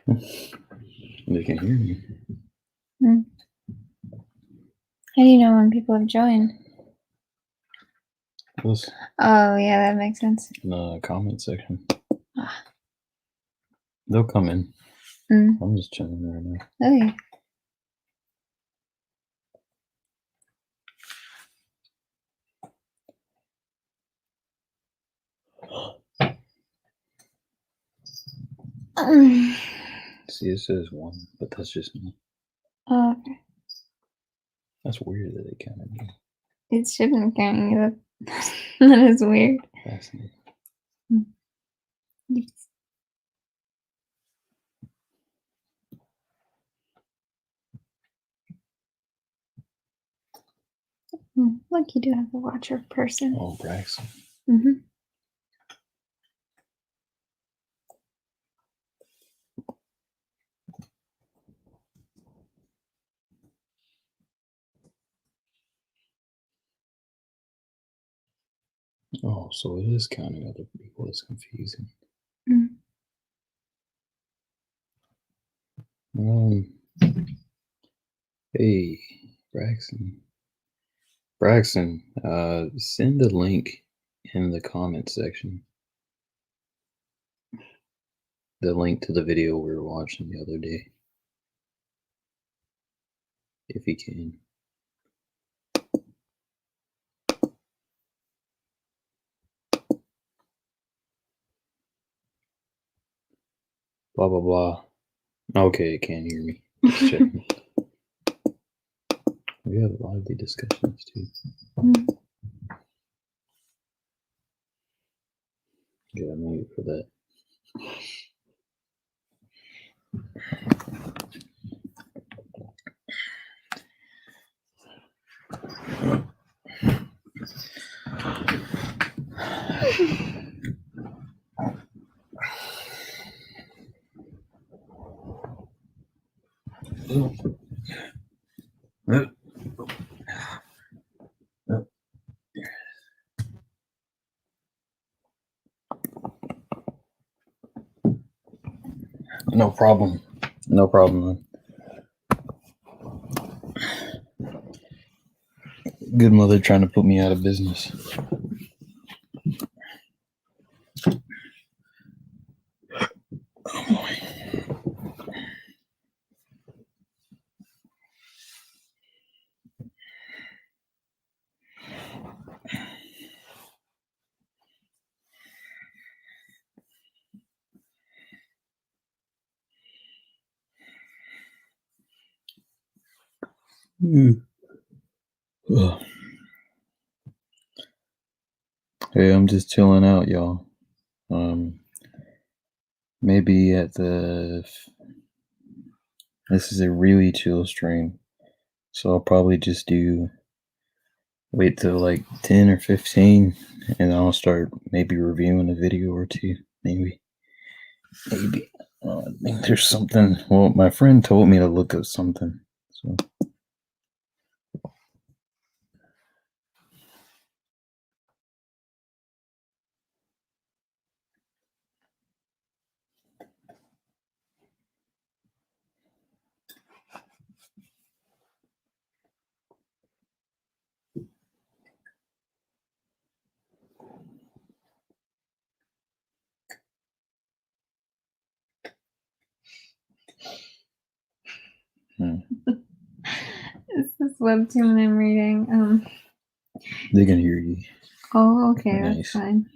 They can hear me. How do you know when people have joined? Plus, Oh, yeah, that makes sense. in the comment section. Ah. They'll come in. Mm. I'm just chilling right now. Okay. See, it says 1, but that's just me. Oh, okay. That's weird that they counted me. It shouldn't count you. That is weird. Fascinating. Yes. Look, you do have a watcher person. Oh, Braxton. Mm-hmm. Oh, so it is counting other people. It's confusing. Hey, Braxton. Braxton, send a link in the comment section. The link to the video we were watching the other day. If you can. Blah, blah, blah. Okay, it can't hear me. Just checking. We have lively discussions too. Yeah, I'm waiting for that. No problem. No problem. Good mother trying to put me out of business. Oh boy. Hey, I'm just chilling out, y'all. Maybe at this is a really chill stream, so I'll probably just wait till like 10 or 15, and I'll start maybe reviewing a video or two. Maybe. I think there's something. Well, my friend told me to look up something, so. It's this webtoon I'm reading. They can hear you. Oh, okay, nice. That's fine.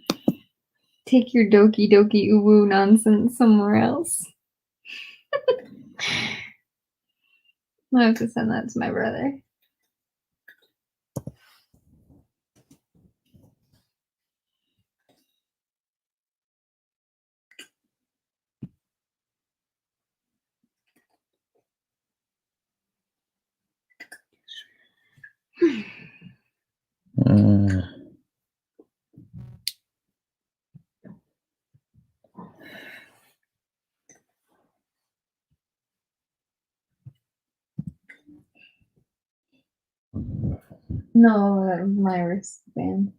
Take your doki doki uwu nonsense somewhere else. I have to send that to my brother. No, my wristband.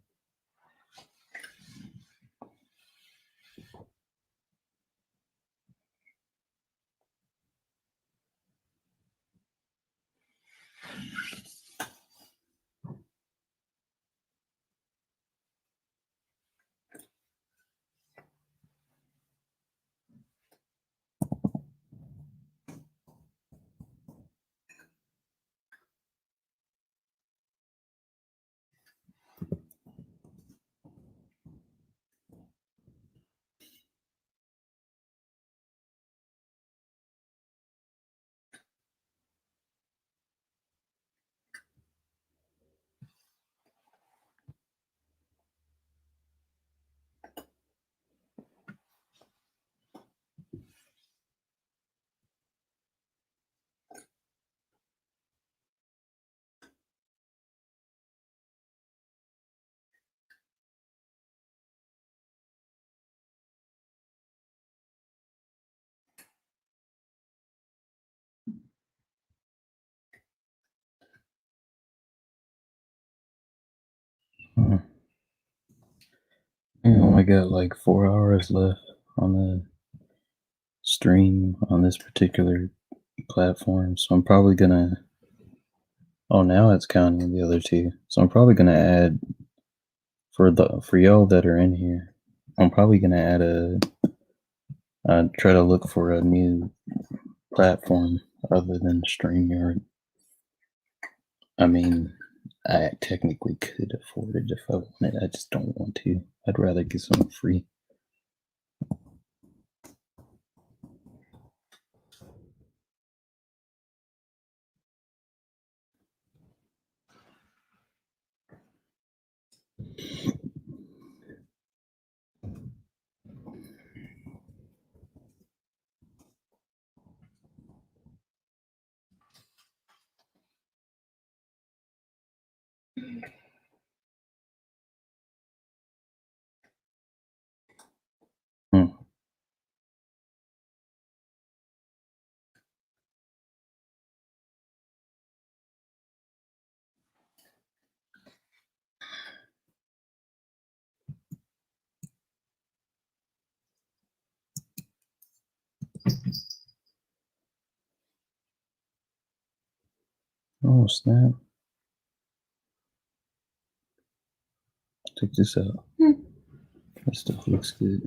I got like 4 hours left on the stream on this particular platform, so I'm probably gonna. Oh, now it's counting the other two, so I'm probably gonna add for y'all that are in here. I'm probably gonna add try to look for a new platform other than StreamYard. I mean, I technically could afford it if I wanted. I just don't want to. I'd rather get something free. Hmm. Oh snap! Check this out. That stuff looks good.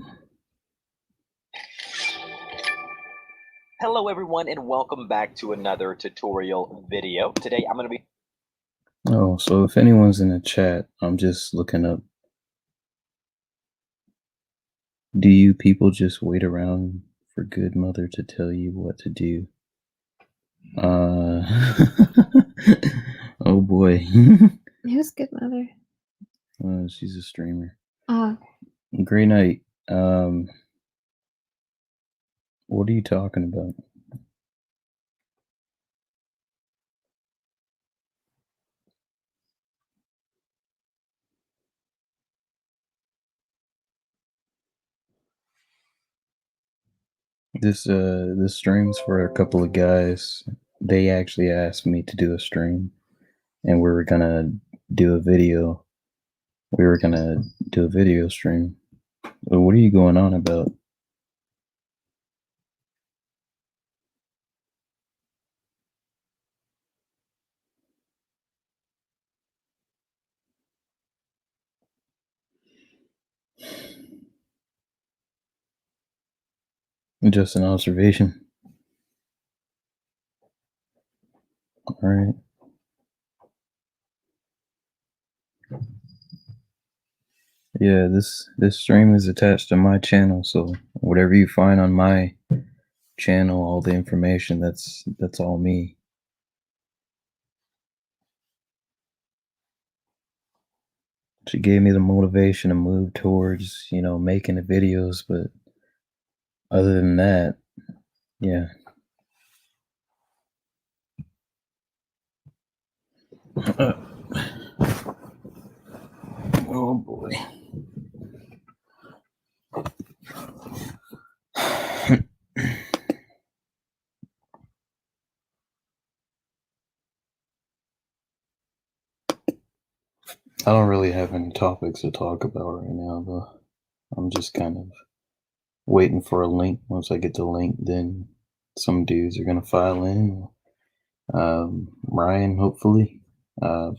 Hello everyone and welcome back to another tutorial video. Today I'm going to be... Oh, so if anyone's in the chat, I'm just looking up. Do you people just wait around for good mother to tell you what to do? Oh boy. Who's good mother? She's a streamer. Oh. Great night. What are you talking about? This stream's for a couple of guys. They actually asked me to do a stream, and we were gonna do a video. We were gonna do a video stream. What are you going on about? Just an observation. All right. Yeah, this stream is attached to my channel, so whatever you find on my channel, all the information, that's all me. She gave me the motivation to move towards, making the videos, but other than that, yeah. Oh boy. I don't really have any topics to talk about right now, though. I'm just kind of waiting for a link. Once I get the link, then some dudes are gonna file in. Ryan, hopefully.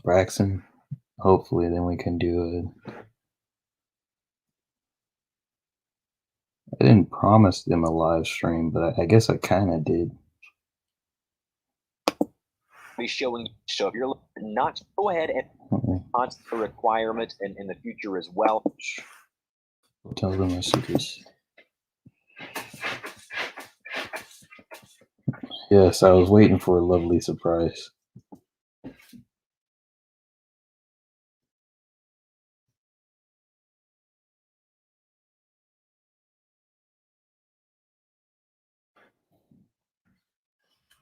Braxton, hopefully. Then we can do it. I didn't promise them a live stream, but I guess I kind of did. Be showing, so if you're not, go ahead and answer the requirement in the future as well. Tell them my secrets. Yes, I was waiting for a lovely surprise.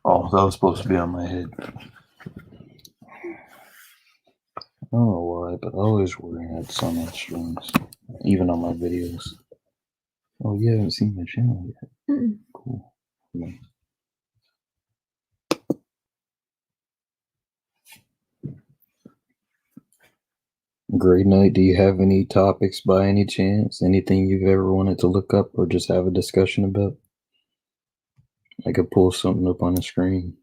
Oh, that was supposed to be on my head. I don't know why, but I always wear hats on my streams, even on my videos. Oh, you haven't seen my channel yet? Mm-mm. Cool. Yeah. Great night. Do you have any topics by any chance? Anything you've ever wanted to look up or just have a discussion about? I could pull something up on the screen.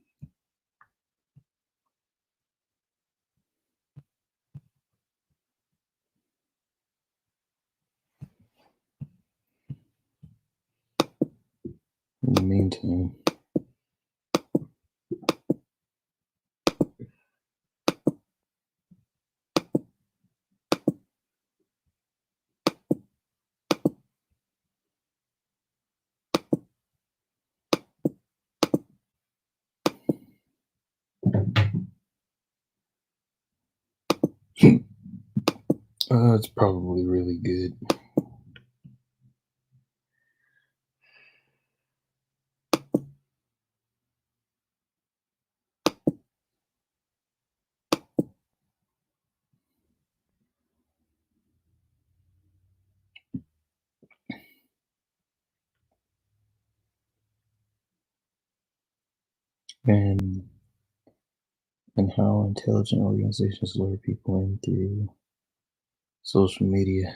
In the meantime, it's probably really good. And how intelligent organizations lure people in through social media.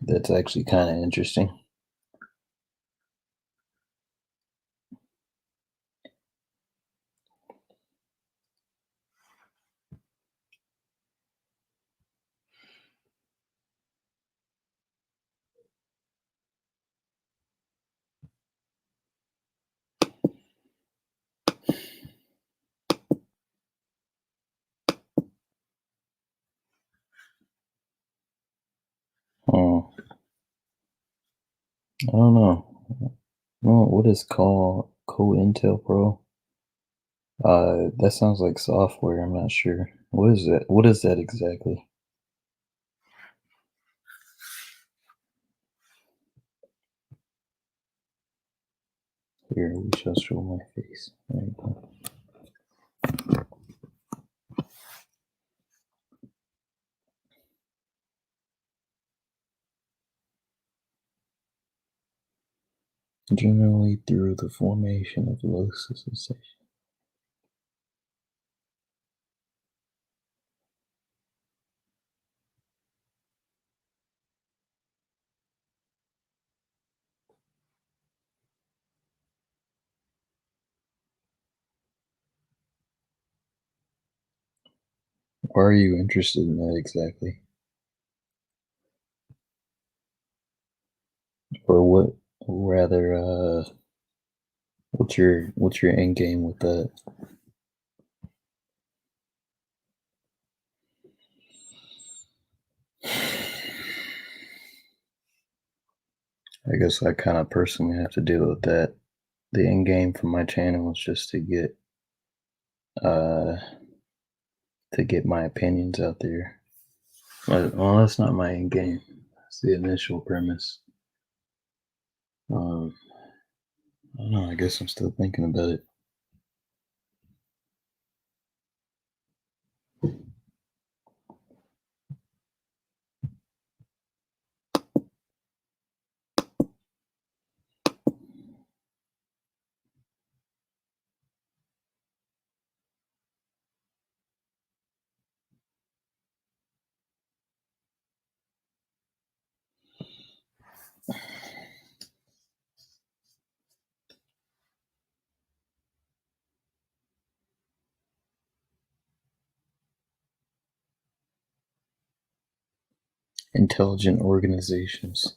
That's actually kind of interesting. Oh, I don't know. Well, what is called Intel Pro? That sounds like software. I'm not sure. What is that? What is that exactly? Here, we shall show my face. There you go. Generally through the formation of low sensation. Why are you interested in that exactly? Or what? Rather, what's your end game with that? I guess I kind of personally have to deal with that. The end game for my channel is just uh to get my opinions out there. Well, that's not my end game. That's the initial premise. I don't know. I guess I'm still thinking about it. Intelligent organizations.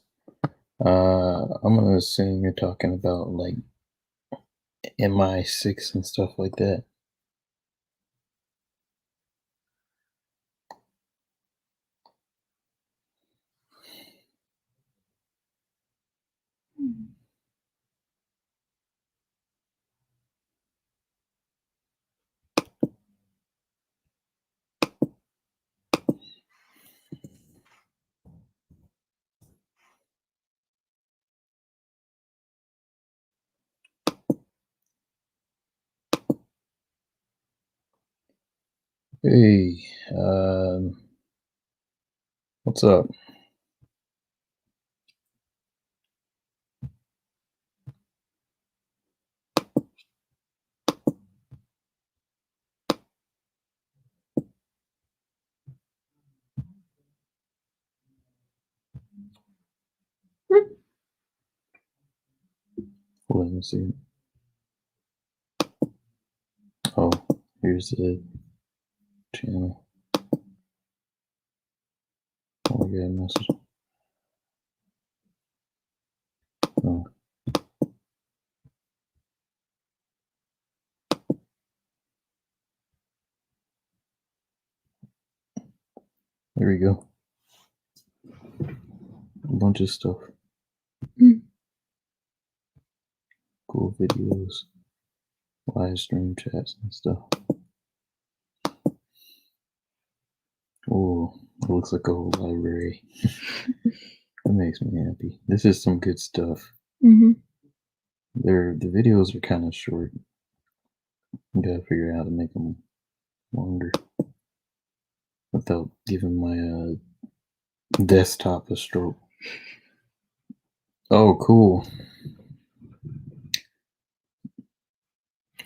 I'm gonna assume you're talking about like MI6 and stuff like that. Hey, what's up? Hold on a second. Oh, here's the channel. Oh, I got a message. Oh. There we go. A bunch of stuff. Cool videos, live stream chats and stuff. Oh, it looks like a whole library. That makes me happy. This is some good stuff. Mm-hmm. The videos are kind of short. You gotta figure out how to make them longer without giving my desktop a stroke. Oh, cool.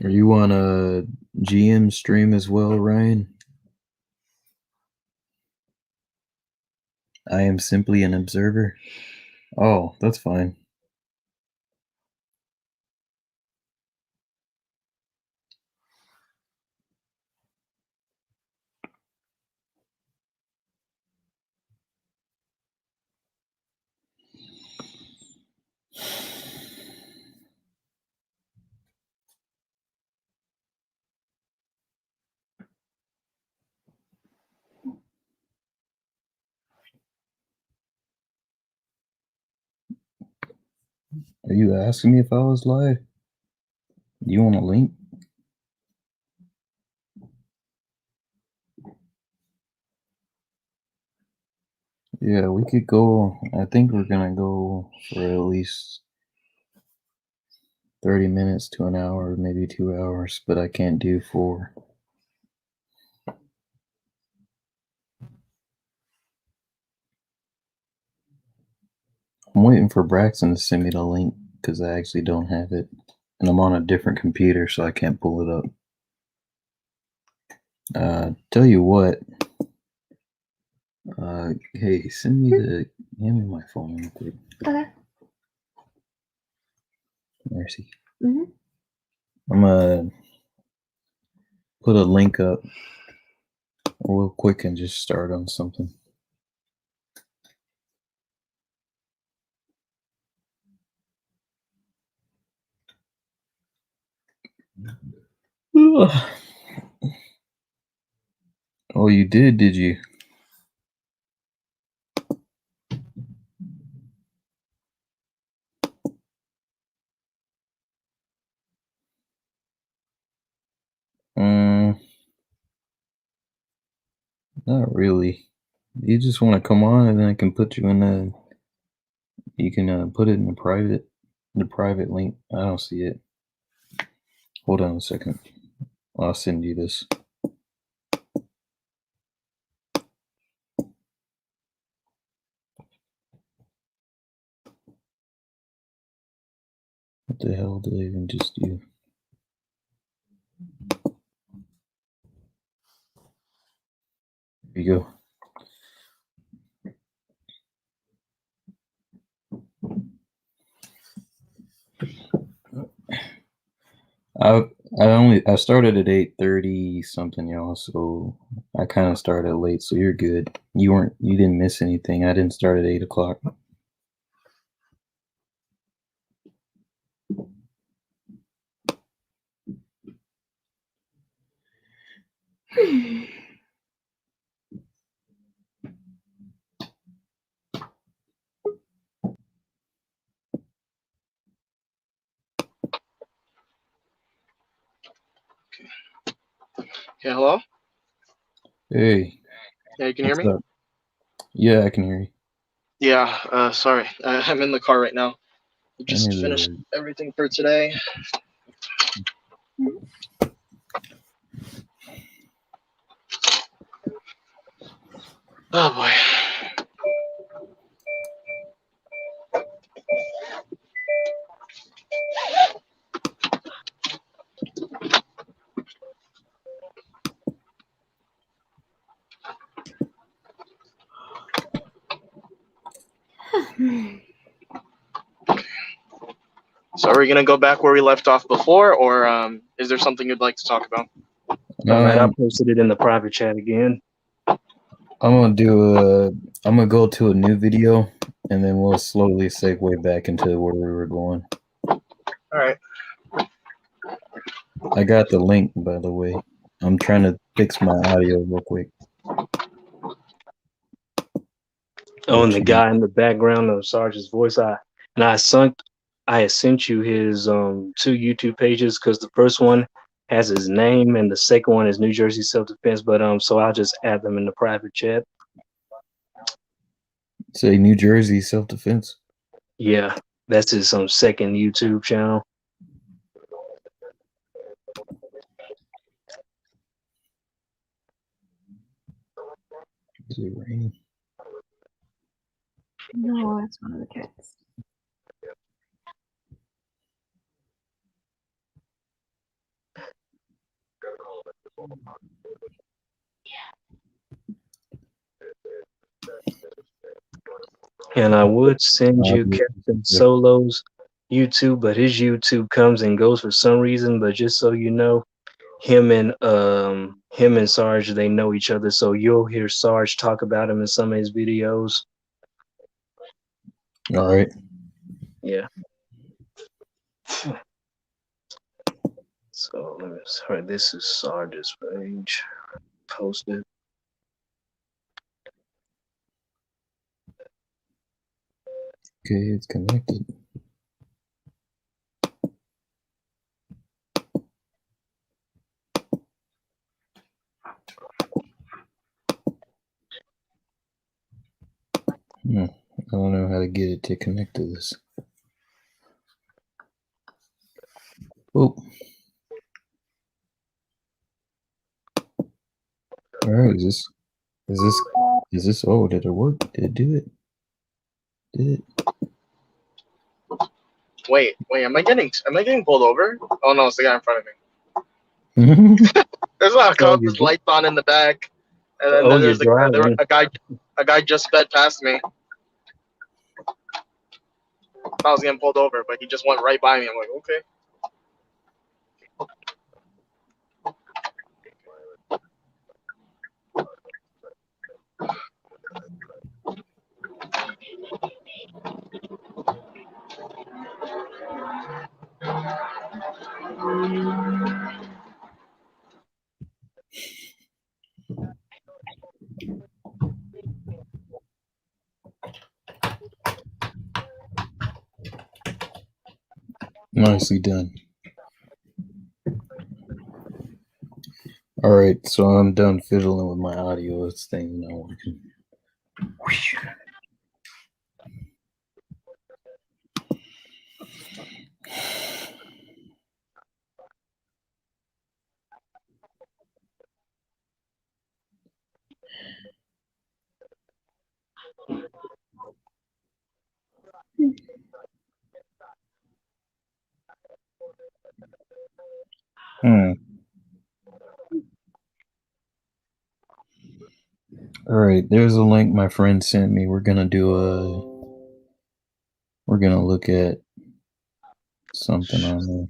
Are you on a GM stream as well, Ryan? I am simply an observer. Oh, that's fine. Are you asking me if I was live? Do you want a link? Yeah, we could go. I think we're gonna go for at least 30 minutes to an hour, maybe 2 hours, but I can't do 4. I'm waiting for Braxton to send me the link because I actually don't have it. And I'm on a different computer, so I can't pull it up. Tell you what. Hey, send me hand me my phone real quick. Okay. Mercy. Mm-hmm. I'm gonna put a link up real quick and just start on something. Oh, you did you? Not really. You just want to come on, and then I can put you in the. You can put it in the private link. I don't see it. Hold on a second. I'll send you this. What the hell did I even just do? There you go. I started at 8:30 something, y'all. So I kind of started late. So you're good. You didn't miss anything. I didn't start at 8 o'clock. Yeah, hello? Hey. Yeah, you can hear me? Up? Yeah, I can hear you. Yeah, sorry. I'm in the car right now. I just finished everything for today. Oh boy. So are we gonna go back where we left off before, or is there something you'd like to talk about? All right, I posted it in the private chat again. I'm gonna go to a new video, and then we'll slowly segue back into where we were going. All right. I got the link, by the way. I'm trying to fix my audio real quick. Oh, and the guy in the background of Sarge's voice, I had sent you his 2 YouTube pages, because the first one has his name and the second one is New Jersey Self Defense. But so I'll just add them in the private chat. Say New Jersey Self Defense. Yeah, that's his second YouTube channel. Is it raining? No, that's one of the cats. And I would send you Captain Solo's YouTube, but his YouTube comes and goes for some reason. But just so you know, him and Sarge, they know each other, so you'll hear Sarge talk about him in some of his videos. All right. Yeah. So let me sorry, this is Sarge's page. Posted. Okay, it's connected. I don't know how to get it to connect to this. Oh. All right, is this oh, did it work? Did it do it? Did it? Wait, am I getting pulled over? Oh no, it's the guy in front of me. There's a lot of cops with lights on in the back, and then there's a guy just sped past me. I was getting pulled over, but he just went right by me. I'm like, okay. Nicely done. All right, so I'm done fiddling with my audio. This thing not working. All right, there's a link my friend sent me. We're gonna look at something on there.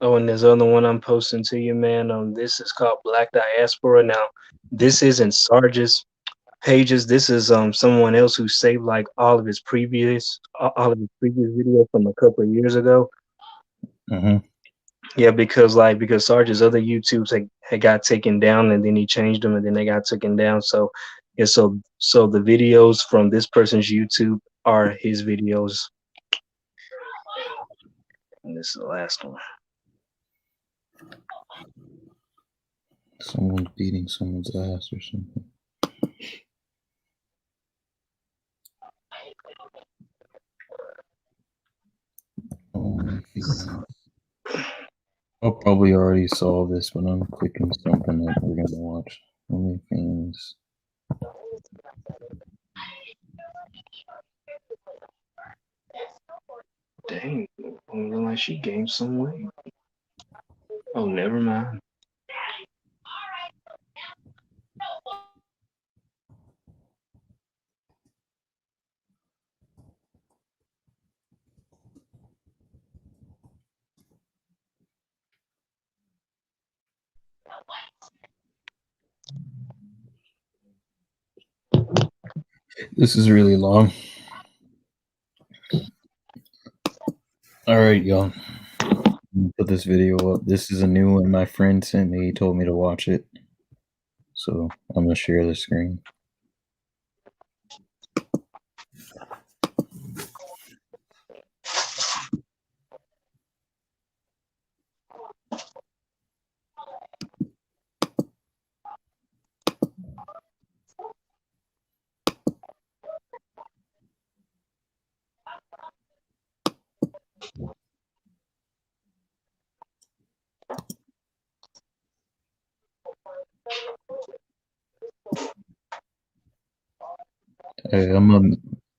Oh, and there's other one I'm posting to you, man. This is called Black Diaspora. Now, this isn't Sarge's pages. This is someone else who saved like all of his previous videos from a couple of years ago. Yeah, because Sarge's other YouTubes had got taken down, and then he changed them, and then they got taken down. So yeah, so the videos from this person's YouTube are his videos. And this is the last one. Someone's beating someone's ass or something. I probably already saw this, but I'm clicking something that we're gonna watch. Only things. Dang, look like she gained some weight. Oh, never mind. This is really long. All right, y'all. Put this video up. This is a new one my friend sent me. He told me to watch it. So I'm going to share the screen. Hey, I'm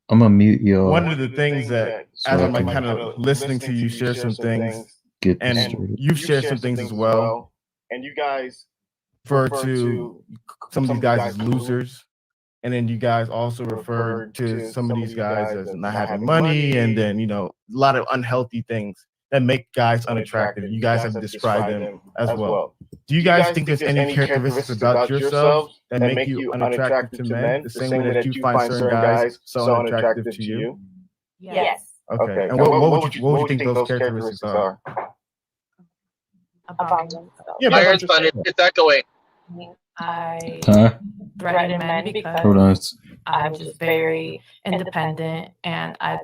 gonna mute y'all. One of the things that, So as I I'm like can kind of listening to you share some things, get and this started. you've shared some things as well, and you guys refer to some of these guys as losers, and then you guys also referred to some of these guys as not having money, and then a lot of unhealthy things that make guys unattractive. You guys have described them as well. Do you guys think there's any characteristics about yourselves that make you unattractive to men, the same way that you find certain guys so unattractive to you? Yes. Okay. And what would you think those characteristics are? About themselves. Yeah, My about ear's fine. yourself. It's echoing. I Huh? threaten men because Hold on. I'm just very independent and I'm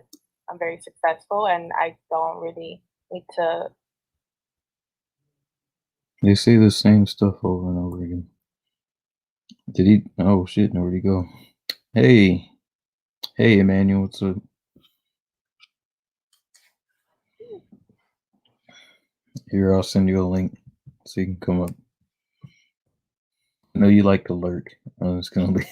very successful and I don't really need to. They say the same stuff over and over again. Did he? Oh shit! Where'd he go? Hey, Emmanuel, what's up? Here, I'll send you a link so you can come up. I know you like to lurk. It's gonna be.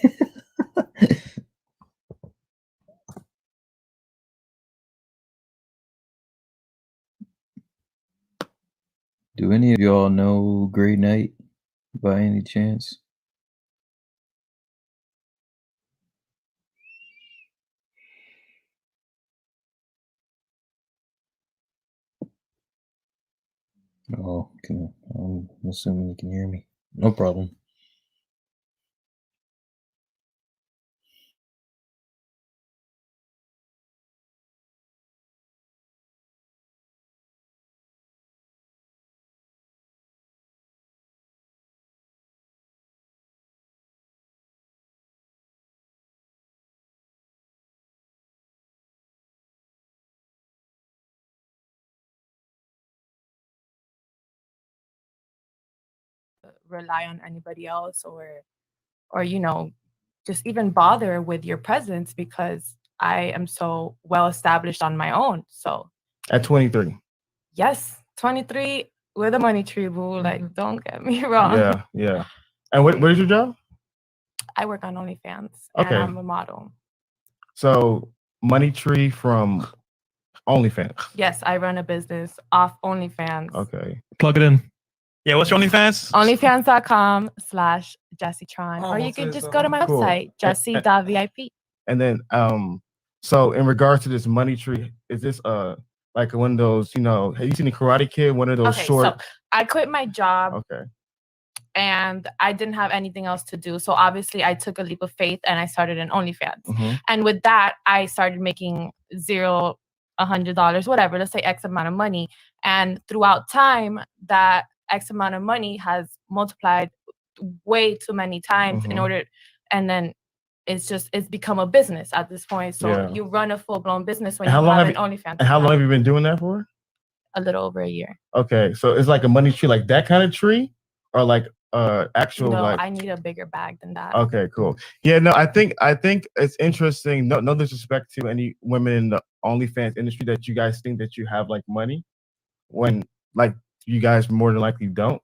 Do any of y'all know Grey Knight by any chance? Oh, I'm assuming you can hear me. No problem. Rely on anybody else or just even bother with your presence because I am so well established on my own. So At 23. yes, 23 with a money tree, boo. Like, don't get me wrong. Yeah. And what is your job? I work on OnlyFans Okay. and I'm a model. So money tree from OnlyFans. Yes, I run a business off OnlyFans. Okay. Plug it in. Yeah, what's your OnlyFans? OnlyFans.com/JessieTron. Or you could just go to my Cool. website, jessie.vip. And then so in regards to this money tree, is this like one of those, have you seen the Karate Kid? One of those short. So I quit my job. Okay. And I didn't have anything else to do. So obviously I took a leap of faith and I started an OnlyFans. Mm-hmm. And with that, I started making $0, $100, whatever, let's say X amount of money. And throughout time, that X amount of money has multiplied way too many times Mm-hmm. and then it's become a business at this point. So Yeah. you run a full-blown business when And you how long have have an OnlyFans. And how long have you been doing that for? A little over a year. Okay. So it's like a money tree, like that kind of tree, or like actual No, like. I need a bigger bag than that. Okay, cool. Yeah, no, I think it's interesting. No disrespect to any women in the OnlyFans industry that you guys think that you have like money when like you guys more than likely don't.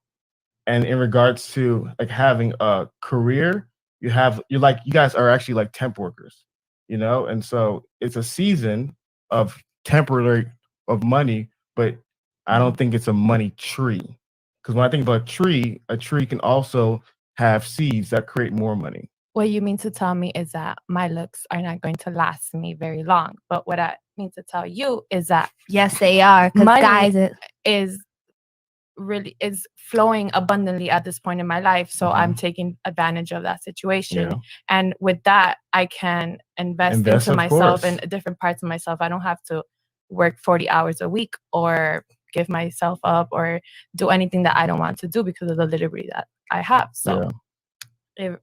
And in regards to like having a career, you guys are actually like temp workers, and so it's a season of temporary of money, but I don't think it's a money tree. Because when I think about a tree can also have seeds that create more money. What you mean to tell me is that my looks are not going to last me very long. But what I mean to tell you is that Yes, they are. Because money guys, is really is flowing abundantly at this point in my life. So Mhm. I'm taking advantage of that situation. Yeah. And with that, I can invest Invest, into of myself course. and different parts of myself. I don't have to work 40 hours a week or give myself up or do anything that I don't want to do because of the liberty that I have. So if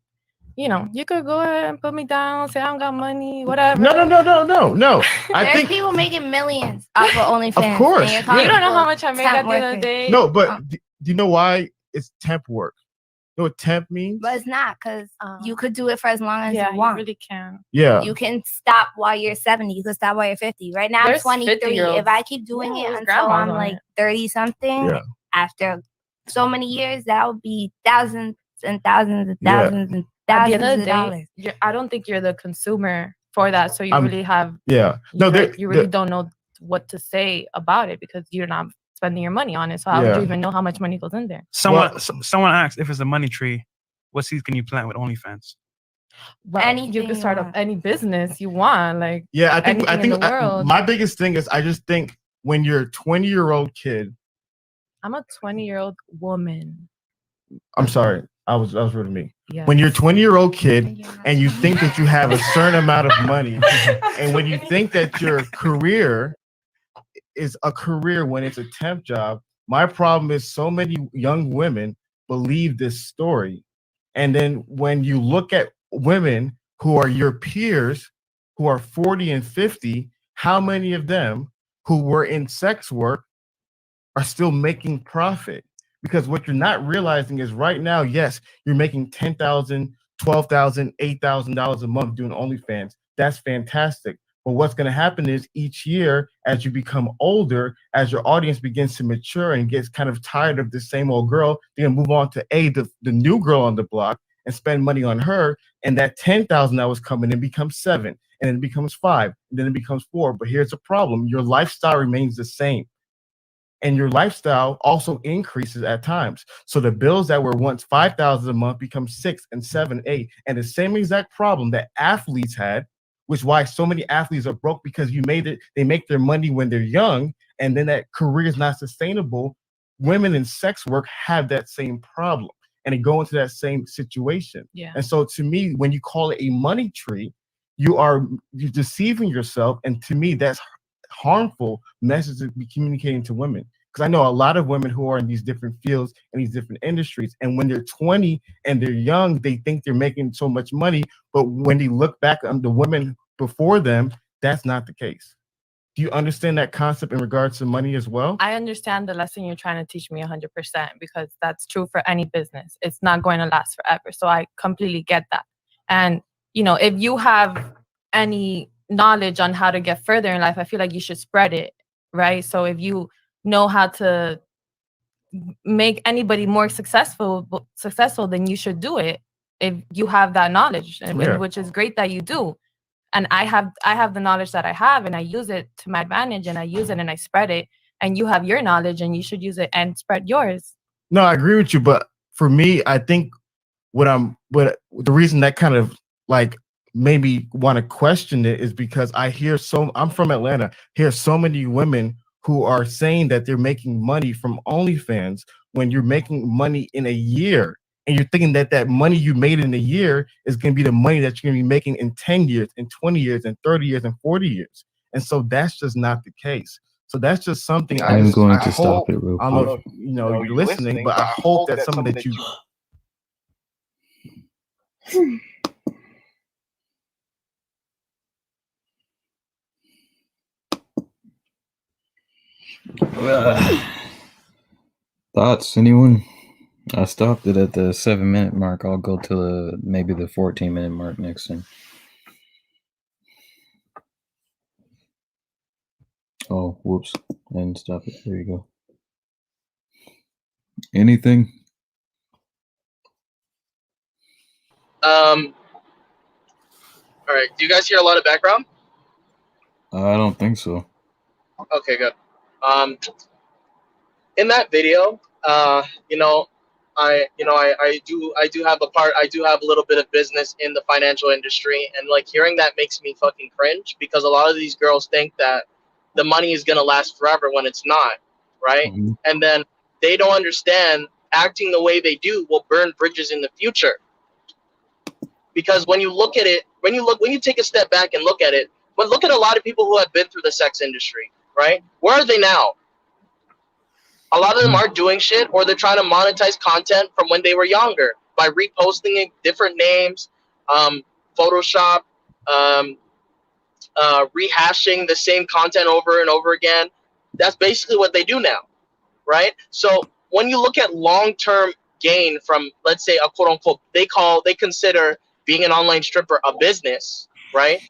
you could go ahead and put me down, say I don't got money, whatever. No. There's people making millions off of OnlyFans. Of course, and you're You don't know how much I Temp make at the end of the worker. day. No, but do you know why it's temp work? You know what temp means? But it's not, because you could do it for as long as Yeah, you you want. really can. Yeah. You can stop while you're 70. You can stop while you're 50. Right now, There's I'm 23. 50-year-olds. If I keep doing Yeah, it there's until grandmas I'm on like it. 30-something, Yeah. after so many years, that would be thousands and thousands and Yeah. thousands and At the thousands end of the of day, dollars. I don't think you're the consumer for that. So you I'm- really have Yeah. No, you really don't know what to say about it because you're not spending your money on it. So how would Yeah. you even know how much money goes in there? Someone asked if it's a money tree, what seeds can you plant with OnlyFans? Well, you Anything can you start up want. any business you want. Like Yeah, I think anything in the world. my biggest thing is I just think when you're a 20-year-old kid, I'm a 20-year-old woman. I'm sorry, I was rude to me. Yeah. When you're a 20-year-old kid and you think that you have a certain amount of money, and when you think that your career is a career when it's a temp job, my problem is so many young women believe this story. And then when you look at women who are your peers, who are 40 and 50, how many of them who were in sex work are still making profit? Because what you're not realizing is right now, yes, you're making $10,000, $12,000, $8,000 a month doing OnlyFans. That's fantastic. But what's going to happen is each year, as you become older, as your audience begins to mature and gets kind of tired of the same old girl, they're going to move on to the new girl on the block and spend money on her. And that 10,000 that was coming in becomes 7, and then it becomes 5, and then it becomes 4. But here's the problem. Your lifestyle remains the same. And your lifestyle also increases at times. So the bills that were once $5,000 a month become 6 and 7, 8. And the same exact problem that athletes had, which is why so many athletes are broke, because they make their money when they're young, and then that career is not sustainable. Women in sex work have that same problem, and they go into that same situation. Yeah. And so to me, when you call it a money tree, you're deceiving yourself. And to me, that's harmful message to be communicating to women, because I know a lot of women who are in these different fields and these different industries, and when they're 20 and they're young, they think they're making so much money, but when they look back on the women before them, that's not the case. Do you understand that concept in regards to money as well? I understand the lesson you're trying to teach me 100% because that's true for any business. It's not going to last forever. So I completely get that. And, if you have any knowledge on how to get further in life, I feel like you should spread it, right? So if you know how to make anybody more successful, then you should do it if you have that knowledge, which is great that you do. And I have the knowledge that I have, and I use it to my advantage, and I use it and I spread it. And you have your knowledge, and you should use it and spread yours. No, I agree with you, but for me, I think the reason that kind of like maybe want to question it is because I'm from Atlanta, hear so many women who are saying that they're making money from OnlyFans when you're making money in a year. And you're thinking that money you made in a year is going to be the money that you're going to be making in 10 years, in 20 years, in 30 years, and 40 years. And so that's just not the case. So that's just something I'm going to hope, stop it real I quick. don't know if you're listening, but I hope that's something that you... Thoughts, anyone? I stopped it at the 7-minute mark. I'll go to maybe the 14-minute mark next time. Oh, whoops. I didn't stop it. There you go. Anything? All right. Do you guys hear a lot of background? I don't think so. Okay, good. In that video, I do have a little bit of business in the financial industry, and like hearing that makes me fucking cringe, because a lot of these girls think that the money is gonna last forever when it's not, right? Mm-hmm. And then they don't understand acting the way they do will burn bridges in the future. Because when you look at it, when you take a step back and look at it, but look at a lot of people who have been through the sex industry, right? Where are they now? A lot of them are doing shit, or they're trying to monetize content from when they were younger by reposting it, different names, Photoshop, rehashing the same content over and over again. That's basically what they do now, right? So when you look at long-term gain from, let's say, a quote-unquote, they consider being an online stripper a business, right?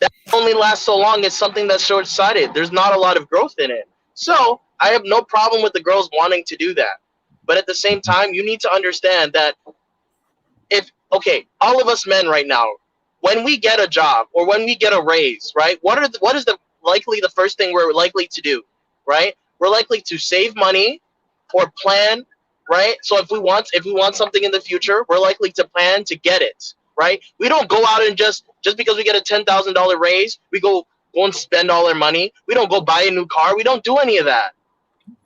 That only lasts so long. It's something that's short-sighted. There's not a lot of growth in it. So I have no problem with the girls wanting to do that. But at the same time, you need to understand that all of us men right now, when we get a job or when we get a raise, right, what is the first thing we're likely to do, right? We're likely to save money or plan, right? So if we want something in the future, we're likely to plan to get it, right? We don't go out and just because we get a $10,000 raise, we go and spend all our money. We don't go buy a new car. We don't do any of that.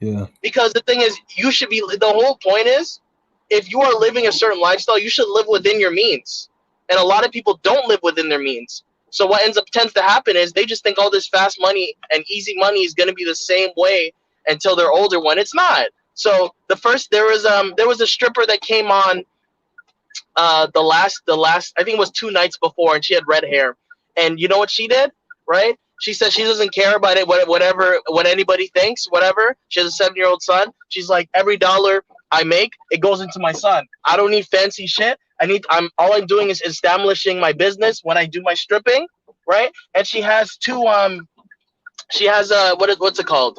Yeah. Because the thing is, the whole point is, if you are living a certain lifestyle, you should live within your means. And a lot of people don't live within their means. So what tends to happen is they just think all this fast money and easy money is going to be the same way until they're older, when it's not. So there was a stripper that came on the last I think it was 2 nights before, and she had red hair. And you know what she did, right? She said she doesn't care about it, what anybody thinks, whatever. She has a 7-year-old son. She's like, every dollar I make, it goes into my son. I don't need fancy shit. All I'm doing is establishing my business when I do my stripping, right? And she has what's it called?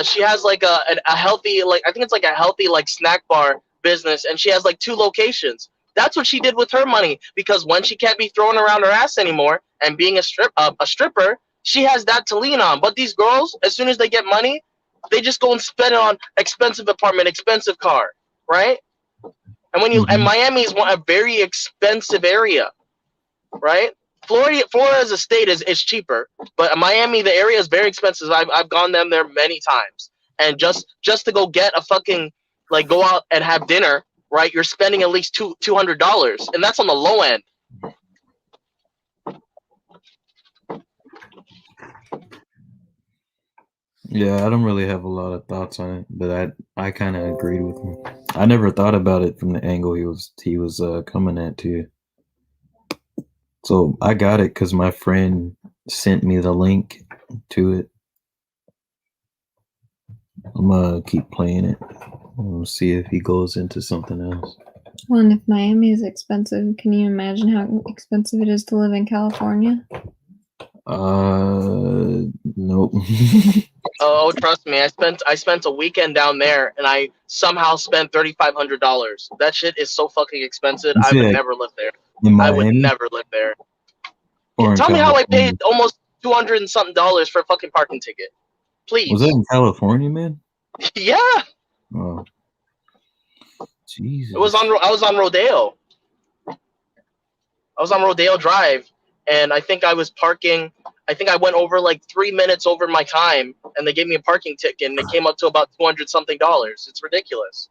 She has like a healthy, like, I think it's like a healthy, like, snack bar business, and she has like 2 locations. That's what she did with her money, because when she can't be throwing around her ass anymore and being a stripper, she has that to lean on. But these girls, as soon as they get money, they just go and spend it on expensive apartment, expensive car, right? And Miami is a very expensive area, right? Florida as a state is cheaper, but Miami, the area is very expensive. I've gone down there many times, and just to go get a fucking, like, go out and have dinner, right? You're spending at least $200, and that's on the low end. Yeah, I don't really have a lot of thoughts on it, but I kind of agreed with him. I never thought about it from the angle he was coming at too. So I got it because my friend sent me the link to it. I'm gonna keep playing it. We'll see if he goes into something else. Well, and if Miami is expensive, can you imagine how expensive it is to live in California? Nope. Oh, trust me, I spent a weekend down there, and I somehow spent $3,500. That shit is so fucking expensive. I would never live there. I would never live there. Tell me how I paid almost $200 and something for a fucking parking ticket, please. Was that in California, man? Yeah. Oh, Jesus. I was on Rodeo. I was on Rodeo Drive, and I think I was parking. I think I went over like 3 minutes over my time, and they gave me a parking ticket, and it came up to about $200 something. It's ridiculous.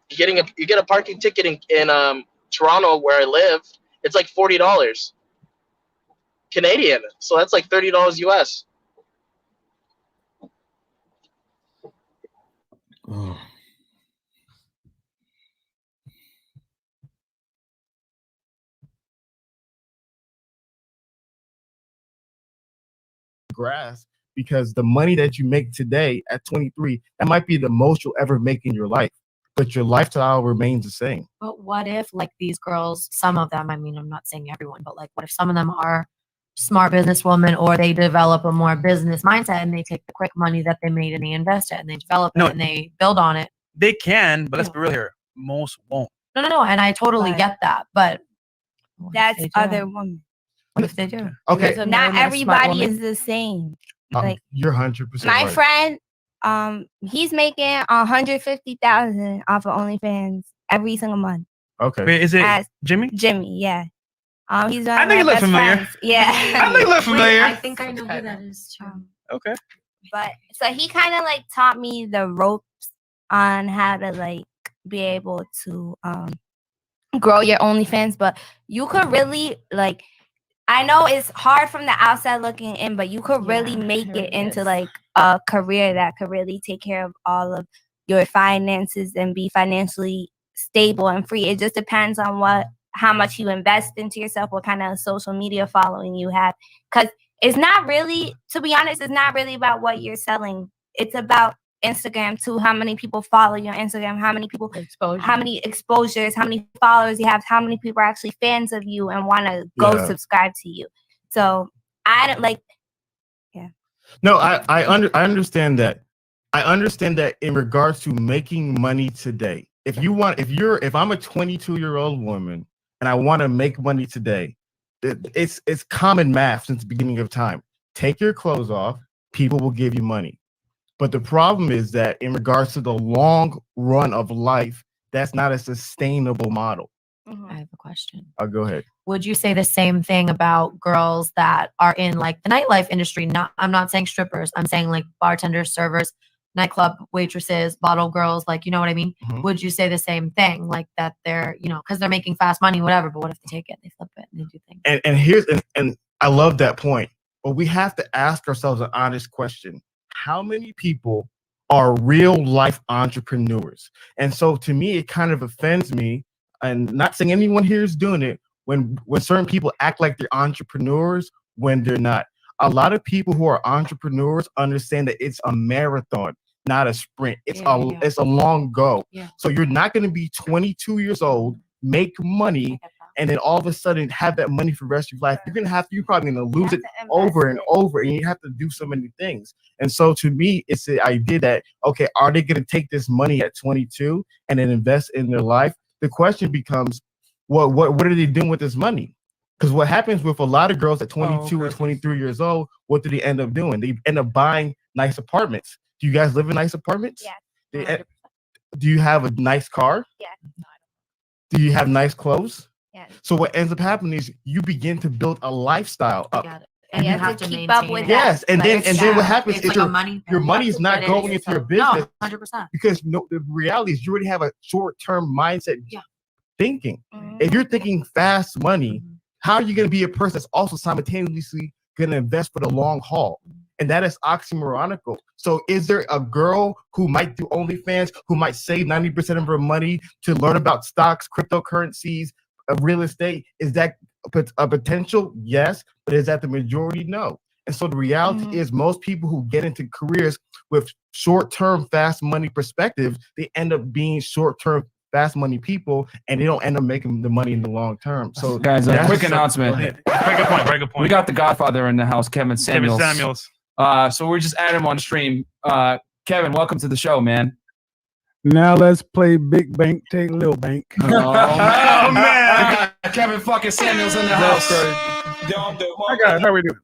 You get a parking ticket in Toronto, where I live. It's like $40 Canadian, so that's like $30 US. Oh. Grass, because the money that you make today at 23, that might be the most you'll ever make in your life, but your lifestyle remains the same. But what if, like, these girls, some of them, I mean, I'm not saying everyone, but like, what if some of them are smart businesswomen, or they develop a more business mindset and they take the quick money that they made and they invest it and they develop it and they build on it? They can, but let's be real here. Most won't. No. And I totally get that. But that's other women. What if they do? Okay. Not everybody is the same. Like, you're 100% my right. friend, he's making $150,000 off of OnlyFans every single month. Okay. Wait, is it Jimmy? Jimmy, yeah. He's I one of think my you look best familiar. friends. Yeah. I think you look familiar. I think I know who that is too. Okay. But so he kind of like taught me the ropes on how to like be able to grow your OnlyFans, but you could really like, I know it's hard from the outside looking in, but you could really make it into like a career that could really take care of all of your finances and be financially stable and free. It just depends on how much you invest into yourself, what kind of social media following you have. Because it's not really, to be honest, it's not really about what you're selling. It's about Instagram too. How many people follow you on Instagram? How many people, how many exposures, how many followers you have, how many people are actually fans of you and want to go subscribe to you. So I don't like, No, I understand that. I understand that in regards to making money today. If I'm a 22-year-old woman and I want to make money today, it's common math since the beginning of time. Take your clothes off, people will give you money. But the problem is that in regards to the long run of life, that's not a sustainable model. I have a question. I'll go ahead. Would you say the same thing about girls that are in like the nightlife industry? I'm not saying strippers. I'm saying like bartenders, servers, nightclub waitresses, bottle girls. Like, you know what I mean? Mhm. Would you say the same thing? Like that they're, because they're making fast money, whatever. But what if they take it, they flip it, and they do things? And I love that point. But we have to ask ourselves an honest question. How many people are real life entrepreneurs? And so to me, it kind of offends me, and not saying anyone here is doing it, when certain people act like they're entrepreneurs when they're not. A lot of people who are entrepreneurs understand that it's a marathon, not a sprint. It's a long go. Yeah. So you're not going to be 22 years old, make money, and then all of a sudden have that money for the rest of your life. You're probably going to lose it over and over, and you have to do so many things. And so to me, it's the idea that, okay, are they going to take this money at 22 and then invest in their life? The question becomes, what are they doing with this money? Because what happens with a lot of girls at 22 or 23 years old, what do they end up doing? They end up buying nice apartments. Do you guys live in nice apartments? Yeah. Do you have a nice car? Yeah. Do you have nice clothes? Yeah. So what ends up happening is you begin to build a lifestyle up. And you have to keep up with Yes, that. and then what happens is like your money is not going into your business. No, 100%. Because the reality is you already have a short-term mindset thinking. Mhm. If you're thinking fast money, how are you going to be a person that's also simultaneously going to invest for the long haul? And that is oxymoronical. So is there a girl who might do OnlyFans, who might save 90% of her money to learn about stocks, cryptocurrencies, real estate? Is that a potential? Yes. But is that the majority? No. And so the reality is most people who get into careers with short-term fast money perspectives, they end up being short-term fast money people, and they don't end up making the money in the long term. So guys, a quick announcement. Very good point. Very good point. We got the Godfather in the house, Kevin Samuels. So we're just adding him on the stream. Kevin, welcome to the show, man. Now let's play Big Bank, take Little Bank. Oh, man. Kevin fucking Samuels in the house. Hi guys, how we doing?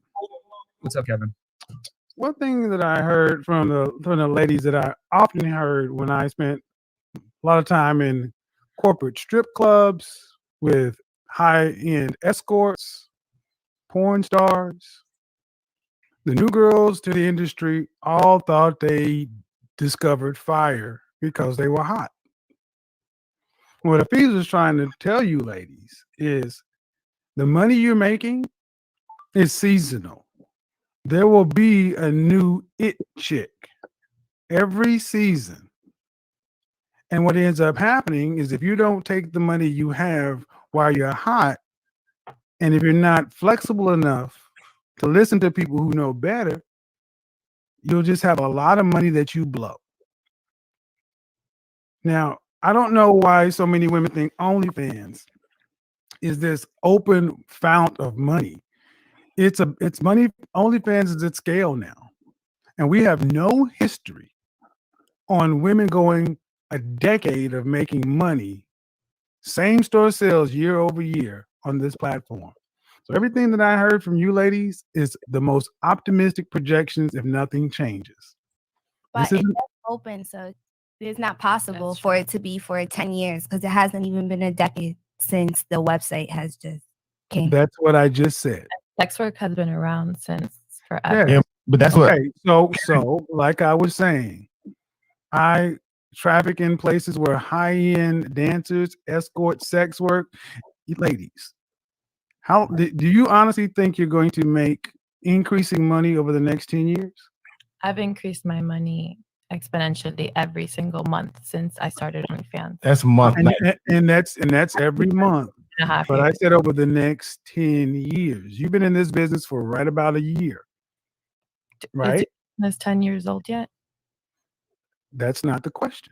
What's up, Kevin? One thing that I heard from the ladies that I often heard when I spent a lot of time in corporate strip clubs with high-end escorts, porn stars, the new girls to the industry all thought they discovered fire because they were hot. What Hafiz is trying to tell you, ladies, is the money you're making is seasonal. There will be a new it chick every season. And what ends up happening is if you don't take the money you have while you're hot, and if you're not flexible enough to listen to people who know better, you'll just have a lot of money that you blow. Now, I don't know why so many women think OnlyFans is this open fount of money. It's money. OnlyFans is at scale now. And we have no history on women going a decade of making money, same store sales year over year on this platform. So everything that I heard from you ladies is the most optimistic projections if nothing changes. But it's open, so it's not possible for it to be for 10 years because it hasn't even been a decade since the website has just Okay. That's what I just said. Sex work has been around since forever. Yeah, but that's what. Okay, so like I was saying, I traffic in places where high-end dancers, escort, sex work, ladies. How do you honestly think you're going to make increasing money over the next 10 years? I've increased my money exponentially every single month since I started OnlyFans. That's a month. And that's every month. And a half But I years. said over the next 10 years. You've been in this business for right about a year. Right? Is 10 years old yet? That's not the question.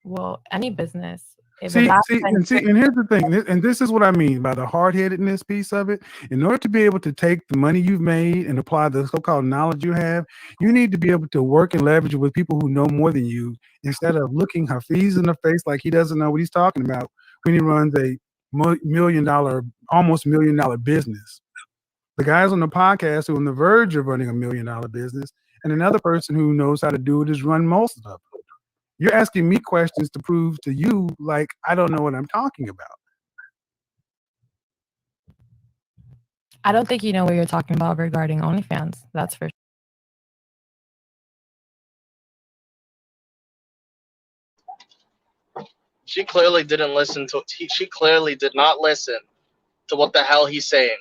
Well, any business. And here's the thing, and this is what I mean by the hard-headedness piece of it. In order to be able to take the money you've made and apply the so-called knowledge you have, you need to be able to work and leverage it with people who know more than you, instead of looking Hafiz in the face like he doesn't know what he's talking about when he runs a almost $1 million business. The guys on the podcast who are on the verge of running $1 million business, and another person who knows how to do it is run most of them. You're asking me questions to prove to you like I don't know what I'm talking about. I don't think you know what you're talking about regarding OnlyFans. That's for sure. She clearly didn't listen to. She clearly did not listen to what the hell he's saying.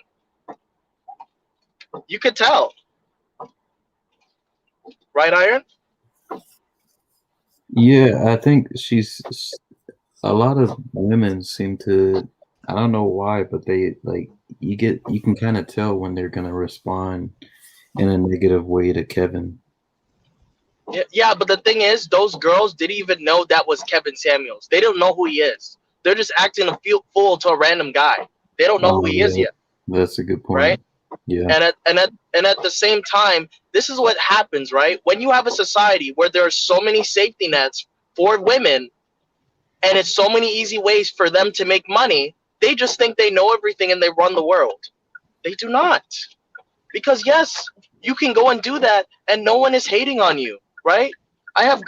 You could tell, right, Iron? Yeah, I think a lot of women seem to, I don't know why, but they you can kind of tell when they're going to respond in a negative way to Kevin. Yeah, but the thing is, those girls didn't even know that was Kevin Samuels. They don't know who he is. They're just acting a fool to a random guy. They don't know who he is yet. That's a good point. Right? Yeah. And at the same time, this is what happens, right? When you have a society where there are so many safety nets for women, and it's so many easy ways for them to make money, they just think they know everything and they run the world. They do not. Because yes, you can go and do that and no one is hating on you, right? I have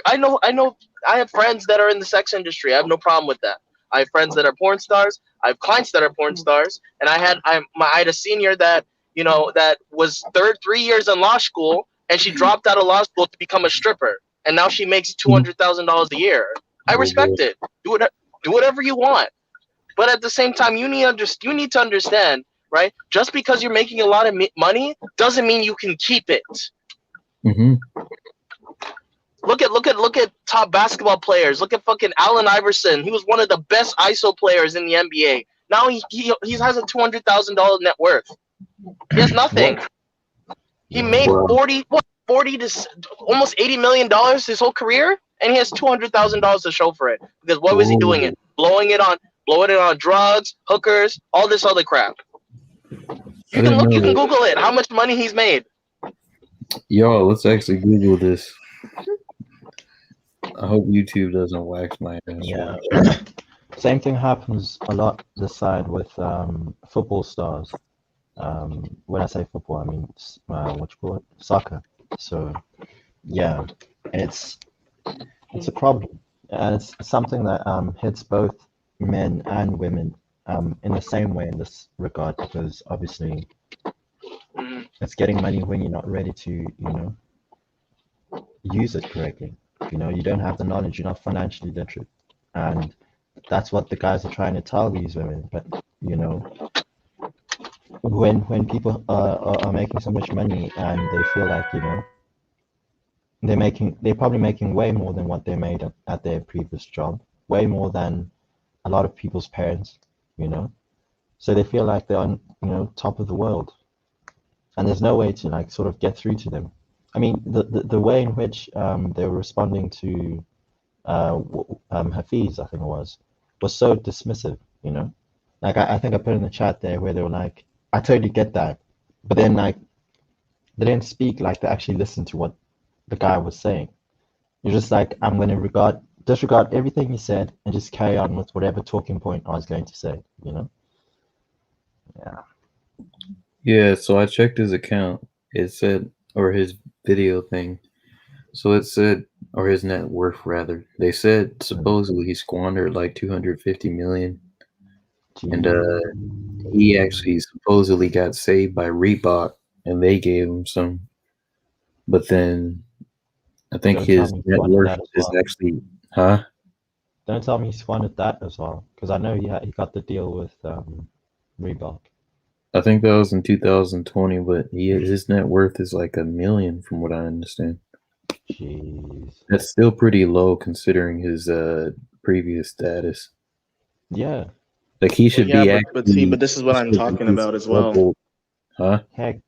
friends that are in the sex industry. I have no problem with that. I have friends that are porn stars. I have clients that are porn stars, and I had a senior that that was 3 years in law school, and she dropped out of law school to become a stripper, and now she makes $200,000 a year. I respect it. Do whatever you want, but at the same time, you need to understand, right? Just because you're making a lot of money doesn't mean you can keep it. Mm-hmm. Look at top basketball players. Look at fucking Allen Iverson. He was one of the best ISO players in the NBA. Now he has a $200,000 net worth. He has nothing. He made 40 to almost $80 million his whole career, and he has $200,000 to show for it. Because what was he doing it? Blowing it on drugs, hookers, all this other crap. You can Google it. How much money he's made. Yo, let's actually Google this. I hope YouTube doesn't wax my ass. Yeah. Same thing happens a lot this side with football stars. When I say football, I mean what you call it, soccer. So yeah, it's a problem, and it's something that hits both men and women in the same way in this regard, because obviously it's getting money when you're not ready to use it correctly. You don't have the knowledge, you're not financially literate, and that's what the guys are trying to tell these women. But when people are making so much money and they feel like they're probably making way more than what they made at their previous job, way more than a lot of people's parents, so they feel like they're on top of the world, and there's no way to sort of get through to them. I mean, the way in which they were responding to Hafiz, I think it was so dismissive, I think I put in the chat there where they were like, I totally get that, but then they didn't speak like they actually listened to what the guy was saying. You're just like, I'm going to disregard everything he said and just carry on with whatever talking point I was going to say, Yeah, so I checked his account. It said, or his video thing. So it said, or his net worth rather. They said supposedly he squandered like $250 million. and he actually supposedly got saved by Reebok, and they gave him some. But then I think Don't tell his me he net wanted worth that as is well. actually, huh? Don't tell me he wanted that as well, because I know he got the deal with Reebok. I think that was in 2020, but his net worth is like $1 million, from what I understand. Jeez. That's still pretty low considering his previous status. Yeah. Like he should be but see, actually. but this is what I'm talking about as well. Double, huh? Heck.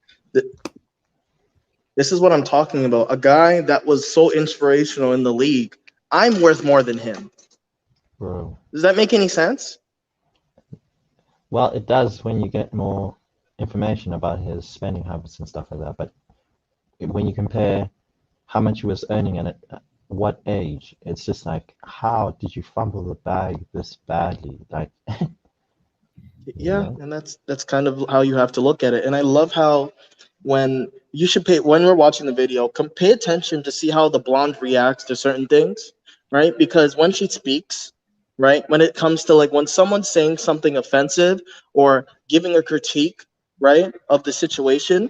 This is what I'm talking about. A guy that was so inspirational in the league. I'm worth more than him. Bro. Does that make any sense? Well, it does when you get more information about his spending habits and stuff like that. But when you compare how much he was earning and at what age, it's just like, how did you fumble the bag this badly? Like, Yeah, and that's kind of how you have to look at it. And I love how when we're watching the video, pay attention to see how the blonde reacts to certain things, right? Because when she speaks, right, when it comes to like when someone's saying something offensive or giving a critique, right, of the situation,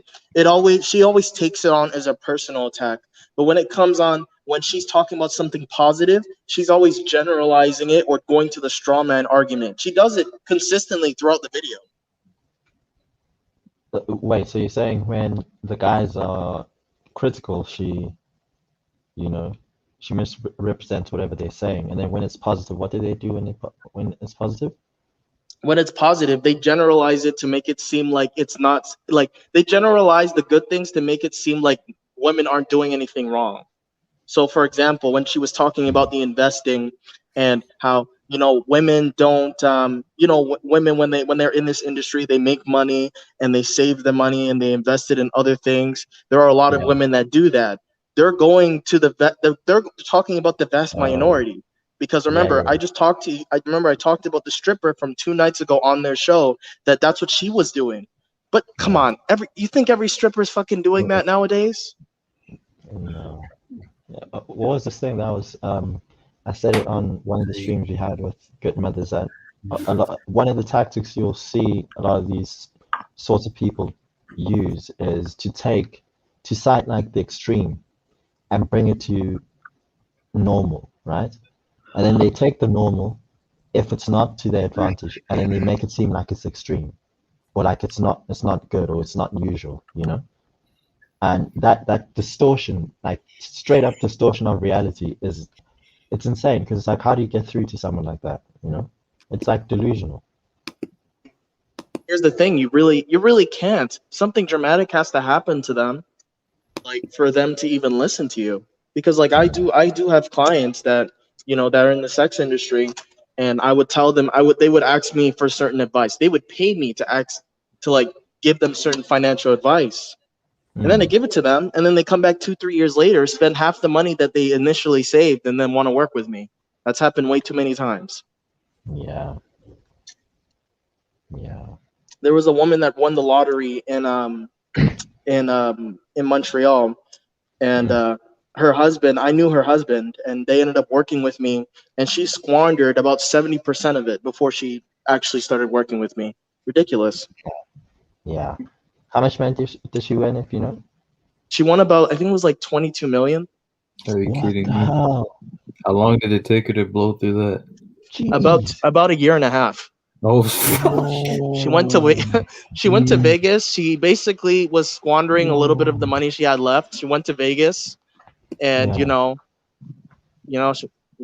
she always takes it on as a personal attack. But when it comes on when she's talking about something positive, she's always generalizing it or going to the straw man argument. She does it consistently throughout the video. wait, so you're saying when the guys are critical, she misrepresents whatever they're saying, and then when it's positive, what do they do when it's positive? When it's positive, they generalize it to make it seem like it's not, like they generalize the good things to make it seem like women aren't doing anything wrong. So for example, when she was talking about the investing and how, women don't, women when they're in this industry, they make money and they save the money and they invest it in other things. There are a lot of women that do that. They're going to they're talking about the vast minority. Because remember, I remember I talked about the stripper from 2 nights ago on their show, that's what she was doing. But come on, you think every stripper is fucking doing that nowadays? No. What was this thing that was? I said it on one of the streams we had with Good Mothers that one of the tactics you'll see a lot of these sorts of people use is to cite like the extreme and bring it to normal, right? And then they take the normal, if it's not to their advantage, and then they make it seem like it's extreme, or like it's not good, or it's not usual, And that distortion, like straight up distortion of reality, it's insane because it's like, how do you get through to someone like that? It's like delusional. Here's the thing: you really can't. Something dramatic has to happen to them, like for them to even listen to you. Because like I do have clients that that are in the sex industry, and I would tell them they would ask me for certain advice. They would pay me to like give them certain financial advice. And then I give it to them, and then they come back 2-3 years later, spend half the money that they initially saved, and then want to work with me. That's happened way too many times. Yeah. There was a woman that won the lottery in Montreal, and her husband. I knew her husband, and they ended up working with me, and she squandered about 70% of it before she actually started working with me. Ridiculous. Yeah. How much money did she win, if you know? She won about, I think it was like 22 million. Are you kidding me? How long did it take her to blow through that? About a year and a half. Oh, she went to Vegas. She basically was squandering a little bit of the money she had left. She went to Vegas, and you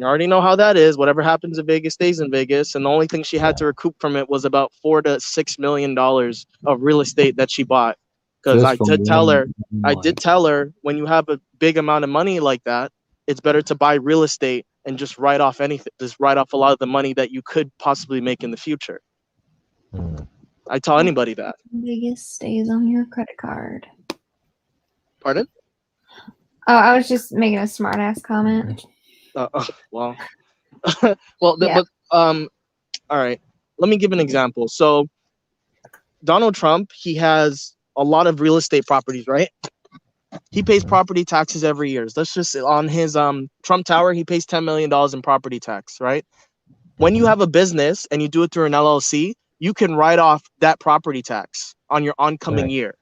already know how that is. Whatever happens in Vegas stays in Vegas, and the only thing she had to recoup from it was about $4 to $6 million of real estate that she bought. Because I did tell her, when you have a big amount of money like that, it's better to buy real estate and just write off a lot of the money that you could possibly make in the future. I tell anybody that. Vegas stays on your credit card. Pardon? Oh, I was just making a smart ass comment. Well, all right. Let me give an example. So, Donald Trump, he has a lot of real estate properties, right? He pays property taxes every year. That's just on his Trump Tower. He pays $10 million in property tax, right? when you have a business and you do it through an LLC, you can write off that property tax on your oncoming year.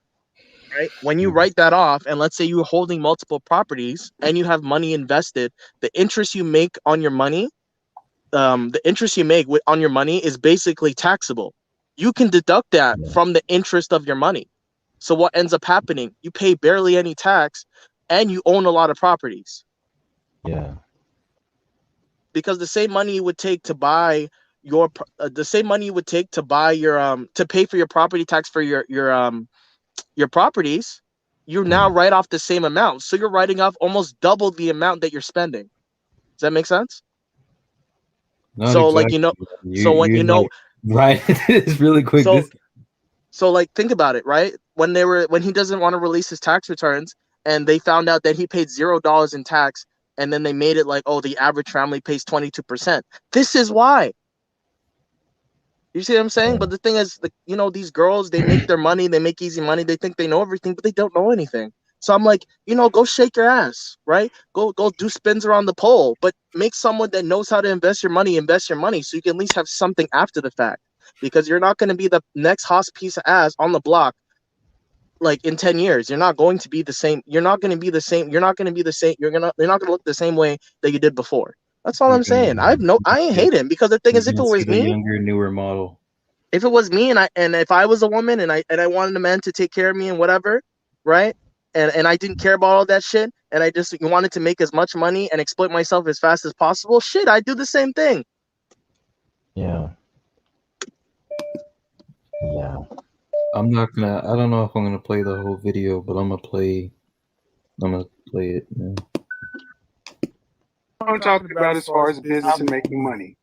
Right? When you write that off, and let's say you're holding multiple properties and you have money invested, the interest you make on your money, on your money is basically taxable. You can deduct that from the interest of your money. So what ends up happening? You pay barely any tax, and you own a lot of properties. Yeah. Because the same money you would take to buy your, to pay for your property tax for your properties, you now write off the same amount. So you're writing off almost double the amount that you're spending. Does that make sense? Not So exactly. Right. It's really quick. So like think about it, right? When he doesn't want to release his tax returns and they found out that he paid $0 in tax, and then they made it like, oh, the average family pays 22%. This is why. You see what I'm saying? But the thing is, these girls, they make their money, they make easy money, they think they know everything, but they don't know anything. So I'm like, go shake your ass, right? Go do spins around the pole, but make someone that knows how to invest your money, so you can at least have something after the fact. Because you're not going to be the next hottest piece of ass on the block like in 10 years. You're not going to be the same. You're not going to be the same. You're not going to be the same. They're not going to look the same way that you did before. That's all I'm saying. I ain't hate him, because the thing is, if it was me, younger, newer model. If it was me and if I was a woman and I wanted a man to take care of me and whatever, right? And I didn't care about all that shit, and I just wanted to make as much money and exploit myself as fast as possible, shit, I'd do the same thing. Yeah. Yeah. I don't know if I'm gonna play the whole video, but I'm gonna play it. Yeah. I'm talking about as far as business and making money.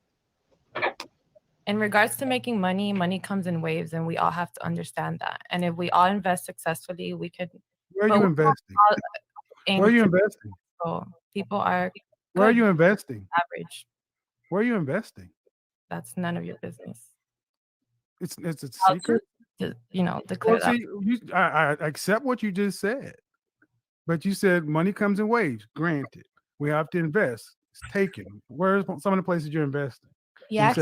In regards to making money, money comes in waves, and we all have to understand that. And if we all invest successfully, we could. Where are you investing? Where are you investing? So people are. Where are you investing? Average. Where are you investing? That's none of your business. It's a secret. Declare that. I accept what you just said, but you said money comes in waves. Granted, we have to invest. It's taken. Where's some of the places you're investing? Yeah,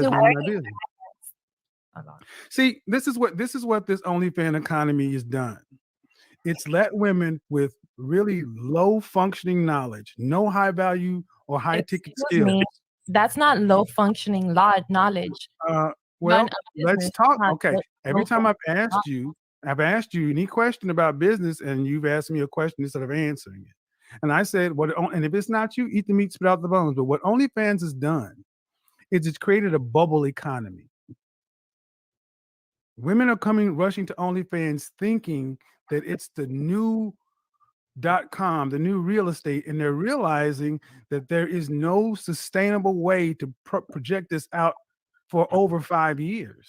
See, this is what this OnlyFans economy has done. It's let women with really low functioning knowledge, no high value or high ticket skills. That's not low functioning knowledge. Well, let's talk. Okay. Every time I've asked you any question about business, and you've asked me a question instead of answering it. And I said, and if it's not you, eat the meat, spit out the bones. But what OnlyFans has done is it's created a bubble economy. Women are rushing to OnlyFans thinking that it's the new .com, the new real estate, and they're realizing that there is no sustainable way to project this out for over 5 years.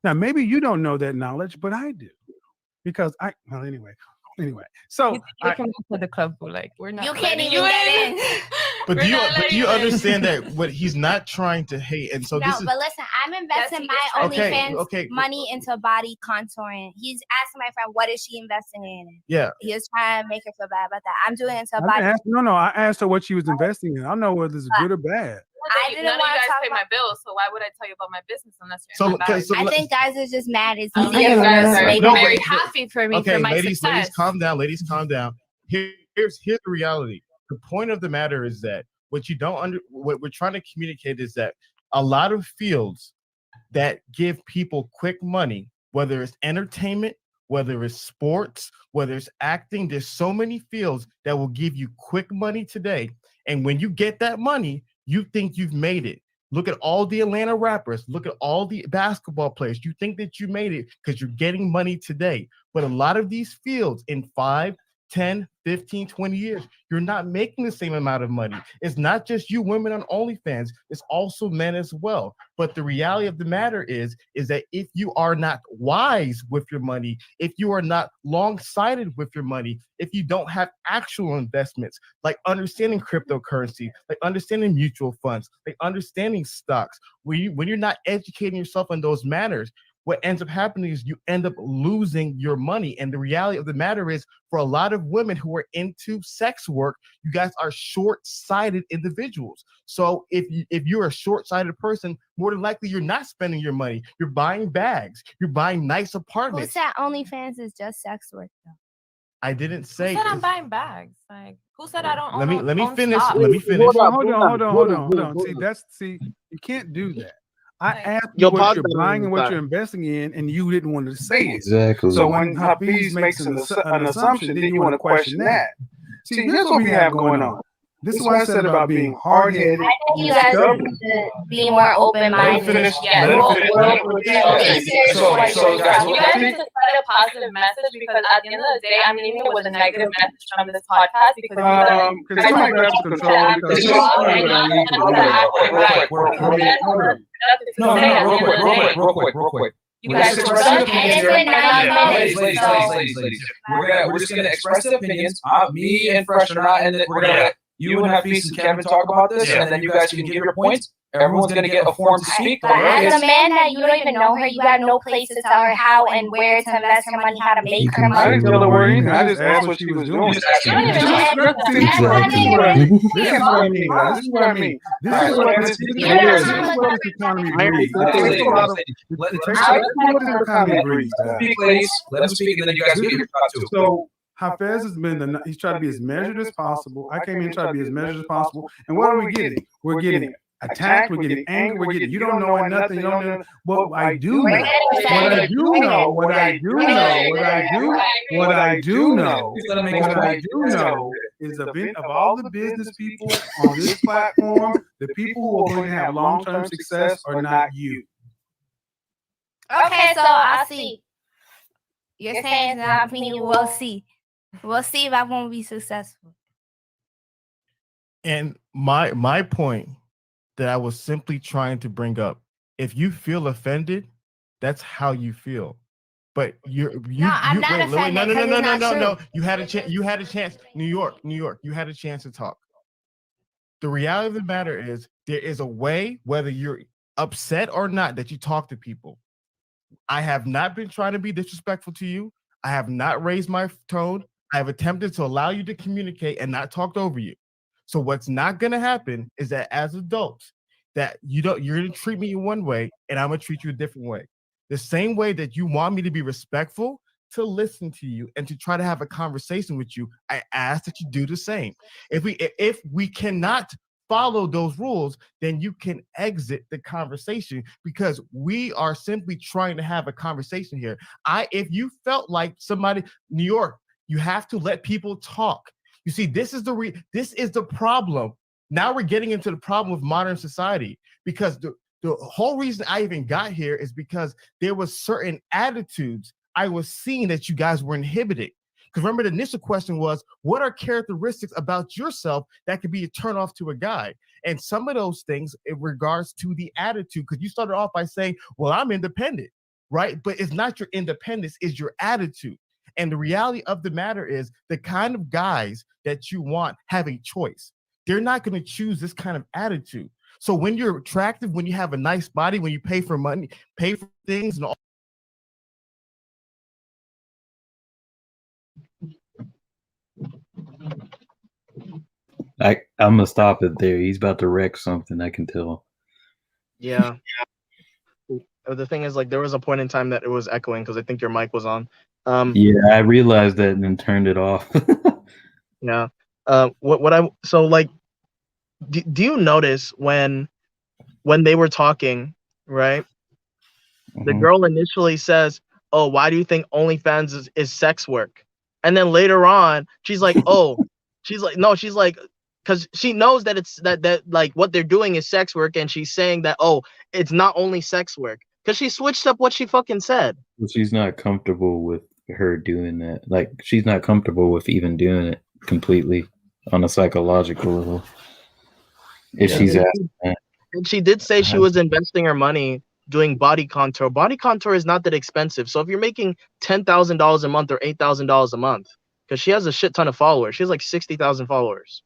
Now, maybe you don't know that knowledge, but I do, because anyway. So you can for the club, like we're not. You can't even get in. But do you understand that what he's not trying to hate? And so no, but listen, I'm investing my OnlyFans money into body contouring. He's asking my friend, what is she investing in? Yeah. He was trying to make her feel bad about that. I'm doing it into body. I asked her what she was investing in. I don't know whether it's good or bad. I didn't want to guys pay my bills, so why would I tell you about my business unless you're I think guys are just mad. It's you guys are very happy for me for my ladies, success. Ladies, calm down. Here's the reality. The point of the matter is that what we're trying to communicate is that a lot of fields that give people quick money, whether it's entertainment, whether it's sports, whether it's acting, there's so many fields that will give you quick money today. And when you get that money, you think you've made it. Look at all the Atlanta rappers. Look at all the basketball players. You think that you made it because you're getting money today. But a lot of these fields in 5, 10, 15, 20 years, you're not making the same amount of money. It's not just you women on OnlyFans, it's also men as well. But the reality of the matter is that if you are not wise with your money, if you are not long-sighted with your money, if you don't have actual investments, like understanding cryptocurrency, like understanding mutual funds, like understanding stocks, when you're not educating yourself on those matters, what ends up happening is you end up losing your money. And the reality of the matter is, for a lot of women who are into sex work, you guys are short-sighted individuals. So if you're a short-sighted person, more than likely you're not spending your money. You're buying bags. You're buying nice Who apartments. said OnlyFans is just sex work though? I didn't say. Who said I'm buying bags? Like, who said I don't? Let me own finish. stock? Let me finish. Hold on. See, you can't do that. I asked you what you're buying and what you're investing in, and you didn't want to say it. Exactly. So when Hafiz makes an assumption, then you want to question that. See, here's what we have going on. This is what I said about being hard-headed. I think you guys need to be more open-minded. Yeah. So guys, you guys need to spread a positive message, because at the end of the day, I'm leaving it with a negative message from this podcast because can somebody grab some control? Because real quick. You guys express opinions. Ladies. We're just gonna express the opinions. Me and Fresh are not, and we're gonna let you and Hafiz and Kevin talk about this, and then you guys can give your points. Everyone's gonna get a forum to speak. But as a man that you don't even know her, you got no place to tell her how and where to invest her money, how to make her money. I didn't tell her where either. I just asked what she was doing. This is what I mean, guys. This is what I mean. This is what this economy breeds. What this economy breeds. Speak, ladies. Let them speak, and then you guys get your thoughts too. So Hafez has been he's trying to be as measured as possible. I came in trying to be as measured as possible. And what are we getting? We're getting attacked, we're getting angry, we're getting you don't know nothing, you don't know what I do know. What I do know is of all the business people on this platform, the people who are going to have long-term success are not you. Okay, so I'll see. You're saying that opinion, we'll see. We'll see if I won't be successful. And my point that I was simply trying to bring up, if you feel offended, that's how you feel. But I'm not offended. No. You had a chance. New York. You had a chance to talk. The reality of the matter is there is a way, whether you're upset or not, that you talk to people. I have not been trying to be disrespectful to you. I have not raised my tone. I have attempted to allow you to communicate and not talked over you. So what's not going to happen is that as adults, that you're going to treat me in one way and I'm going to treat you a different way. The same way that you want me to be respectful, to listen to you and to try to have a conversation with you, I ask that you do the same. If we cannot follow those rules, then you can exit the conversation, because we are simply trying to have a conversation here. If you felt like somebody, New York, you have to let people talk. You see, this is the problem. Now we're getting into the problem of modern society, because the whole reason I even got here is because there was certain attitudes I was seeing that you guys were inhibiting. Because remember, the initial question was, what are characteristics about yourself that could be a turnoff to a guy? And some of those things in regards to the attitude, because you started off by saying, well, I'm independent, right? But it's not your independence, it's your attitude. And the reality of the matter is the kind of guys that you want have a choice. They're not going to choose this kind of attitude. So when you're attractive, when you have a nice body, when you pay for money, pay for things and all. I'm gonna stop it there. He's about to wreck something, I can tell. Yeah. The thing is, like, there was a point in time that it was echoing because I think your mic was on. Yeah, I realized that and then turned it off. Yeah. Do you notice when they were talking, right? The girl initially says, "Oh, why do you think OnlyFans is sex work?" And then later on, she's like, "Oh," she's like, because she knows that it's that like what they're doing is sex work, and she's saying that, oh, it's not only sex work, because she switched up what she fucking said. She's not comfortable with her doing that. Like, she's not comfortable with even doing it completely on a psychological level. If she's asking that. And she did say she was investing her money doing body contour. Body contour is not that expensive. So if you're making $10,000 a month or $8,000 a month, because she has a shit ton of followers, she has like 60,000 followers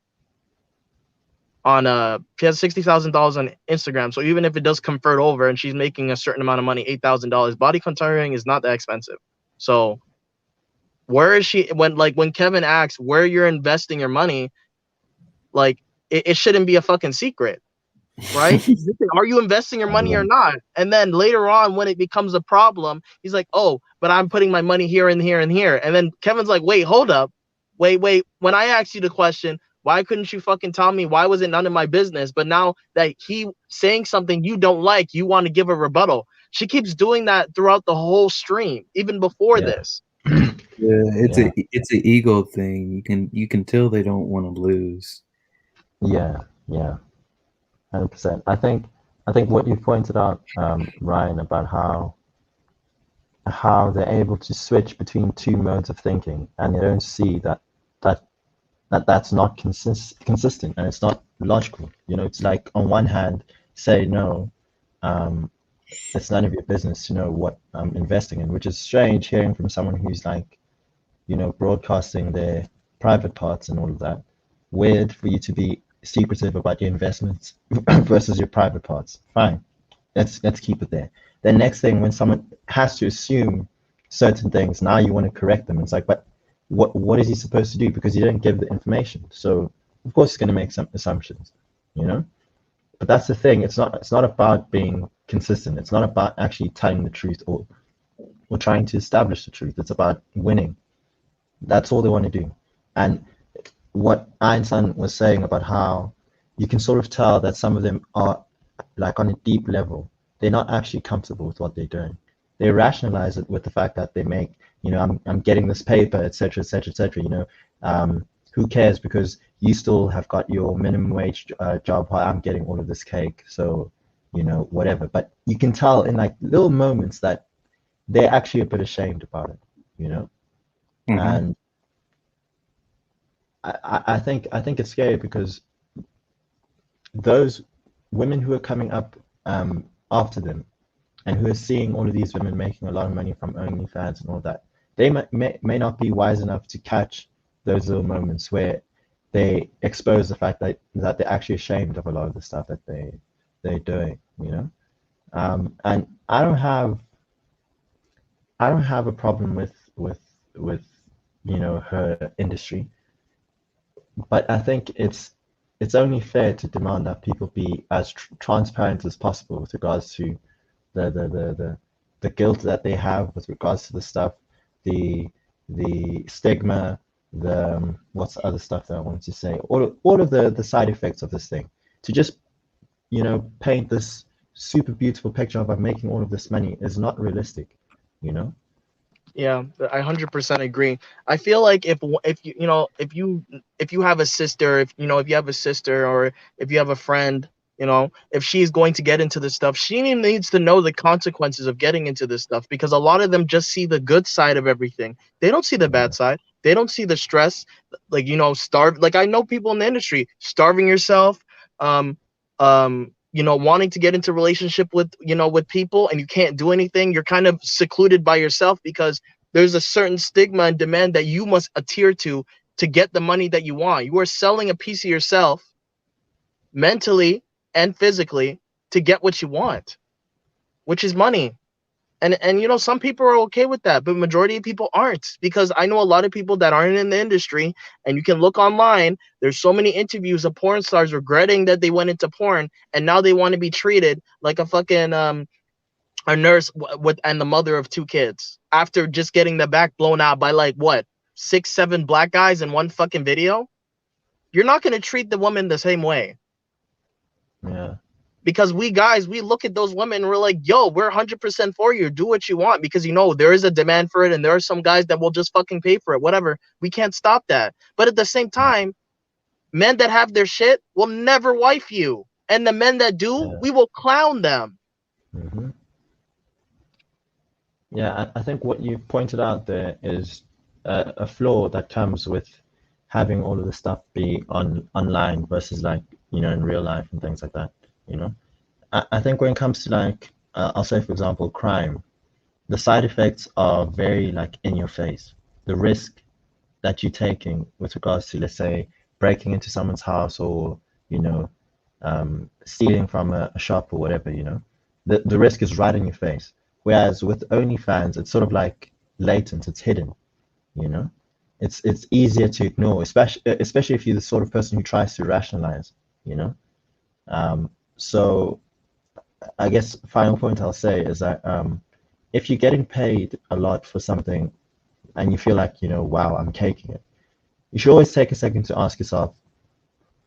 she has $60,000 on Instagram. So even if it does convert over and she's making a certain amount of money, $8,000, body contouring is not that expensive. So where is she when Kevin asks where you're investing your money, like it shouldn't be a fucking secret, right? Are you investing your money or not? And then later on, when it becomes a problem, he's like, oh, but I'm putting my money here and here and here. And then Kevin's like, wait, hold up. Wait. When I asked you the question, why couldn't you fucking tell me? Why was it none of my business? But now that he saying something you don't like, you want to give a rebuttal. She keeps doing that throughout the whole stream, even before this. Yeah, it's an ego thing. You can tell they don't want to lose. Yeah, 100%. I think what you pointed out, Ryan, about how they're able to switch between two modes of thinking, and they don't see that's not consistent and it's not logical. You know, it's like on one hand, say no, it's none of your business to know what I'm investing in, which is strange hearing from someone who's like, you know, broadcasting their private parts and all of that. Weird for you to be secretive about your investments versus your private parts. Fine, let's keep it there. Then next thing, when someone has to assume certain things, now you want to correct them. It's like, but what is he supposed to do? Because he didn't give the information. So of course he's going to make some assumptions, you know. But that's the thing. It's not about being consistent. It's not about actually telling the truth or trying to establish the truth. It's about winning. That's all they want to do. And what Einstein was saying about how you can sort of tell that some of them are like on a deep level, they're not actually comfortable with what they're doing. They rationalize it with the fact that they make, you know, I'm getting this paper, etc., etc., etc. You know, who cares, because you still have got your minimum wage job while I'm getting all of this cake. So, you know, whatever. But you can tell in like little moments that they're actually a bit ashamed about it, you know. And I think it's scary because those women who are coming up after them and who are seeing all of these women making a lot of money from OnlyFans and all that, they may not be wise enough to catch those little moments where they expose the fact that they're actually ashamed of a lot of the stuff that they're doing, you know. And I don't have a problem with you know, her industry, but I think it's only fair to demand that people be as transparent as possible with regards to the guilt that they have with regards to the stuff, the stigma, what's the other stuff that I wanted to say, all of the side effects of this thing, to just, you know, paint this super beautiful picture of I'm making all of this money is not realistic, you know. Yeah, I 100% agree. I feel like if you have a sister, if you have a sister, or if you have a friend, you know, if she's going to get into this stuff, she needs to know the consequences of getting into this stuff, because a lot of them just see the good side of everything. They don't see the bad side. They don't see the stress, like, you know, like I know people in the industry starving yourself, you know, wanting to get into relationship with, you know, with people, and you can't do anything. You're kind of secluded by yourself because there's a certain stigma and demand that you must adhere to get the money that you want. You are selling a piece of yourself mentally and physically to get what you want, which is money. And you know, some people are okay with that, but majority of people aren't, because I know a lot of people that aren't in the industry, and you can look online. There's so many interviews of porn stars regretting that they went into porn, and now they want to be treated like a fucking a nurse with and the mother of 2 kids after just getting the back blown out by like what 6-7 black guys in one fucking video. You're not going to treat the woman the same way. Yeah. Because we guys, we look at those women and we're like, yo, we're 100% for you. Do what you want, because, you know, there is a demand for it, and there are some guys that will just fucking pay for it, whatever. We can't stop that. But at the same time, men that have their shit will never wife you. And the men that do, we will clown them. Mm-hmm. Yeah, I think what you pointed out there is a flaw that comes with having all of the stuff be online versus, like, you know, in real life and things like that. You know, I think when it comes to, like, I'll say, for example, crime, the side effects are very, like, in your face. The risk that you're taking with regards to, let's say, breaking into someone's house or you know, stealing from a shop or whatever, you know, the risk is right in your face. Whereas with OnlyFans, it's sort of like latent, it's hidden, you know. It's easier to ignore, especially if you're the sort of person who tries to rationalize, you know. So I guess final point I'll say is that if you're getting paid a lot for something and you feel like, you know, wow, I'm taking it, you should always take a second to ask yourself,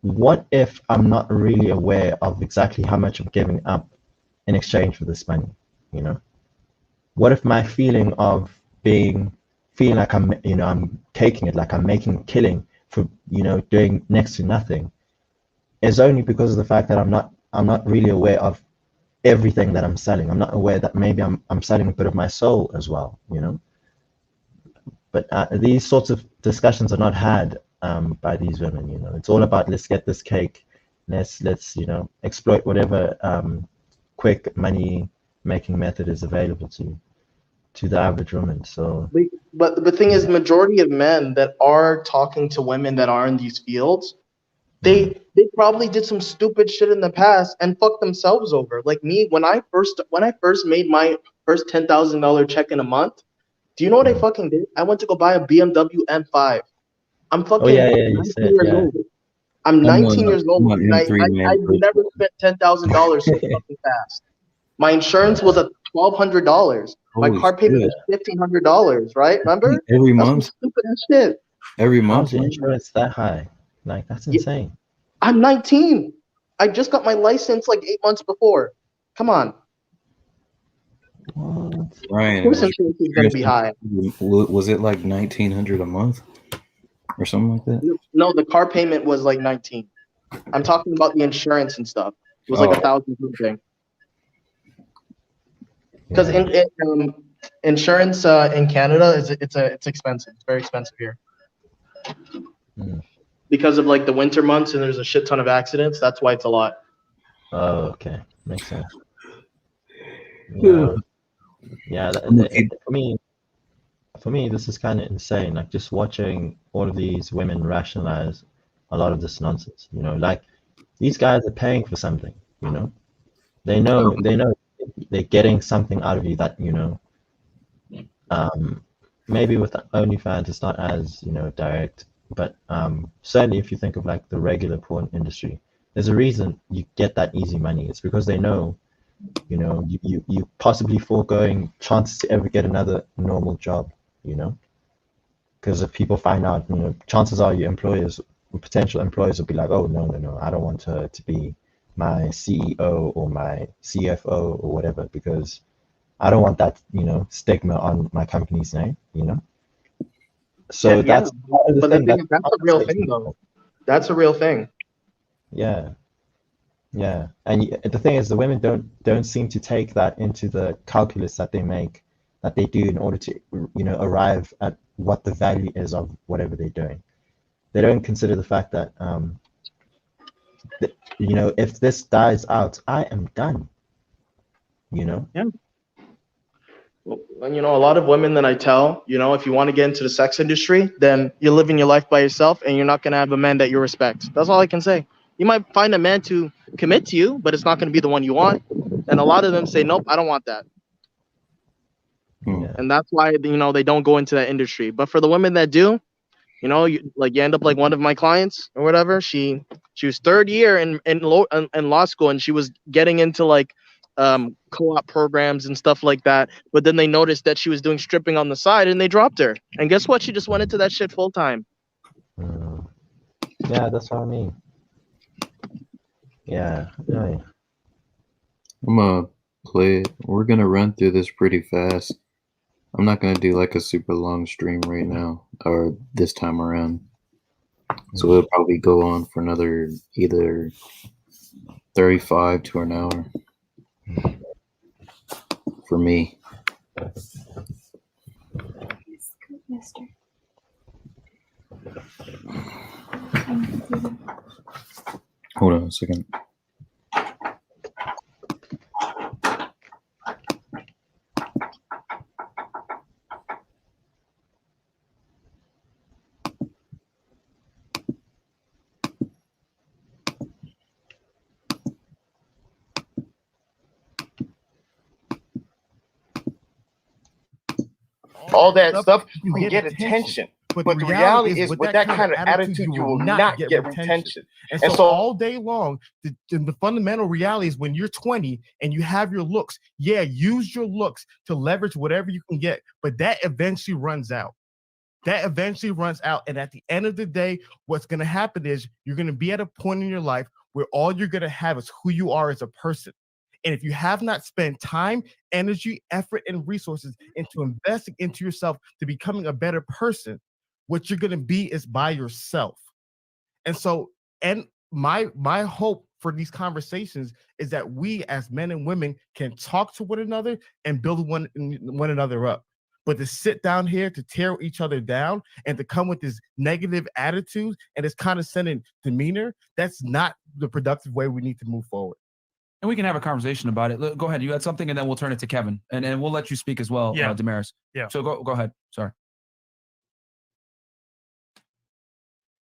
what if I'm not really aware of exactly how much I'm giving up in exchange for this money? You know, what if my feeling of feeling like I'm taking it, like I'm making a killing for, you know, doing next to nothing, is only because of the fact that I'm not really aware of everything that I'm selling. I'm not aware that maybe I'm selling a bit of my soul as well, you know. But these sorts of discussions are not had by these women. You know, it's all about let's get this cake, let's you know exploit whatever quick money making method is available to the average woman. So, But the thing is, majority of men that are talking to women that are in these fields, they probably did some stupid shit in the past and fucked themselves over. Like me, when I first made my first $10,000 check in a month, do you know what I fucking did? I went to go buy a BMW M5. I'm fucking oh yeah, you 19 said years old. I'm 19 years I'm old, an and M3 I man personally. never spent $10,000 so fucking fast. My insurance was at $1,200. My Holy car payment shit! was $1,500. Right? Remember? Every That's some month, stupid ass shit. every How's month, your man. insurance that high? Like that's Yeah, insane. I'm 19. I just got my license like 8 months before. Come on. What? Of Ryan, course, was insurance is gonna be high. it like 1,900 a month or something like that? No, the car payment was like 19. I'm talking about the insurance and stuff. It was like Oh, 1,000 something. Because Yeah. insurance in Canada it's expensive. It's very expensive here Mm. because of like the winter months and there's a shit ton of accidents. That's why it's a lot. Oh, okay, makes sense. Yeah. Yeah, I'm gonna keep. for me, this is kind of insane. Like just watching all of these women rationalize a lot of this nonsense. You know, like these guys are paying for something. You know, they know they're getting something out of you that you know. Maybe with OnlyFans, it's not as you know direct, but certainly if you think of like the regular porn industry, there's a reason you get that easy money. It's because they know, you know, you possibly foregoing chances to ever get another normal job. You know. Because if people find out, you know, chances are your potential employers will be like, oh, no, I don't want her to be my CEO or my CFO or whatever, because I don't want that, you know, stigma on my company's name, you know? So Yeah, that's part of the but the thing. thing is, that's a real thing though. That's a real thing. Yeah, yeah. And the thing is, the women don't seem to take that into the calculus that they do in order to, you know, arrive at what the value is of whatever they're doing. They don't consider the fact that you know, if this dies out, I am done. You know. Yeah. And you know, a lot of women that I tell, you know, if you want to get into the sex industry, then you're living your life by yourself and you're not going to have a man that you respect. That's all I can say. You might find a man to commit to you, but it's not going to be the one you want. And a lot of them say, nope, I don't want that. Yeah. And that's why, you know, they don't go into that industry. But for the women that do, you know, you end up like one of my clients or whatever. She was third year in law school, and she was getting into like co-op programs and stuff like that. But then they noticed that she was doing stripping on the side, and they dropped her. And guess what? She just went into that shit full time. Yeah, that's what I mean. Yeah. Right. I'm gonna play it. We're gonna run through this pretty fast. I'm not gonna do like a super long stream right now or this time around. So it'll probably go on for another either 35 to an hour for me. Mister. Hold on a second. all that stuff, you can get attention. But the reality is, with that kind of attitude, you will not get retention. And so all day long, the fundamental reality is when you're 20 and you have your looks, yeah, use your looks to leverage whatever you can get, but that eventually runs out. That eventually runs out. And at the end of the day, what's going to happen is you're going to be at a point in your life where all you're going to have is who you are as a person. And if you have not spent time, energy, effort, and resources into investing into yourself to becoming a better person, what you're going to be is by yourself. And so, and my hope for these conversations is that we as men and women can talk to one another and build one another up. But to sit down here to tear each other down and to come with this negative attitude and this condescending demeanor, that's not the productive way we need to move forward. And we can have a conversation about it. Go ahead. You had something, and then we'll turn it to Kevin, and we'll let you speak as well, Yeah. Damaris. Yeah. So go ahead. Sorry.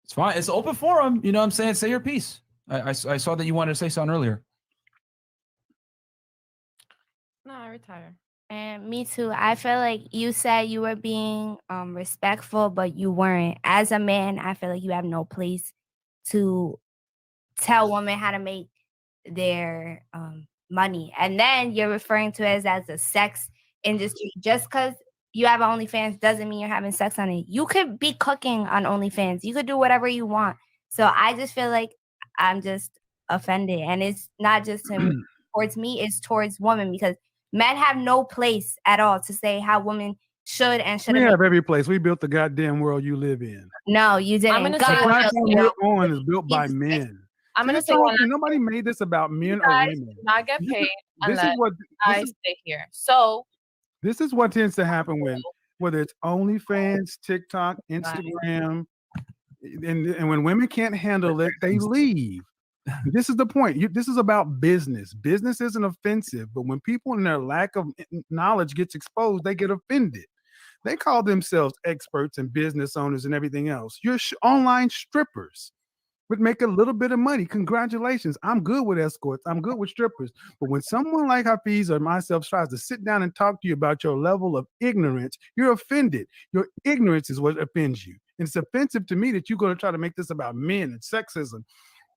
It's fine. It's open forum. You know what I'm saying? Say your piece. I saw that you wanted to say something earlier. No, I retire. And me too. I feel like you said you were being respectful, but you weren't. As a man, I feel like you have no place to tell women how to make their money. And then you're referring to it as a sex industry. Just because you have OnlyFans doesn't mean you're having sex on it. You could be cooking on OnlyFans. You could do whatever you want. So I just feel like I'm just offended. And it's not just towards me, it's towards women, because men have no place at all to say how women should and We shouldn't. have every place. We built the goddamn world you live in. No, you didn't. I'm gonna The say one platform other we're on is built by men. I'm gonna See, say that's one all- nobody made this about men or guys women. do not get This paid is- this is unless what- I this is- stay here. So This is what tends to happen when, whether it's OnlyFans, TikTok, Instagram, and when women can't handle it, they leave. This is the point. This is about business. Business isn't offensive, but when people in their lack of knowledge gets exposed, they get offended. They call themselves experts and business owners and everything else. You're online strippers. Would make a little bit of money. Congratulations. I'm good with escorts. I'm good with strippers. But when someone like Hafiz or myself tries to sit down and talk to you about your level of ignorance, you're offended. Your ignorance is what offends you. And it's offensive to me that you're going to try to make this about men and sexism.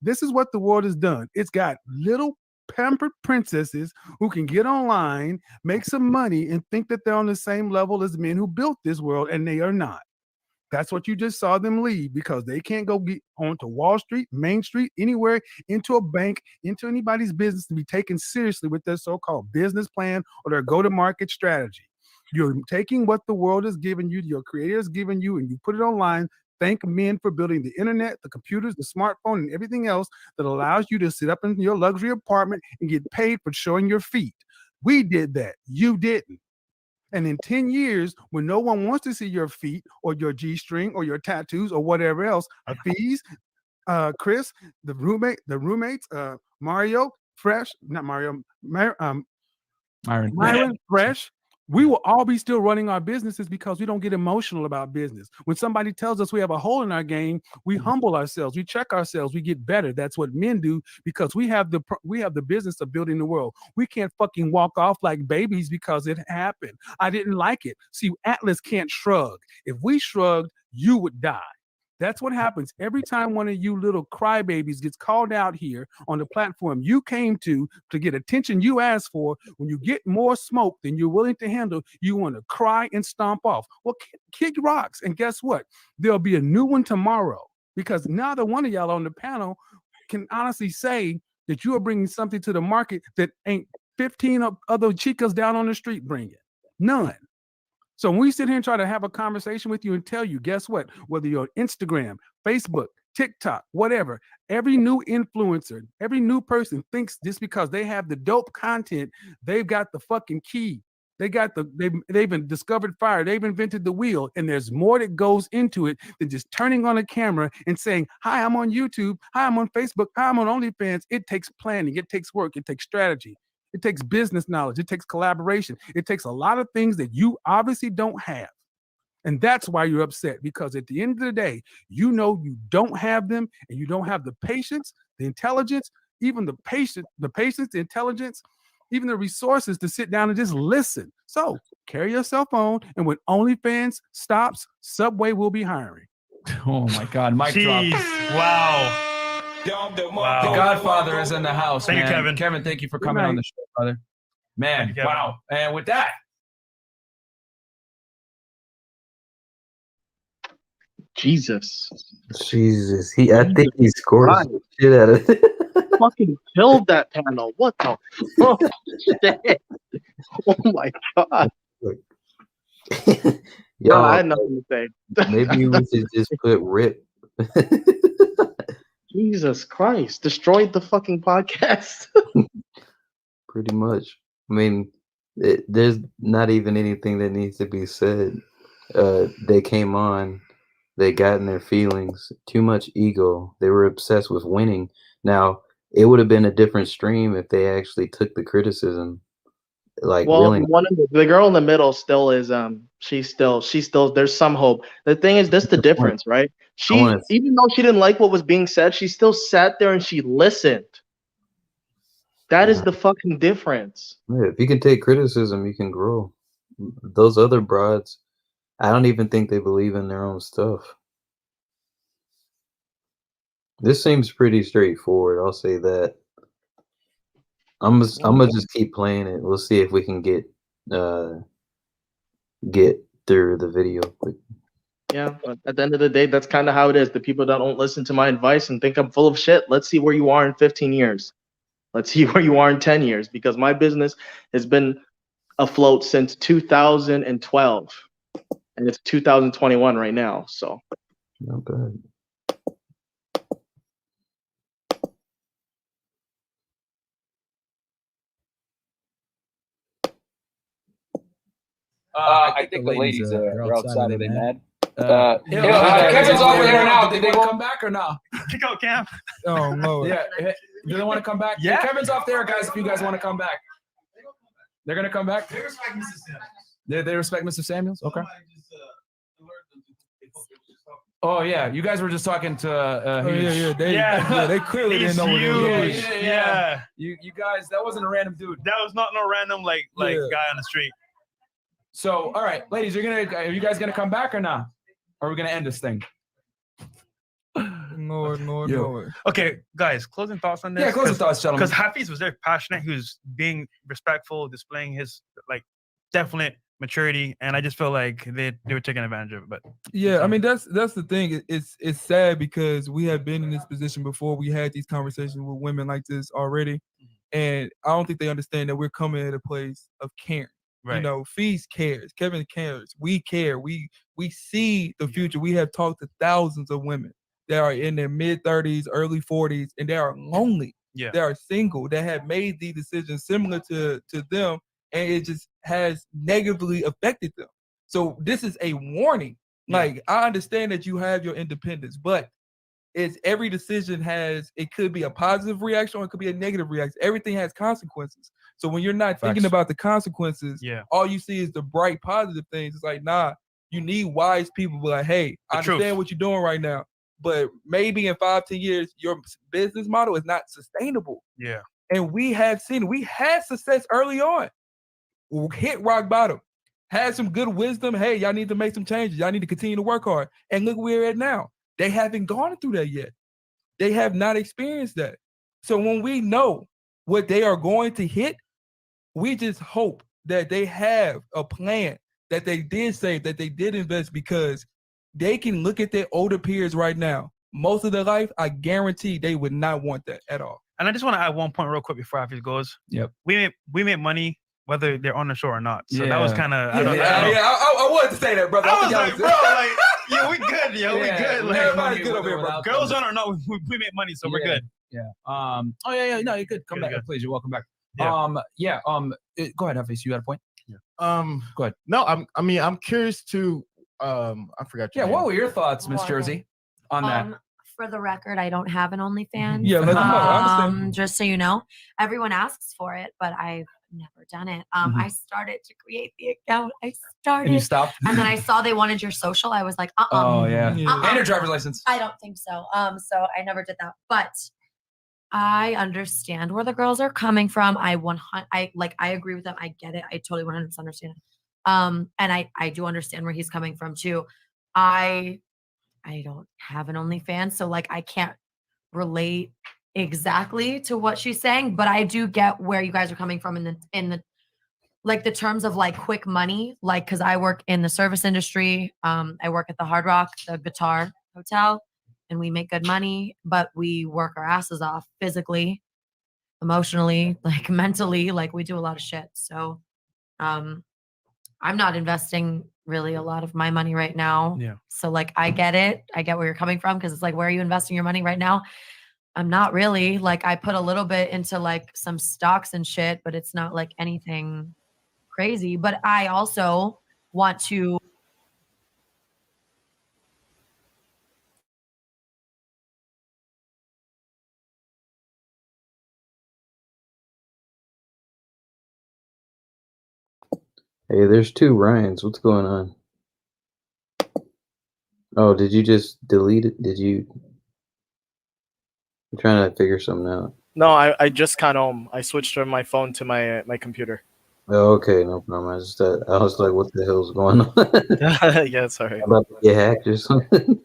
This is what the world has done. It's got little pampered princesses who can get online, make some money, and think that they're on the same level as men who built this world, and they are not. That's what you just saw them leave, because they can't go get onto Wall Street, Main Street, anywhere, into a bank, into anybody's business to be taken seriously with their so-called business plan or their go-to-market strategy. You're taking what the world has given you, your creator has given you, and you put it online. Thank men for building the internet, the computers, the smartphone, and everything else that allows you to sit up in your luxury apartment and get paid for showing your feet. We did that. You didn't. And in 10 years, when no one wants to see your feet or your G-string or your tattoos or whatever else, Hafiz, Chris, the roommates, Mario, Fresh, not Mario, Myron, Fresh, we will all be still running our businesses because we don't get emotional about business. When somebody tells us we have a hole in our game, we humble ourselves, we check ourselves, we get better. That's what men do, because we have the business of building the world. We can't fucking walk off like babies because it happened. I didn't like it. See, Atlas can't shrug. If we shrugged, you would die. That's what happens every time one of you little crybabies gets called out here on the platform you came to get attention you asked for. When you get more smoke than you're willing to handle, you want to cry and stomp off. Well, kick rocks. And guess what? There'll be a new one tomorrow, because neither one of y'all on the panel can honestly say that you are bringing something to the market that ain't 15 other chicas down on the street bringing. None. So when we sit here and try to have a conversation with you and tell you, guess what? Whether you're on Instagram, Facebook, TikTok, whatever, every new influencer, every new person thinks just because they have the dope content, they've got the fucking key. They've discovered fire. They've invented the wheel. And there's more that goes into it than just turning on a camera and saying, hi, I'm on YouTube. Hi, I'm on Facebook. Hi, I'm on OnlyFans. It takes planning. It takes work. It takes strategy. It takes business knowledge. It takes collaboration. It takes a lot of things that you obviously don't have. And that's why you're upset, because at the end of the day, you know you don't have them, and you don't have the patience, the intelligence, even the patience, the intelligence, even the resources to sit down and just listen. So carry your cell phone, and when OnlyFans stops, Subway will be hiring. Oh my God, mic drop. Wow. The Godfather is in the house. Thank you, man. Kevin. Kevin, thank you for Good coming on night. the show, brother. Man, Thank you, Kevin. wow. And with that, Jesus. I think he scored Right. some shit out of it. Fucking killed that panel. What the fuck? Shit. Oh my god. Yo, I had nothing to say. maybe we should just put Rip. Jesus Christ. Destroyed the fucking podcast. Pretty much. I mean, there's not even anything that needs to be said. They came on, they got in their feelings, too much ego. They were obsessed with winning. Now, it would have been a different stream if they actually took the criticism. Like, Well, really, the girl in the middle still is she's still there's some hope. The thing is, that's the difference, right? Even though she didn't like what was being said, she still sat there and she listened. That is the fucking difference. yeah, if you can take criticism, you can grow. Those other broads, I don't even think they believe in their own stuff. This seems pretty straightforward. I'll say that. I'm gonna just keep playing it. We'll see if we can get through the video quick. Yeah, but at the end of the day, that's kind of how it is. The people that don't listen to my advice and think I'm full of shit, let's see where you are in 15 years. Let's see where you are in 10 years, because my business has been afloat since 2012, and it's 2021 right now. So. Not bad. I think the ladies are outside. Are they mad? Kevin's over there now. Did they want to come back or not? Kick out Cam. Oh no. Yeah. Do they want to come back? Yeah. Kevin's off there, guys. If you guys want to come back, they're gonna come back. They respect Mr. Samuels. They respect Mr. Samuels. Okay. Oh yeah, you guys were just talking to. They clearly didn't know what they were doing. Yeah. You guys, that wasn't a random dude. That was not no random like guy on the street. So, all right, ladies, are you guys gonna come back or not? Or are we gonna end this thing? No. Okay, guys, closing thoughts on this. Yeah, closing thoughts, gentlemen. Because Hafiz was very passionate. He was being respectful, displaying his definite maturity, and I just feel like they were taking advantage of it. But yeah, I mean that's the thing. It's sad because we have been in this position before. We had these conversations with women like this already, and I don't think they understand that we're coming at a place of caring. Right. You know, Feast cares, Kevin cares, we care. We see the future. We have talked to thousands of women that are in their mid-30s, early 40s, and they are lonely. Yeah. They are single, that have made the decisions similar to them, and it just has negatively affected them. So this is a warning. Like, I understand that you have your independence, but every decision it could be a positive reaction or it could be a negative reaction. Everything has consequences. So when you're not thinking about the consequences, all you see is the bright positive things. It's like, nah, you need wise people like, hey, I understand what you're doing right now, but maybe in 5-10 years, your business model is not sustainable. Yeah. And we have seen, we had success early on, hit rock bottom, had some good wisdom. Hey, y'all need to make some changes. Y'all need to continue to work hard. And look where we're at now. They haven't gone through that yet. They have not experienced that. So when we know what they are going to hit, we just hope that they have a plan, that they did save, that they did invest, because they can look at their older peers right now. Most of their life, I guarantee they would not want that at all. And I just want to add one point real quick before Hafiz goes. Yep. We make money whether they're on the show or not. So that was kind of I wanted to say that, brother. I was like, bro, like, yo, we good, yo, we good. Like, everybody's good over here, bro. Girls on or not, we make money, so we're good. Yeah. Oh yeah. No, you're good. Come back, please. You're welcome back. Yeah. Go ahead, Hafiz. You had a point. Yeah. Go ahead. No, I'm curious to. I forgot. Yeah. What were your thoughts, Miss Jersey, on that? For the record, I don't have an OnlyFans. Yeah, let them know. I understand. Just so you know, everyone asks for it, but I've never done it. I started to create the account. And you stopped? And then I saw they wanted your social. I was like, Oh yeah. And your driver's license. I don't think so. So I never did that. But I understand where the girls are coming from. I agree with them. I get it. I totally 100% understand it. And I do understand where he's coming from too. I don't have an OnlyFans, so like I can't relate exactly to what she's saying, but I do get where you guys are coming from in the like the terms of like quick money, like because I work in the service industry. I work at the Hard Rock, the Guitar Hotel, and we make good money, but we work our asses off physically, emotionally, like mentally, like we do a lot of shit. So I'm not investing really a lot of my money right now. Yeah. So like I get it. I get where you're coming from because it's like, where are you investing your money right now? I'm not really. Like I put a little bit into like some stocks and shit, but it's not like anything crazy. But I also want to Hey, there's two Ryans. What's going on? Oh, did you just delete it? I'm trying to figure something out. No, I just got home. I switched from my phone to my computer. Oh, okay, no problem. I was like, what the hell's going on? Yeah, it's alright. I'm about to get hacked or something.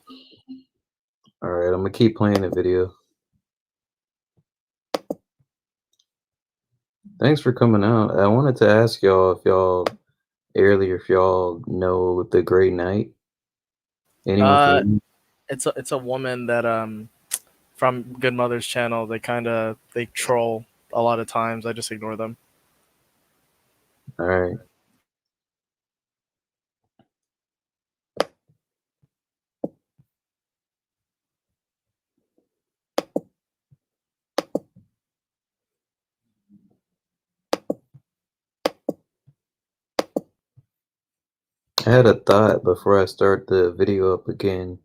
All right, I'm gonna keep playing the video. Thanks for coming out. I wanted to ask y'all if y'all know the Great Night. Anyone familiar? It's a woman that from Good Mother's channel. They troll a lot of times. I just ignore them. All right. I had a thought before I start the video up again.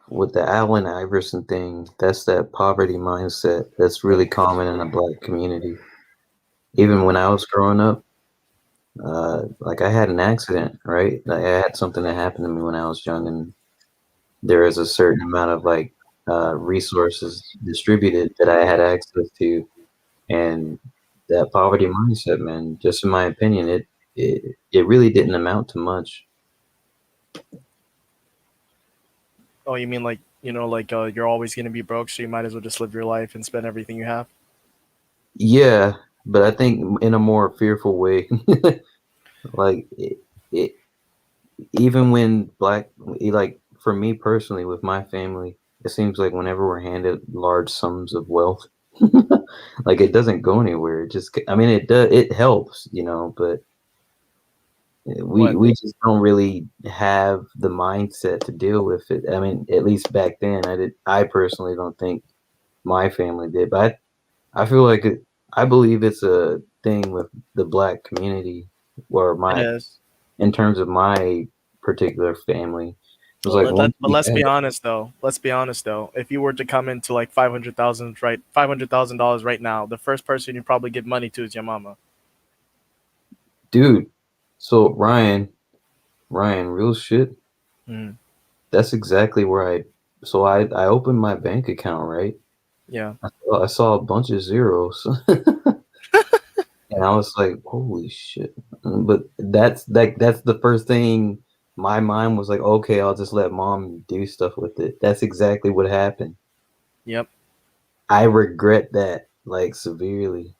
With the Allen Iverson thing, that's that poverty mindset that's really common in the black community. Even when I was growing up, like I had an accident, right? Like I had something that happened to me when I was young, and there is a certain amount of like resources distributed that I had access to, and that poverty mindset, man. Just in my opinion, it really didn't amount to much. Oh, you mean like you're always gonna be broke, so you might as well just live your life and spend everything you have. Yeah, but I think in a more fearful way. Like it, even when like for me personally, with my family, it seems like whenever we're handed large sums of wealth, like it doesn't go anywhere. It just, I mean, it does, it helps, but we just don't really have the mindset to deal with it. I mean, at least back then, I personally don't think my family did, but I feel like I believe it's a thing with the black community, or It is. in terms of my particular family. It was like, But let's be honest though. If you were to come into like $500,000 right now, the first person you probably give money to is your mama. dude. So Ryan, real shit. Mm. That's exactly where I opened my bank account, right? Yeah. I saw a bunch of zeros. And I was like, holy shit. But that's the first thing my mind was like, okay, I'll just let mom do stuff with it. That's exactly what happened. Yep. I regret that like severely.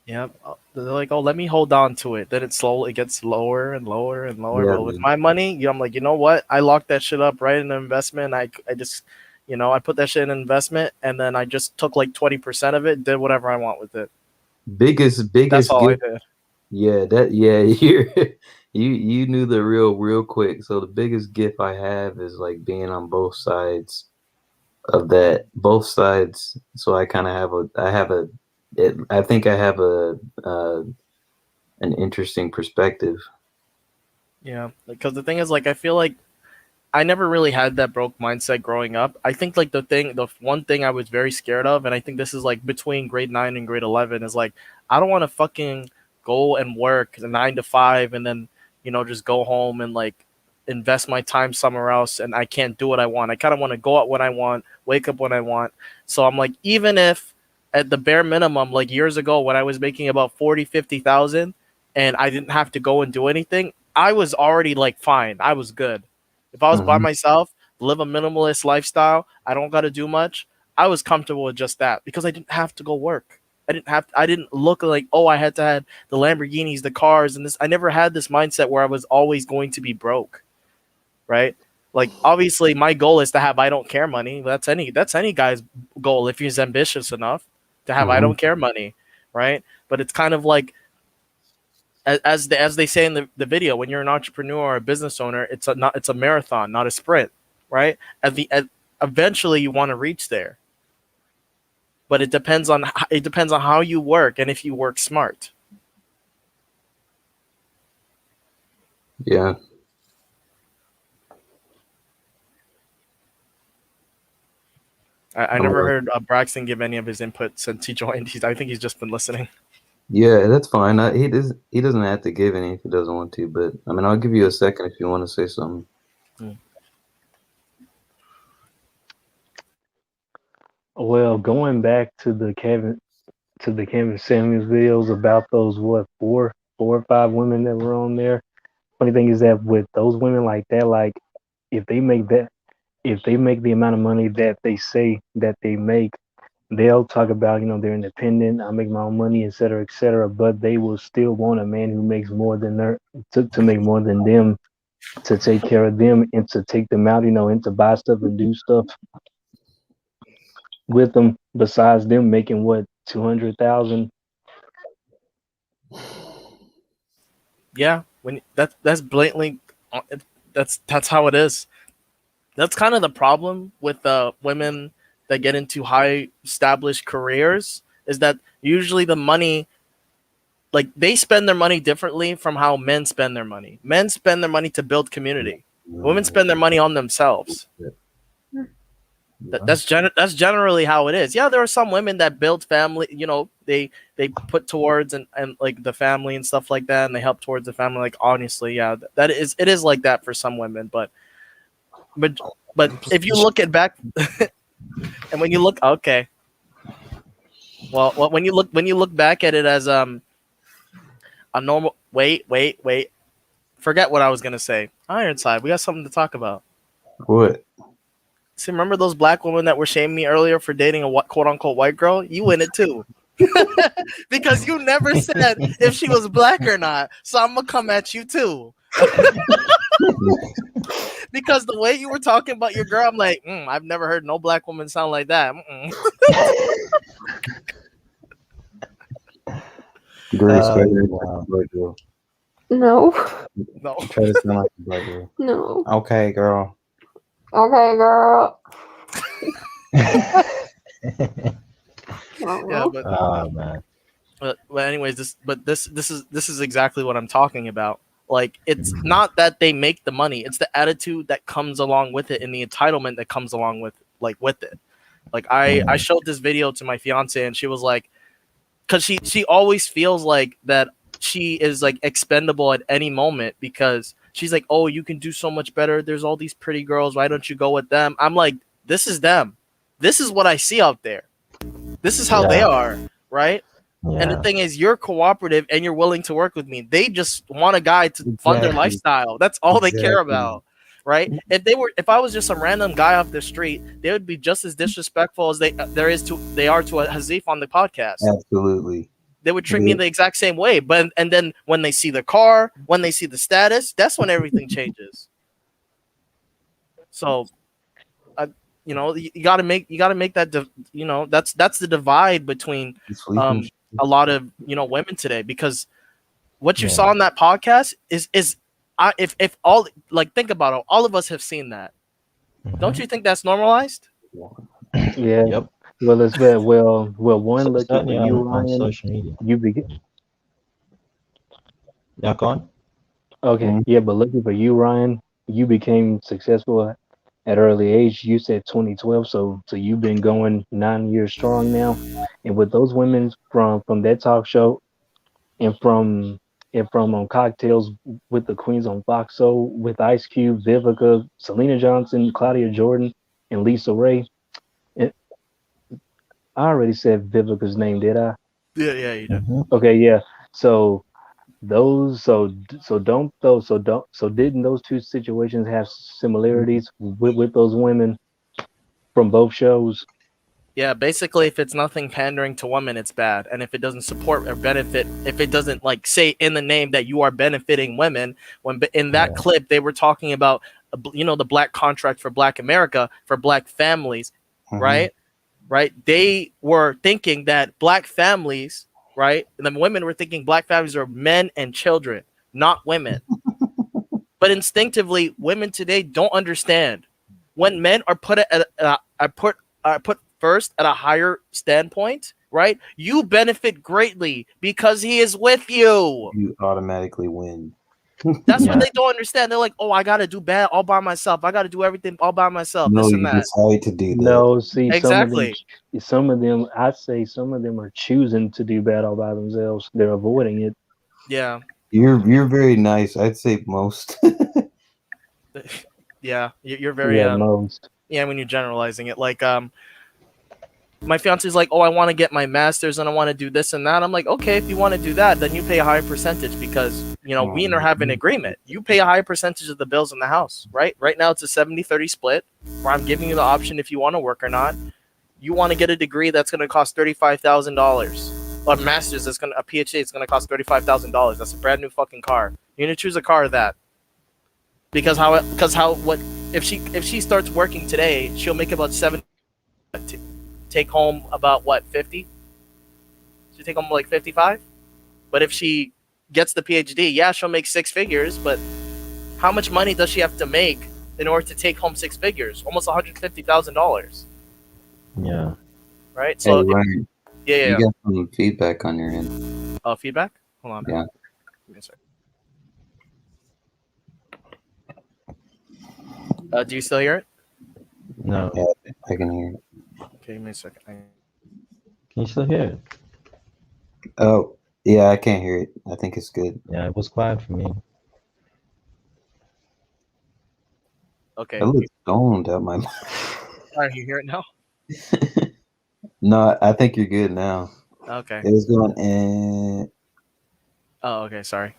Yep. They're like, oh, let me hold on to it. Then it gets lower and lower and lower. Yeah, But with my money, I'm like, you know what? I locked that shit up right in an investment. I just, I put that shit in an investment, and then I just took like 20% of it, did whatever I want with it. Biggest That's all gift. I did. Yeah, you knew the real quick. So the biggest gift I have is like being on both sides of that, both sides. So I kind of I think I have an interesting perspective. Yeah, because the thing is, like, I feel like I never really had that broke mindset growing up. I think like the one thing I was very scared of, and I think this is like between grade 9 and grade 11, is like I don't want to fucking go and work a 9 to 5 and then just go home and like invest my time somewhere else, and I can't do what I want. I kind of want to go out when I want, wake up when I want. So I'm like, even if at the bare minimum, like years ago when I was making about 40, 50,000 and I didn't have to go and do anything, I was already like fine. I was good. If I was by myself, live a minimalist lifestyle, I don't got to do much, I was comfortable with just that because I didn't have to go work. I didn't look like, oh, I had to have the Lamborghinis, the cars, and this. I never had this mindset where I was always going to be broke. Right? Like obviously my goal is to have I don't care money. That's any guy's goal if he's ambitious enough to have I don't care money, right? But it's kind of like as they say in the video, when you're an entrepreneur or a business owner, it's a marathon, not a sprint, right? Eventually you want to reach there. But it depends on how you work and if you work smart. Yeah. I never heard Braxton give any of his input since he joined. I think he's just been listening. Yeah, that's fine. He doesn't have to give any if he doesn't want to, but I mean, I'll give you a second if you want to say something. Well, going back to the Kevin Samuels videos about those four or five women that were on there. Funny thing is that with those women like that, like if they make the amount of money that they say that they make, they'll talk about, they're independent, I make my own money, et cetera, but they will still want a man who makes more than to make more than them, to take care of them and to take them out, and to buy stuff and do stuff with them besides them making what, 200,000. Yeah, when that's blatantly that's how it is. That's kind of the problem with women that get into high established careers, is that usually the money, like they spend their money differently from how men spend their money. Men spend their money to build community. Women spend their money on themselves. That's generally how it is. Yeah, there are some women that build family, they put towards and like the family and stuff like that, and they help towards the family. Like honestly, yeah, it is like that for some women, but if you look at back and when you look when you look back at it as a normal wait, forget what I was gonna say. Ironside, we got something to talk about. What? See, remember those black women that were shaming me earlier for dating a quote unquote white girl? You in it too. Because you never said if she was black or not. So I'm gonna come at you too. Because the way you were talking about your girl, I'm like, I've never heard no black woman sound like that. Grace, black girl. No. No. Try to sound like a black girl. No. Okay, girl. Okay, girl. Yeah, but oh man. But anyways, this is exactly what I'm talking about. Like, it's not that they make the money; it's the attitude that comes along with it and the entitlement that comes along with it. Like I showed this video to my fiance, and she was like, because she always feels like that she is like expendable at any moment, because she's like, oh, you can do so much better. There's all these pretty girls. Why don't you go with them? I'm like, this is them. This is what I see out there. This is how they are, right? Yeah. And the thing is, you're cooperative and you're willing to work with me. They just want a guy to fund their lifestyle. That's all they care about, right? If I was just some random guy off the street, they would be just as disrespectful as they are to a Hazif on the podcast. Absolutely. They would treat me the exact same way. And then when they see the car, when they see the status, that's when everything changes. So, you got to make that. That's the divide between a lot of women today, because what you saw on that podcast is if all, like, think about it, all of us have seen that. Don't you think that's normalized? Yeah. Yep. Well, it's bad. Well, one, look at you, Ryan. On social media. You begin. Yeah, go on. Okay. Yeah, but looking for you, Ryan, you became successful at early age. You said 2012, so you've been going 9 years strong now. And with those women from that talk show, and from Cocktails with the Queens on Fox, so with Ice Cube, Vivica, Selena Johnson, Claudia Jordan, and Lisa Ray, I already said Vivica's name, did I? Yeah, you did. Okay, yeah. So those, so didn't those two situations have similarities with those women from both shows? Yeah, basically, if it's nothing pandering to women, it's bad. And if it doesn't support or benefit, if it doesn't like say in the name that you are benefiting women, when in that clip they were talking about, the black contract for Black America for Black families, right? Right? They were thinking that Black families, right? And the women were thinking Black families are men and children, not women. But instinctively, women today don't understand when men are put are put first at a higher standpoint, right? You benefit greatly because he is with you. You automatically win. That's what they don't understand. They're like, "Oh, I gotta do bad all by myself. I gotta do everything all by myself." No, this and you that. decide to do that. No, see, Exactly. some of them, I'd say some of them are choosing to do bad all by themselves. They're avoiding it. Yeah. You're very nice. I'd say most. Yeah, you're very Yeah, most. yeah, when you're generalizing it, like my fiance's like, "Oh, I want to get my master's and I want to do this and that." I'm like, "Okay, if you want to do that, then you pay a higher percentage because, we are have an agreement. You pay a higher percentage of the bills in the house, right? Right now it's a 70-30 split where I'm giving you the option if you want to work or not. You want to get a degree that's going to cost $35,000. A master's that's a PhD it's going to cost $35,000. That's a brand new fucking car. You're going to choose a car of that. Because if she starts working today, she'll make about 70, take home about what, 50? She'll take home like 55. But if she gets the PhD, yeah, she'll make six figures. But how much money does she have to make in order to take home six figures? Almost $150,000. Yeah. Right. So hey, Ryan, yeah. You got some feedback on your end. Oh, feedback. Hold on. Yeah. Give me a second. Do you still hear it? No. Yeah, I can hear it. Okay, give me a second. Can you still hear it? Oh, yeah, I can't hear it. I think it's good. Yeah, it was quiet for me. Okay. I look stoned out my All right, you hear it now? No, I think you're good now. Okay. It was going and Oh, okay, sorry.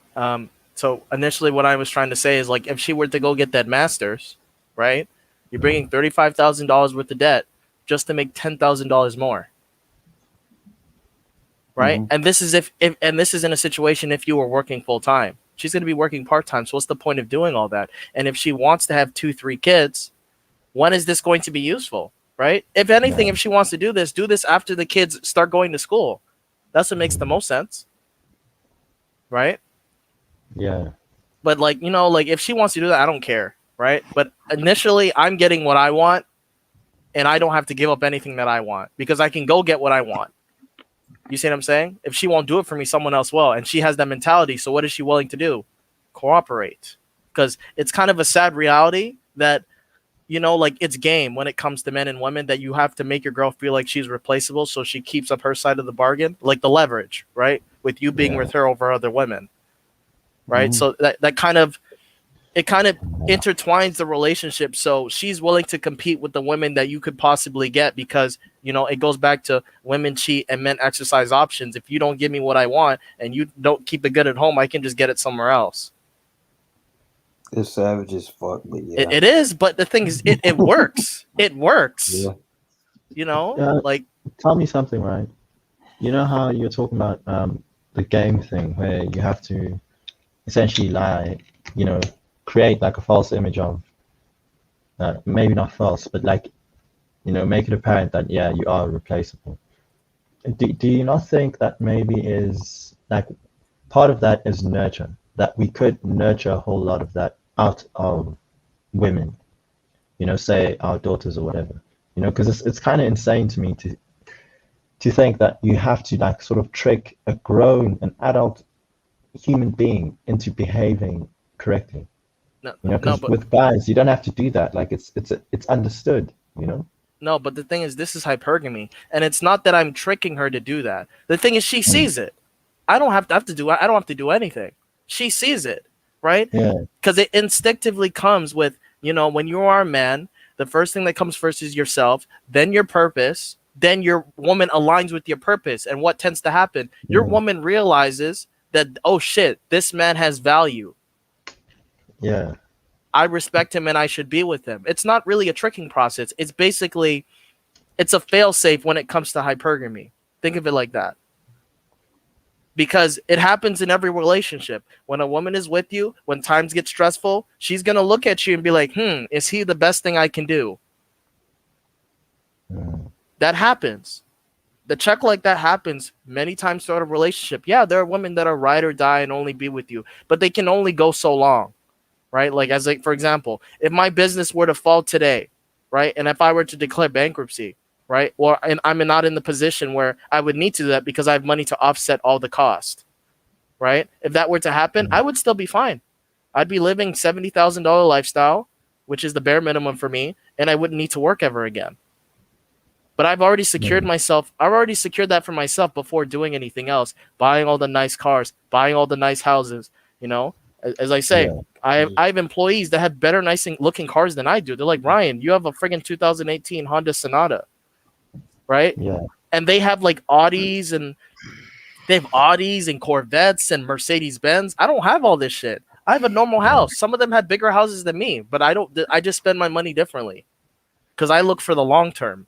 So initially what I was trying to say is like if she were to go get that master's, right? You're bringing $35,000 worth of debt just to make $10,000 more. Right? Mhm. And this is if and this is in a situation if you were working full time. She's going to be working part time. So what's the point of doing all that? And if she wants to have 2-3 kids, when is this going to be useful? Right? If anything, if she wants to do this after the kids start going to school. That's what makes the most sense. Right? Yeah. But like, if she wants to do that, I don't care, right? But initially I'm getting what I want and I don't have to give up anything that I want because I can go get what I want. You see what I'm saying? If she won't do it for me, someone else will. And she has that mentality. So what is she willing to do? Cooperate. Because it's kind of a sad reality that, it's game when it comes to men and women that you have to make your girl feel like she's replaceable so she keeps up her side of the bargain, like the leverage, right? With you being with her over other women. Right. So that kind of intertwines the relationship. So she's willing to compete with the women that you could possibly get because, it goes back to women cheat and men exercise options. If you don't give me what I want and you don't keep the good at home, I can just get it somewhere else. It's savage as fuck, but yeah. It is. But the thing is, it works. It works. Yeah. Like. Tell me something, right? You know how you're talking about the game thing where you have to essentially lie, create like a false image of, maybe not false, but like, make it apparent that, yeah, you are replaceable. Do you not think that maybe is like part of that is nurture, that we could nurture a whole lot of that out of women, say our daughters or whatever, because it's kind of insane to me to think that you have to like sort of trick an adult human being into behaving correctly. Because with guys, you don't have to do that. Like it's understood. No, but the thing is, this is hypergamy, and it's not that I'm tricking her to do that. The thing is, she sees it. I don't have to do anything. She sees it, right? Yeah. Because it instinctively comes with, when you are a man, the first thing that comes first is yourself, then your purpose, then your woman aligns with your purpose. And what tends to happen? Your woman realizes that, oh shit, this man has value. Yeah. I respect him and I should be with him. It's not really a tricking process. It's basically, it's a fail-safe when it comes to hypergamy. Think of it like that. Because it happens in every relationship. When a woman is with you, when times get stressful, she's going to look at you and be like, is he the best thing I can do? That happens. The check like that happens many times throughout a relationship. Yeah, there are women that are ride or die and only be with you, but they can only go so long, right? Like, for example, if my business were to fall today, right, and if I were to declare bankruptcy, right, and I'm not in the position where I would need to do that because I have money to offset all the cost, right? If that were to happen, I would still be fine. I'd be living $70,000 lifestyle, which is the bare minimum for me, and I wouldn't need to work ever again. But I've already secured myself. I've already secured that for myself before doing anything else. Buying all the nice cars, buying all the nice houses. You know, as I say, I have employees that have better, nice looking cars than I do. They're like, Ryan, you have a friggin' 2018 Honda Sonata, right? Yeah. And they have like Audis and Corvettes and Mercedes Benz. I don't have all this shit. I have a normal house. Some of them have bigger houses than me, but I don't. I just spend my money differently because I look for the long term.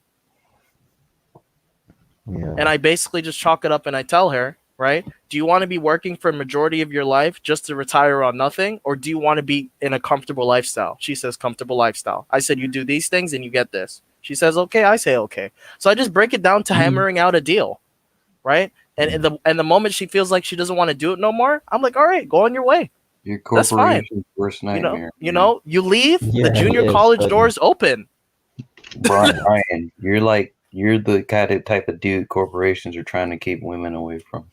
Yeah. And I basically just chalk it up and I tell her, right? Do you want to be working for a majority of your life just to retire on nothing? Or do you want to be in a comfortable lifestyle? She says comfortable lifestyle. I said, you do these things and you get this. She says, okay. I say, okay. So I just break it down to hammering out a deal, right? And the moment she feels like she doesn't want to do it no more, I'm like, all right, go on your way. Your That's fine. corporation's worst nightmare. You leave, the Yeah, junior it is, college doesn't it? doors open. Brian, you're the kind of type of dude corporations are trying to keep women away from.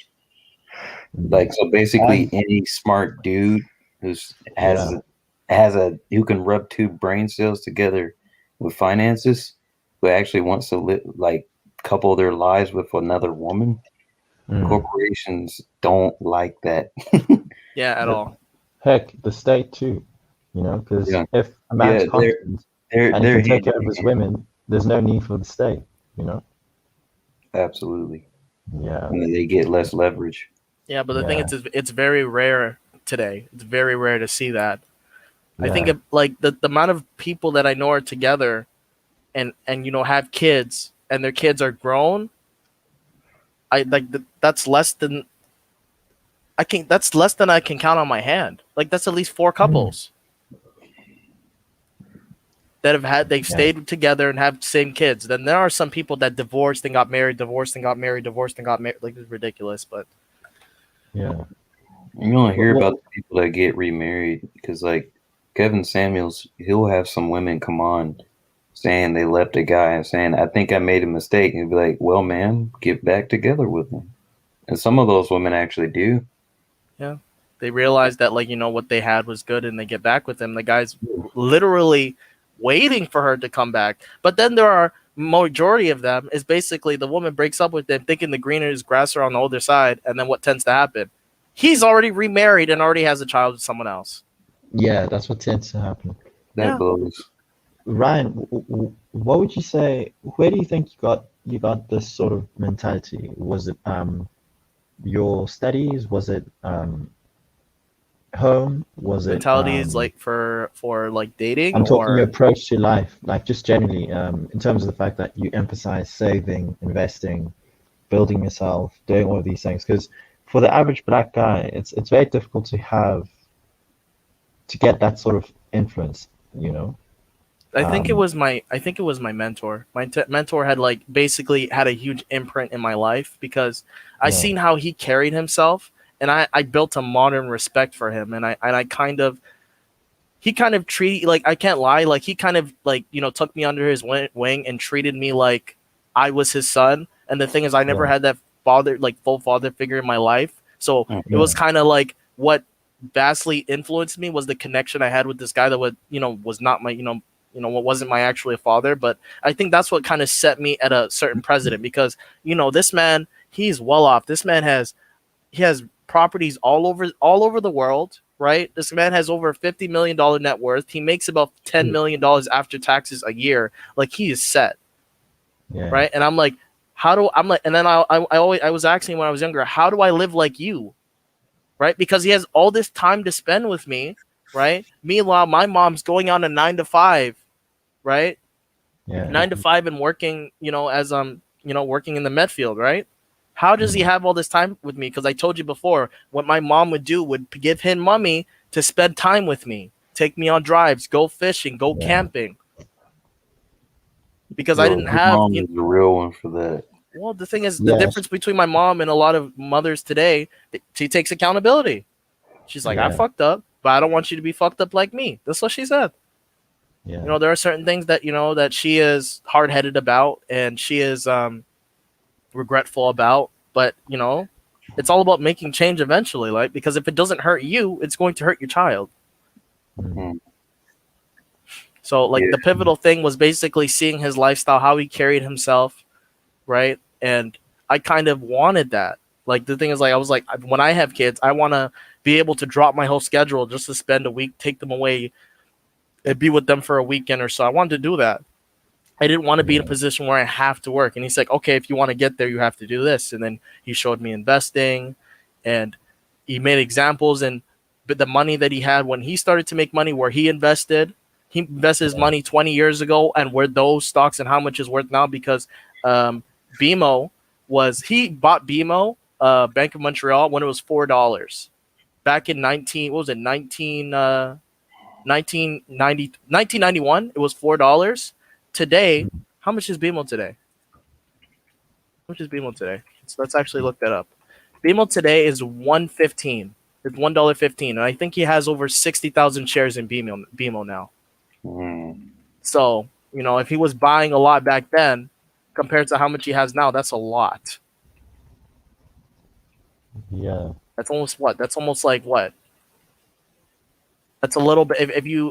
Like, so basically, any smart dude who who can rub two brain cells together with finances, who actually wants to couple their lives with another woman. Corporations don't like that. Yeah, at all. Heck, the state too. You know, because if a man's confident and he can take care of his women, there's no need for the state. You know. Absolutely. Yeah. And they get less leverage. Yeah, but the thing is, it's very rare today. It's very rare to see that. I think the amount of people that I know are together and have kids and their kids are grown. That's less than I can count on my hand. Like, that's at least 4 couples that they've stayed together and have the same kids. Then there are some people that divorced and got married, divorced and got married, divorced and got married. Like, it's ridiculous, but yeah. You don't hear about the people that get remarried because, like, Kevin Samuels, he'll have some women come on saying they left a guy and saying, I think I made a mistake. And he'll be like, well, man, get back together with him. And some of those women actually do. Yeah. They realize that, like, what they had was good and they get back with him. The guy's literally waiting for her to come back. But then there are majority of them is basically the woman breaks up with them thinking the greener is grass are on the other side. And then what tends to happen? He's already remarried and already has a child with someone else. Yeah, that's what tends to happen. That blows. Ryan, what would you say? Where do you think you got this sort of mentality? Was it your studies? Was it home? Was mentality it is like for like dating? I'm talking or your approach to life, like just generally, in terms of the fact that you emphasize saving, investing, building yourself, doing all of these things. Because for the average black guy, it's very difficult to get that sort of influence, I think it was my mentor. My mentor had basically had a huge imprint in my life because I seen how he carried himself, and I built a modern respect for him, and he kind of treated, I can't lie, he kind of took me under his wing and treated me like I was his son. And the thing is, I never had that full father figure in my life, so it was kind of like what vastly influenced me was the connection I had with this guy that was not my what wasn't my actually father. But I think that's what kind of set me at a certain precedent because this man, he's well off. This man has properties all over the world, right? This man has over $50 million net worth. He makes about $10 million after taxes a year. Like, he is set. Yeah. Right. And I'm like, I'm like, and then I was asking when I was younger, how do I live like you? Right? Because he has all this time to spend with me, right? Meanwhile, my mom's going on a 9 to 5, right? Yeah. 9 to 5 and working, as working in the med field, right? How does he have all this time with me? Because I told you before, what my mom would do would give him money to spend time with me, take me on drives, go fishing, go camping. Because I Yo, didn't your have. mom is a real one for that. Well, the thing is, the difference between my mom and a lot of mothers today, she takes accountability. She's like, I fucked up, but I don't want you to be fucked up like me. That's what she said. Yeah. There are certain things that that she is hard-headed about and she is regretful about, but it's all about making change eventually, like, because if it doesn't hurt you, it's going to hurt your child. So like the pivotal thing was basically seeing his lifestyle, how he carried himself, right? And I kind of wanted that. Like the thing is, like, I was like, when I have kids, I want to be able to drop my whole schedule just to spend a week, take them away, and be with them for a weekend or so. I wanted to do that. I didn't want to be in a position where I have to work. And he's like, okay, if you want to get there, you have to do this. And then he showed me investing, and he made examples. But the money that he had when he started to make money, where he invested his money 20 years ago, and where those stocks and how much is worth now. Because BMO he bought BMO, Bank of Montreal, when it was $4 back in 1991. It was $4. Today, how much is BMO today? How much is BMO today? So let's actually look that up. BMO today is $1.15. It's $1.15, and I think he has over 60,000 shares in BMO now. So if he was buying a lot back then, compared to how much he has now, that's a lot. Yeah. That's almost what? That's almost like what? That's a little bit.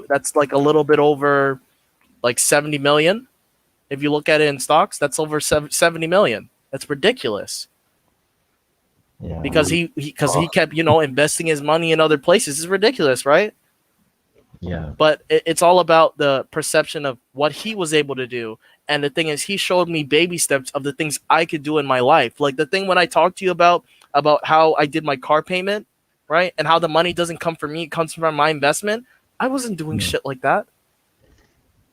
That's like a little bit over, like 70 million. If you look at it in stocks, that's over 70 million. That's ridiculous. Yeah. Because he kept investing his money in other places. It's ridiculous, right? Yeah. But it's all about the perception of what he was able to do. And the thing is, he showed me baby steps of the things I could do in my life. Like the thing when I talked to you about how I did my car payment, right? And how the money doesn't come from me, it comes from my investment. I wasn't doing shit like that.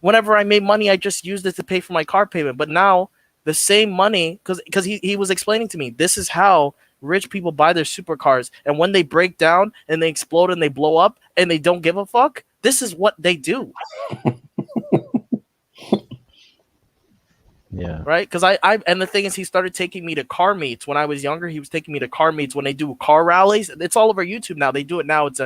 Whenever I made money, I just used it to pay for my car payment. But now the same money, because he was explaining to me, this is how rich people buy their supercars. And when they break down and they explode and they blow up and they don't give a fuck, this is what they do. Yeah. Right? Because and the thing is, he started taking me to car meets when I was younger. He was taking me to car meets when they do car rallies. It's all over YouTube now. They do it now. It's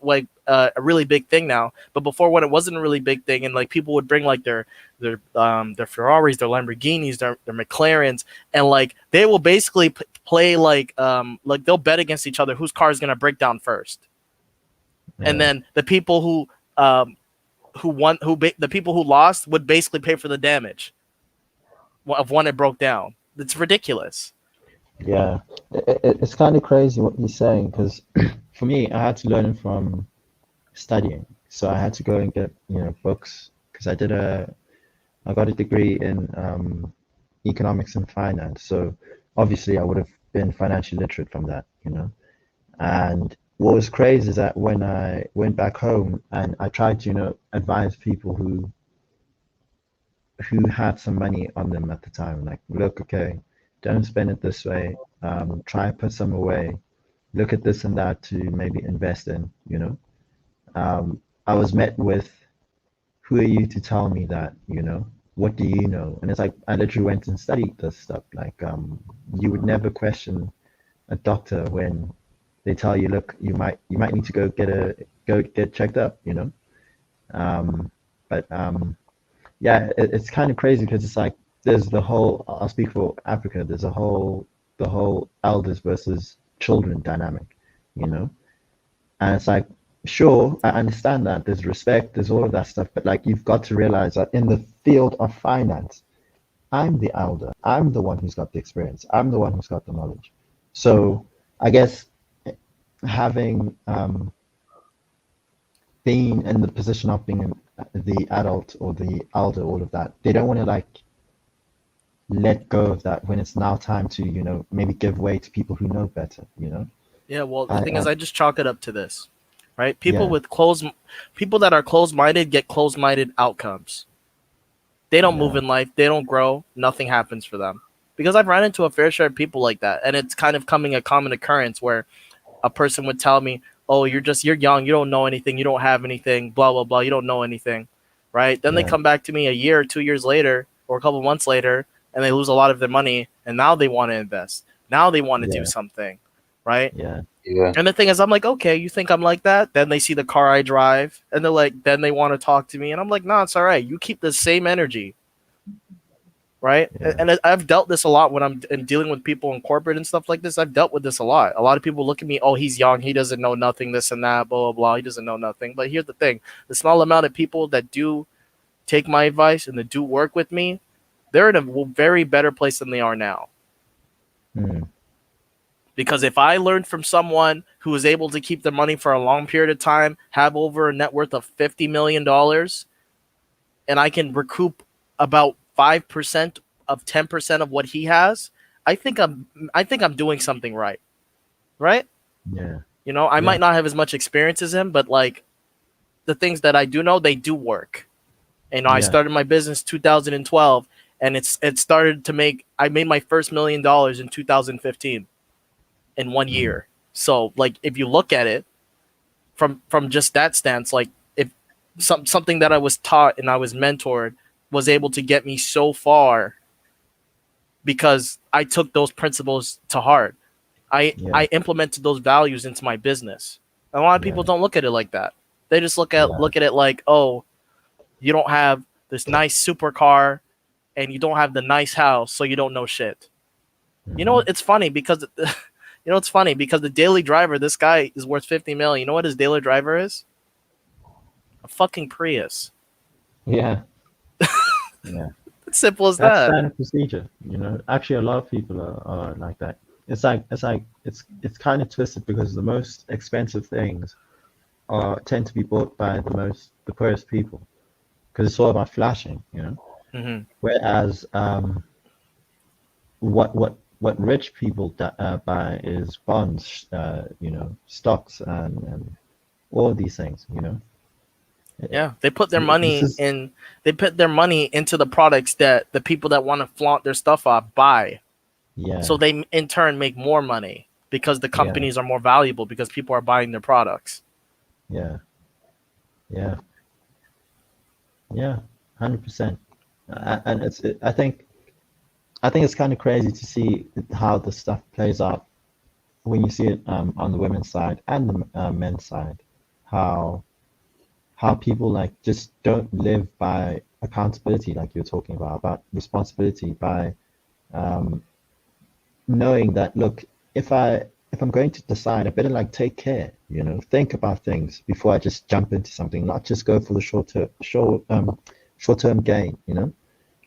like a really big thing now. But before, when it wasn't a really big thing, and like people would bring like their Ferraris, their Lamborghinis, their McLarens, and like they will basically play like they'll bet against each other whose car is gonna break down first. Yeah. And then the people who the people who lost would basically pay for the damage of when it broke down. It's ridiculous. Yeah, it's kind of crazy what he's saying, because for me, I had to learn it from studying. So I had to go and get books, because I got a degree in economics and finance. So obviously I would have been financially literate from that, And what was crazy is that when I went back home and I tried to advise people who had some money on them at the time, like, look, okay, don't spend it this way, try and put some away, look at this and that to maybe invest in, I was met with, who are you to tell me that, what do you know? And it's like, I literally went and studied this stuff. Like, you would never question a doctor when they tell you, look, you might need to go get checked up, yeah, it's kind of crazy, because it's like there's the whole, I'll speak for Africa, there's the whole elders versus children dynamic, and it's like, sure, I understand that there's respect, there's all of that stuff, but like, you've got to realize that in the field of finance, I'm the elder, I'm the one who's got the experience, I'm the one who's got the knowledge. So I guess having being in the position of being the adult or the elder, all of that, they don't want to like let go of that when it's now time to, maybe give way to people who know better, Yeah, well, the I, thing I is, I just chalk it up to this, right? yeah, People that are closed-minded get closed-minded outcomes. They don't move yeah, in life. They don't grow. Nothing happens for them. Because I've run into a fair share of people like that, and it's kind of coming a common occurrence where a person would tell me, "Oh, you're young. You don't know anything. You don't have anything. Blah blah blah. You don't know anything." Right? Then they yeah, come back to me a year or 2 years later, or a couple months later, and they lose a lot of their money, and now they want to invest. Now they want to do yeah, something, right? yeah, Yeah. And the thing is, I'm like, okay, you think I'm like that? Then they see the car I drive, and they're like, then they want to talk to me, and I'm like, no, it's all right. You keep the same energy, right? yeah, I've dealt this a lot when I'm dealing with people in corporate and stuff like this. I've dealt with this a lot. A lot of people look at me, oh, he's young, he doesn't know nothing, this and that, blah blah blah. He doesn't know nothing. But here's the thing: the small amount of people that do take my advice and that do work with me, they're in a very better place than they are now. mm, Because if I learned from someone who was able to keep their money for a long period of time, have over a net worth of $50 million, and I can recoup about 5% of 10% of what he has, I think I'm doing something right. Right? yeah, You know, I yeah, might not have as much experience as him, but like the things that I do know, they do work. And I yeah, started my business 2012, and it started to make I made my first $1 million in 2015 in 1 year. So like if you look at it from just that stance, like if something that I was taught and I was mentored was able to get me so far because I took those principles to heart. yeah, I implemented those values into my business. And a lot of yeah, people don't look at it like that. They just look yeah, at it like, oh, you don't have this nice supercar and you don't have the nice house, so you don't know shit. You know, it's funny because it's funny because the daily driver, this guy is worth 50 million. You know what his daily driver is? A fucking Prius. yeah, yeah. It's simple as That's that. standard procedure, Actually, a lot of people are like that. It's kind of twisted because the most expensive things tend to be bought by the poorest people because it's all about flashing. Mm-hmm. Whereas what rich people buy is bonds, stocks and all of these things. Yeah, they put their This money is in. They put their money into the products that the people that want to flaunt their stuff off buy. So yeah, they in turn make more money because the yeah, companies are more valuable because people are buying their products. yeah, yeah, yeah, 100%. And I think it's kind of crazy to see how the stuff plays out when you see it on the women's side and the men's side. How people like just don't live by accountability, like you're talking about responsibility, by um, knowing that look, if I'm going to decide, I better like take care, think about things before I just jump into something, not just go for the short term gain.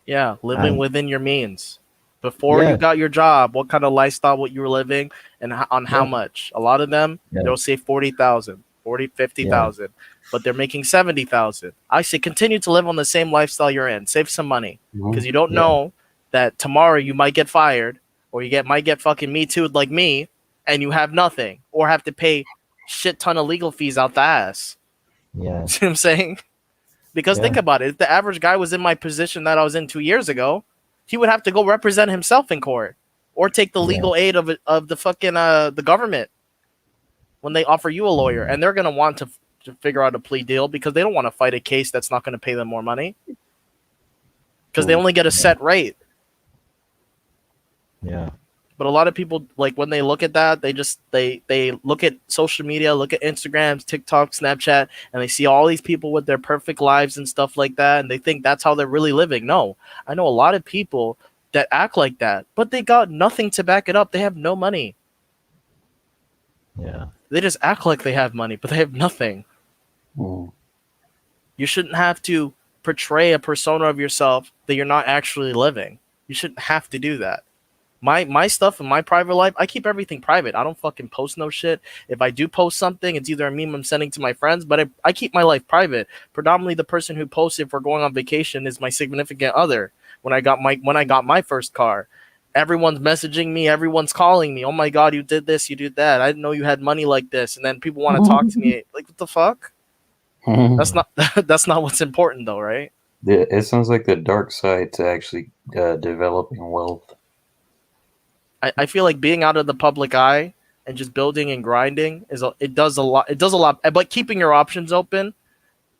Yeah, living And within your means. Before you yeah, got your job, what kind of lifestyle what you were living and on how yeah, much? A lot of them, yeah, they'll say 40,000, 40, yeah, 50,000, but they're making 70,000. I say continue to live on the same lifestyle you're in. Save some money because you don't yeah, know that tomorrow you might get fired or might get fucking me too like me and you have nothing or have to pay shit ton of legal fees out the ass. yeah, See what I'm saying? Because think yeah, about it, if the average guy was in my position that I was in 2 years ago, he would have to go represent himself in court or take the yeah, legal aid of the fucking the government when they offer you a lawyer, and they're gonna want to figure out a plea deal because they don't want to fight a case that's not going to pay them more money because they only get a set rate. yeah, But a lot of people, like when they look at that, they look at social media, look at Instagram, TikTok, Snapchat, and they see all these people with their perfect lives and stuff like that, and they think that's how they're really living. No, I know a lot of people that act like that, but they got nothing to back it up. They have no money. yeah, They just act like they have money, but they have nothing. You shouldn't have to portray a persona of yourself that you're not actually living. You shouldn't have to do that. My stuff in my private life, I keep everything private. I don't fucking post no shit. If I do post something, it's either a meme I'm sending to my friends, but I keep my life private. Predominantly, the person who posts if we're going on vacation is my significant other. When I got my first car, everyone's messaging me, everyone's calling me. Oh my god, you did this, you did that. I didn't know you had money like this. And then people want to talk to me. Like, what the fuck? That's not that's not what's important though, right? It sounds like the dark side to actually developing wealth. I feel like being out of the public eye and just building and grinding it does a lot. It does a lot, but keeping your options open,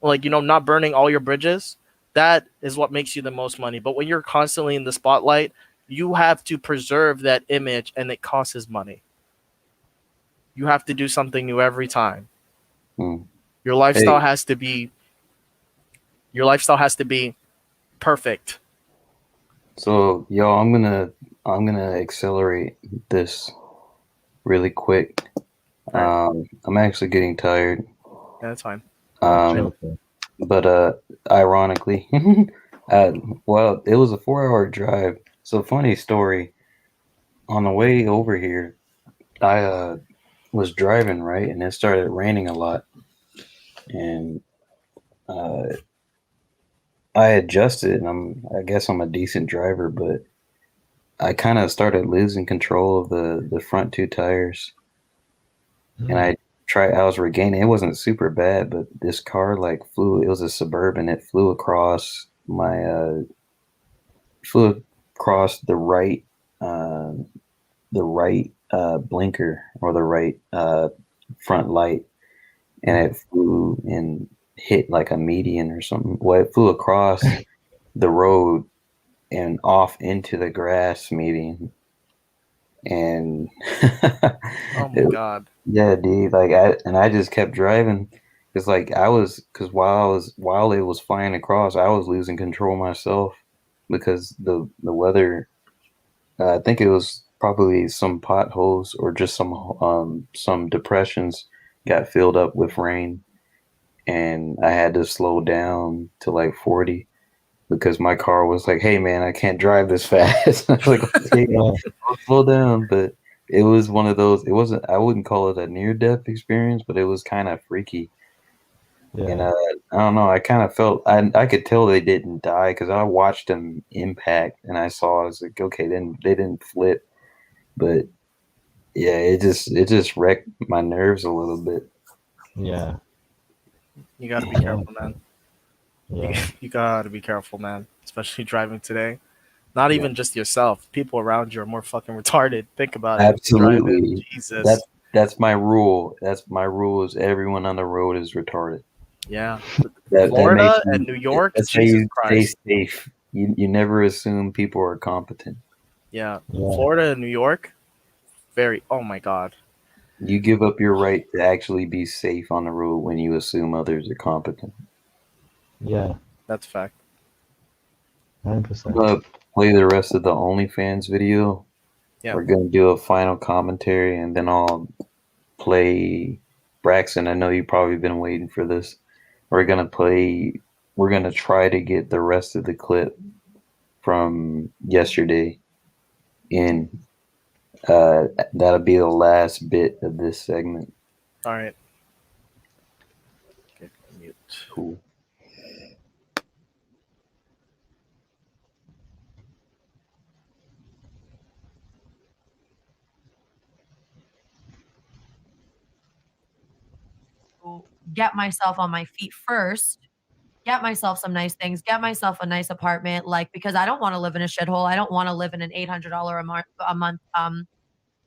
like, you know, not burning all your bridges, that is what makes you the most money. But when you're constantly in the spotlight, you have to preserve that image, and it costs money. You have to do something new every time. Your lifestyle has to be perfect. So, yo, I'm gonna accelerate this really quick. I'm actually getting tired. Yeah, that's fine. But ironically, well, it was a 4-hour drive. So, funny story. On the way over here, I was driving, right, and it started raining a lot, and I adjusted, and I guess I'm a decent driver, but I kind of started losing control of the front two tires, and I was regaining. It wasn't super bad, but this car like flew. It was a Suburban. It flew across my the right blinker, or the right front light, and it flew and hit like a median or something. Well, it flew across the road and off into the grass median. And oh my god. Yeah, dude. Like I just kept driving. It's like because while it was flying across, I was losing control myself because the weather. I think it was probably some potholes or just some depressions got filled up with rain, and I had to slow down to like 40 because my car was like, "Hey man, I can't drive this fast." I was like, "Okay, I'll slow down." But it was one of those. It wasn't. I wouldn't call it a near-death experience, but it was kind of freaky. And I don't know. I kind of felt I could tell they didn't die because I watched them impact, and I saw. I was like, okay, then they didn't flip, but yeah, it just wrecked my nerves a little bit. Yeah. You gotta be careful, man. Yeah. You gotta be careful, man. Especially driving today. Not even just yourself. People around you are more fucking retarded. Think about it. Absolutely. Driving. Jesus. That's my rule. That's my rule. Is everyone on the road is retarded. Yeah. That Florida makes and New York. That's how Jesus you Christ. stay safe. You never assume people are competent. Yeah. Florida and New York. Very. Oh my god. You give up your right to actually be safe on the road when you assume others are competent. Yeah. That's a fact. 100%. I'm gonna play the rest of the OnlyFans video. Yeah. We're gonna do a final commentary, and then I'll play Braxton. I know you've probably been waiting for this. We're gonna try to get the rest of the clip from yesterday in. That'll be the last bit of this segment. All right. Okay, mute. Cool. Get myself on my feet first, get myself some nice things, get myself a nice apartment, like, because I don't want to live in a shithole. I don't want to live in an $800 a month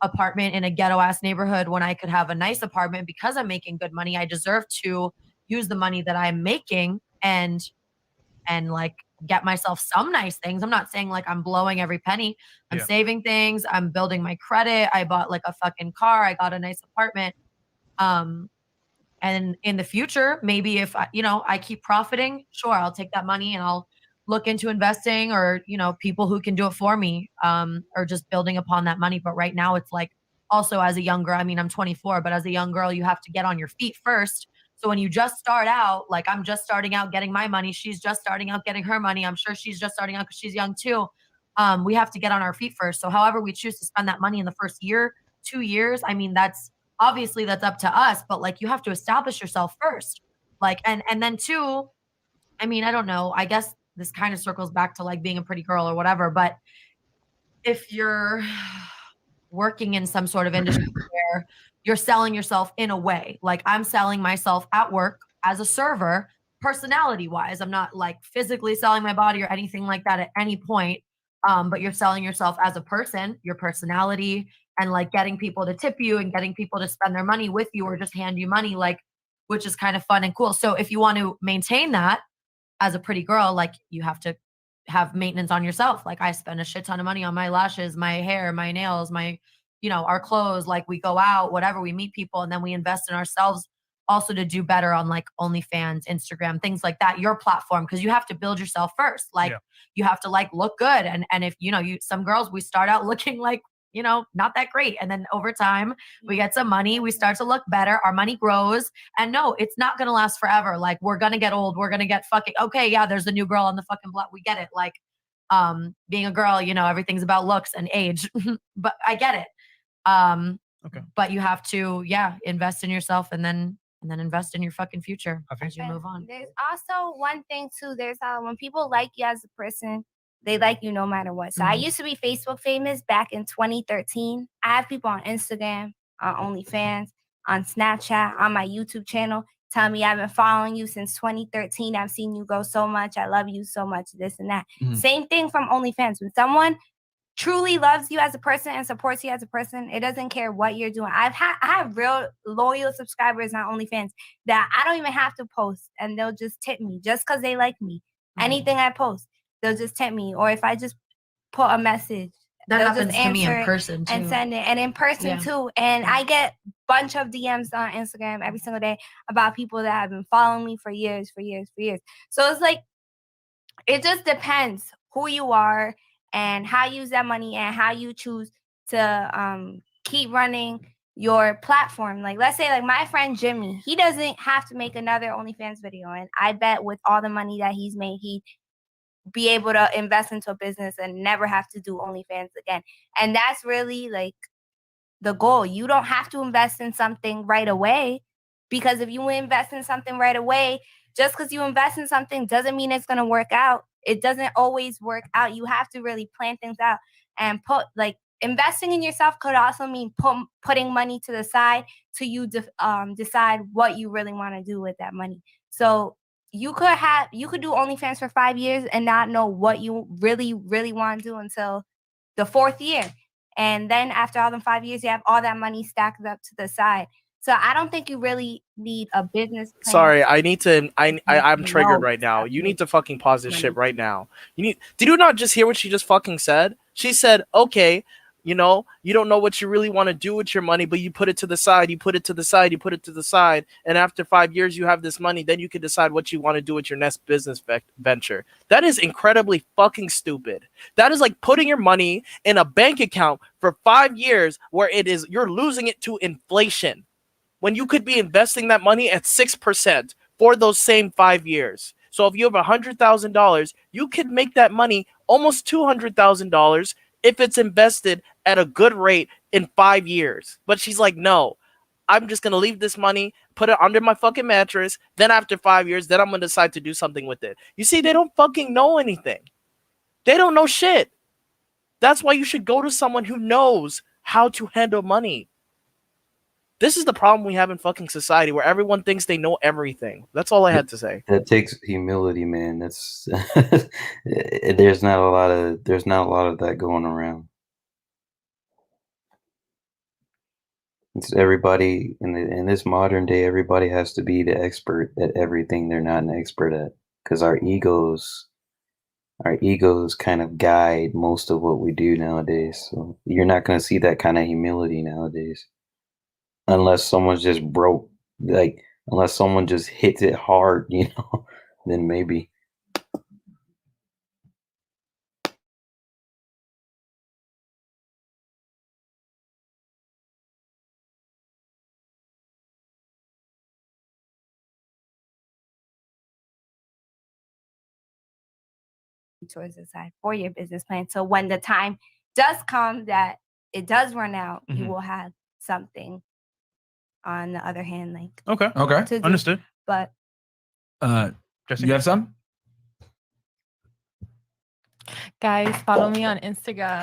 apartment in a ghetto ass neighborhood when I could have a nice apartment because I'm making good money. I deserve to use the money that I'm making and like get myself some nice things. I'm not saying like I'm blowing every penny. I'm saving things. I'm building my credit. I bought like a fucking car. I got a nice apartment. And in the future, maybe if I keep profiting, sure, I'll take that money and I'll look into investing or, people who can do it for me, or just building upon that money. But right now it's like also as a young girl, I mean, I'm 24, but as a young girl, you have to get on your feet first. So when you just start out, like I'm just starting out getting my money, she's just starting out getting her money. I'm sure she's just starting out because she's young too. We have to get on our feet first. So however we choose to spend that money in the first year, 2 years, I mean, that's obviously that's up to us, but like you have to establish yourself first. Like, and then two, I mean, I don't know. I guess this kind of circles back to like being a pretty girl or whatever, but if you're working in some sort of industry where you're selling yourself in a way, like I'm selling myself at work as a server, personality wise, I'm not like physically selling my body or anything like that at any point. But you're selling yourself as a person, your personality, and like getting people to tip you and getting people to spend their money with you or just hand you money, like, which is kind of fun and cool. So if you want to maintain that as a pretty girl, like you have to have maintenance on yourself. Like I spend a shit ton of money on my lashes, my hair, my nails, my, our clothes. Like we go out, whatever, we meet people, and then we invest in ourselves also to do better on like OnlyFans, Instagram, things like that, your platform, because you have to build yourself first. Like you have to like look good. And if, some girls, we start out looking like, not that great. And then over time, we get some money, we start to look better, our money grows. And no, it's not going to last forever. Like we're going to get old. We're going to get fucking, okay, yeah, there's a new girl on the fucking block. We get it. Like being a girl, everything's about looks and age, but I get it. Okay. But you have to, invest in yourself and then invest in your fucking future as you move on. There's also one thing too. There's when people like you as a person, they like you no matter what. So I used to be Facebook famous back in 2013. I have people on Instagram, on OnlyFans, on Snapchat, on my YouTube channel telling me I've been following you since 2013. I've seen you grow so much. I love you so much, this and that. Same thing from OnlyFans. When someone truly loves you as a person and supports you as a person, it doesn't care what you're doing. I have real loyal subscribers on OnlyFans that I don't even have to post, and they'll just tip me just because they like me. Anything I post, they'll just tip me. Or if I just put a message, That they'll happens just to me in answer it person, and too. send it, and in person too. And I get a bunch of DMs on Instagram every single day about people that have been following me for years. So it's like, it just depends who you are and how you use that money and how you choose to keep running your platform. Like, let's say like my friend Jimmy, he doesn't have to make another OnlyFans video. And I bet with all the money that he's made, he'd be able to invest into a business and never have to do OnlyFans again. And that's really like the goal. You don't have to invest in something right away, because if you invest in something right away, just because you invest in something doesn't mean it's going to work out. It doesn't always work out. You have to really plan things out and investing in yourself could also mean putting money to the side to you decide what you really want to do with that money. So you could do OnlyFans for 5 years and not know what you really, really want to do until the 4th year. And then after all them 5 years, you have all that money stacked up to the side. So I don't think you really need a business plan. Sorry, I'm triggered right now. You need to fucking pause this shit right now. Did you not just hear what she just fucking said? She said, okay, you don't know what you really want to do with your money, but you put it to the side, and after 5 years you have this money, then you can decide what you want to do with your next business venture. That is incredibly fucking stupid. That is like putting your money in a bank account for 5 years where you're losing it to inflation, when you could be investing that money at 6% for those same 5 years. So if you have $100,000, you could make that money almost $200,000 if it's invested at a good rate in 5 years. But she's like, no, I'm just going to leave this money, put it under my fucking mattress. Then after 5 years, then I'm going to decide to do something with it. You see, they don't fucking know anything. They don't know shit. That's why you should go to someone who knows how to handle money. This is the problem we have in fucking society, where everyone thinks they know everything. That's all I had to say. That takes humility, man. That's there's not a lot of that going around. It's everybody in this modern day. Everybody has to be the expert at everything they're not an expert at, because our egos kind of guide most of what we do nowadays. So you're not going to see that kind of humility nowadays, unless someone's just broke. Like, unless someone just hits it hard, then maybe. towards the side for your business plan. So when the time does come that it does run out, you will have something on the other hand, like Okay. to do. Understood. But Jesse? You have some? Guys, follow me on Instagram,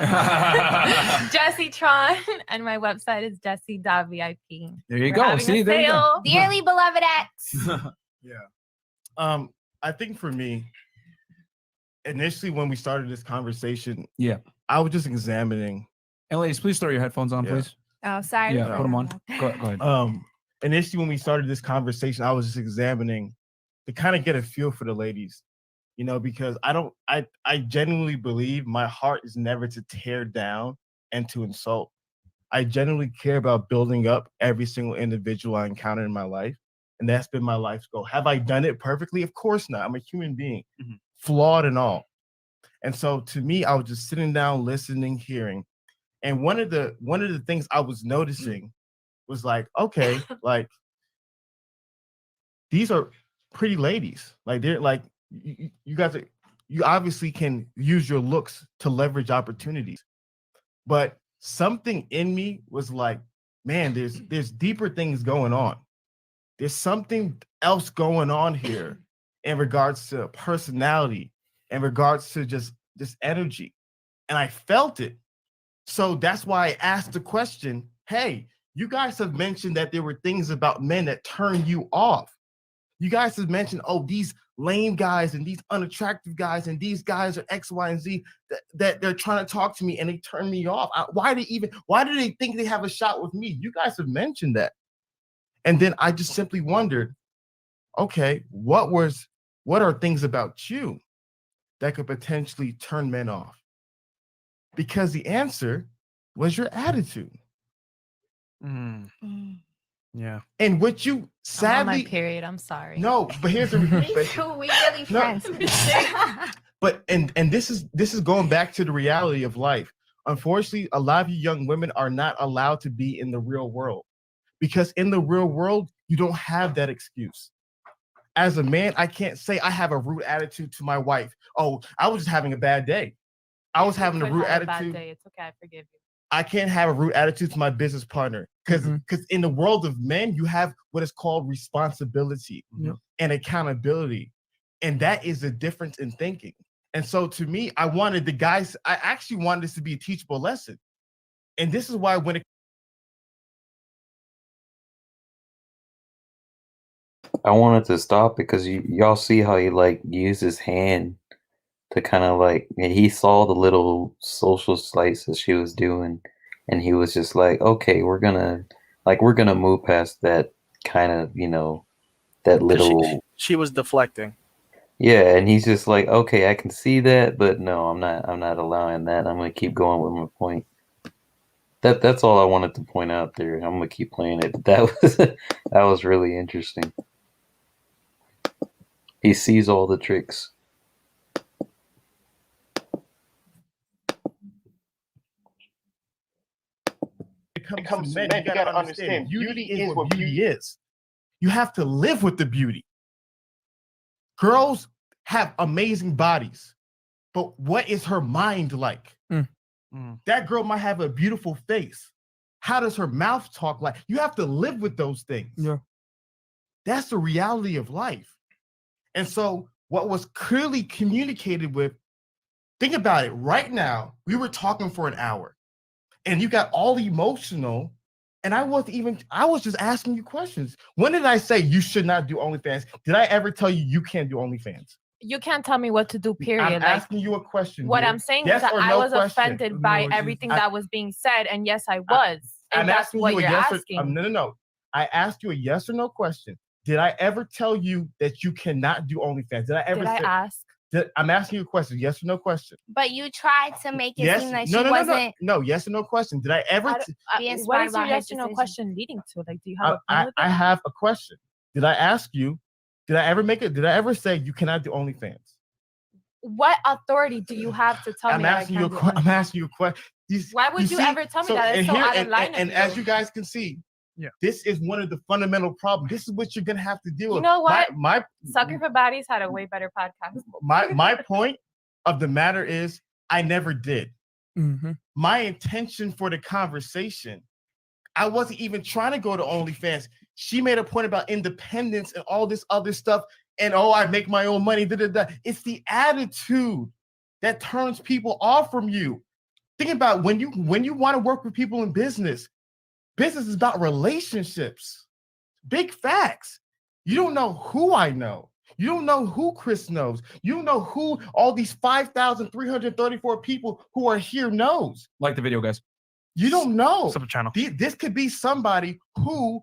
Jessie Tron, and my website is jessie.vip. There you We're go. having See, a there you go. sale. Dearly beloved ex. Yeah. I think for me, initially when we started this conversation, I was just examining. And ladies, please throw your headphones on, please. Oh, sorry. Yeah, put them on. Go ahead. Initially when we started this conversation, I was just examining to kind of get a feel for the ladies, you know, because I genuinely believe my heart is never to tear down and to insult. I genuinely care about building up every single individual I encounter in my life. And that's been my life's goal. Have I done it perfectly? Of course not. I'm a human being, flawed and all. And so to me, I was just sitting down, listening, hearing. And one of the things I was noticing was like, okay, like these are pretty ladies. Like they're like, you guys are, you obviously can use your looks to leverage opportunities. But something in me was like, man, there's deeper things going on. There's something else going on here in regards to personality, in regards to just this energy. And I felt it. So that's why I asked the question, hey, you guys have mentioned that there were things about men that turn you off. You guys have mentioned, oh, these lame guys and these unattractive guys and these guys are X, Y, and Z that they're trying to talk to me and they turn me off. Why do they think they have a shot with me? You guys have mentioned that. And then I just simply wondered, okay, what are things about you that could potentially turn men off? Because the answer was your attitude. Yeah. And what you I'm on sadly my period. I'm sorry. No, but here's the We really friends. But and this is going back to the reality of life. Unfortunately, a lot of you young women are not allowed to be in the real world. Because in the real world, you don't have that excuse. As a man, I can't say I have a rude attitude to my wife. Oh, I was just having a bad day. I was having a rude attitude. It's okay. I forgive you. I can't have a rude attitude to my business partner because in the world of men, you have what is called responsibility and accountability. And that is the difference in thinking. And so to me, I actually wanted this to be a teachable lesson. And this is why when it I wanted to stop because y'all see how he like used his hand to kind of like he saw the little social slices she was doing, and he was just like, okay, we're gonna move past that kind of, you know, that little. She was deflecting. Yeah, and he's just like, okay, I can see that, but no, I'm not allowing that. I'm gonna keep going with my point. That's all I wanted to point out there. I'm gonna keep playing it. That was really interesting. He sees all the tricks. it comes to men, you gotta understand beauty is what beauty is. You have to live with the beauty. Girls have amazing bodies, but what is her mind like? That girl might have a beautiful face. How does her mouth talk like? You have to live with those things. Yeah. That's the reality of life. And so what was clearly communicated with, think about it right now, we were talking for an hour and you got all emotional and I was just asking you questions. When did I say you should not do OnlyFans? Did I ever tell you you can't do OnlyFans? You can't tell me what to do, period. I'm Like, asking you a question. what dear. I'm saying Yes is that or I no was question. offended by everything that was being said, and yes, I was. And I'm that's asking what you a you're yes asking. or no. I asked you a yes or no question. Did I ever tell you that you cannot do OnlyFans? Did I ever Did I ask? I'm asking you a question. Yes or no question. But you tried to make it Yes. seem like No. she wasn't No. Yes or no question. Did I ever? being What smart is your about yes his or no decision. question leading to? Like, do you have a plan with I it? have a question. Did I ask you? Did I ever make it? Did I ever say you cannot do OnlyFans? What authority do you have to tell me that I asking you can't a do que- I'm asking you a question. Why would you see? ever tell me that? It's and so here- out of and- line And of as you. you guys can see, this is one of the fundamental problems. This is what you're gonna have to deal with. You know what? My Sucker for Bodies had a way better podcast. my point of the matter is, I never did. Mm-hmm. My intention for the conversation, I wasn't even trying to go to OnlyFans. She made a point about independence and all this other stuff. And I make my own money. Da, da, da. It's the attitude that turns people off from you. Think about when you want to work with people in business. Business is about relationships. Big facts. You don't know who I know. You don't know who Chris knows. You don't know who all these 5,334 people who are here knows. Like the video, guys. You don't know. Sub channel. This could be somebody who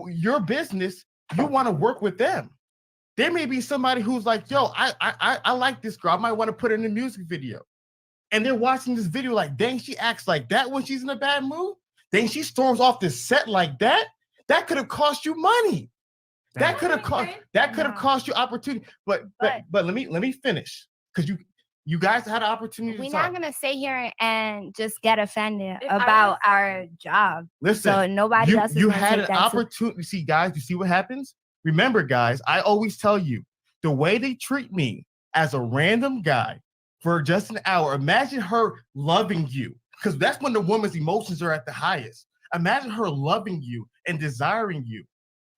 your business, you want to work with them. There may be somebody who's like, yo, I like this girl. I might want to put her in a music video. And they're watching this video like, dang, she acts like that when she's in a bad mood. Dang, she storms off this set like that. That could have cost you money. That could have cost you opportunity. But let me finish, because you guys had an opportunity. We're to not talk. gonna sit here and just get offended about our job. Listen, so nobody else is you gonna had take an that opportunity. See, guys, you see what happens? Remember, guys, I always tell you, the way they treat me as a random guy for just an hour, imagine her loving you, because that's when the woman's emotions are at the highest. Imagine her loving you and desiring you.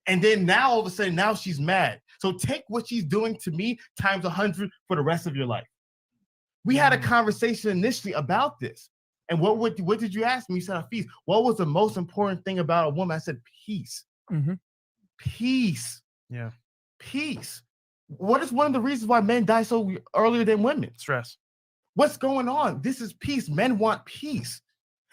And then now all of a sudden, now she's mad. So take what she's doing to me times 100 for the rest of your life. We had a conversation initially about this. And what did you ask me? You said, Hafiz, what was the most important thing about a woman? I said, peace. Mm-hmm. Peace. Yeah. Peace. What is one of the reasons why men die so earlier than women? Stress. What's going on? This is peace. Men want peace.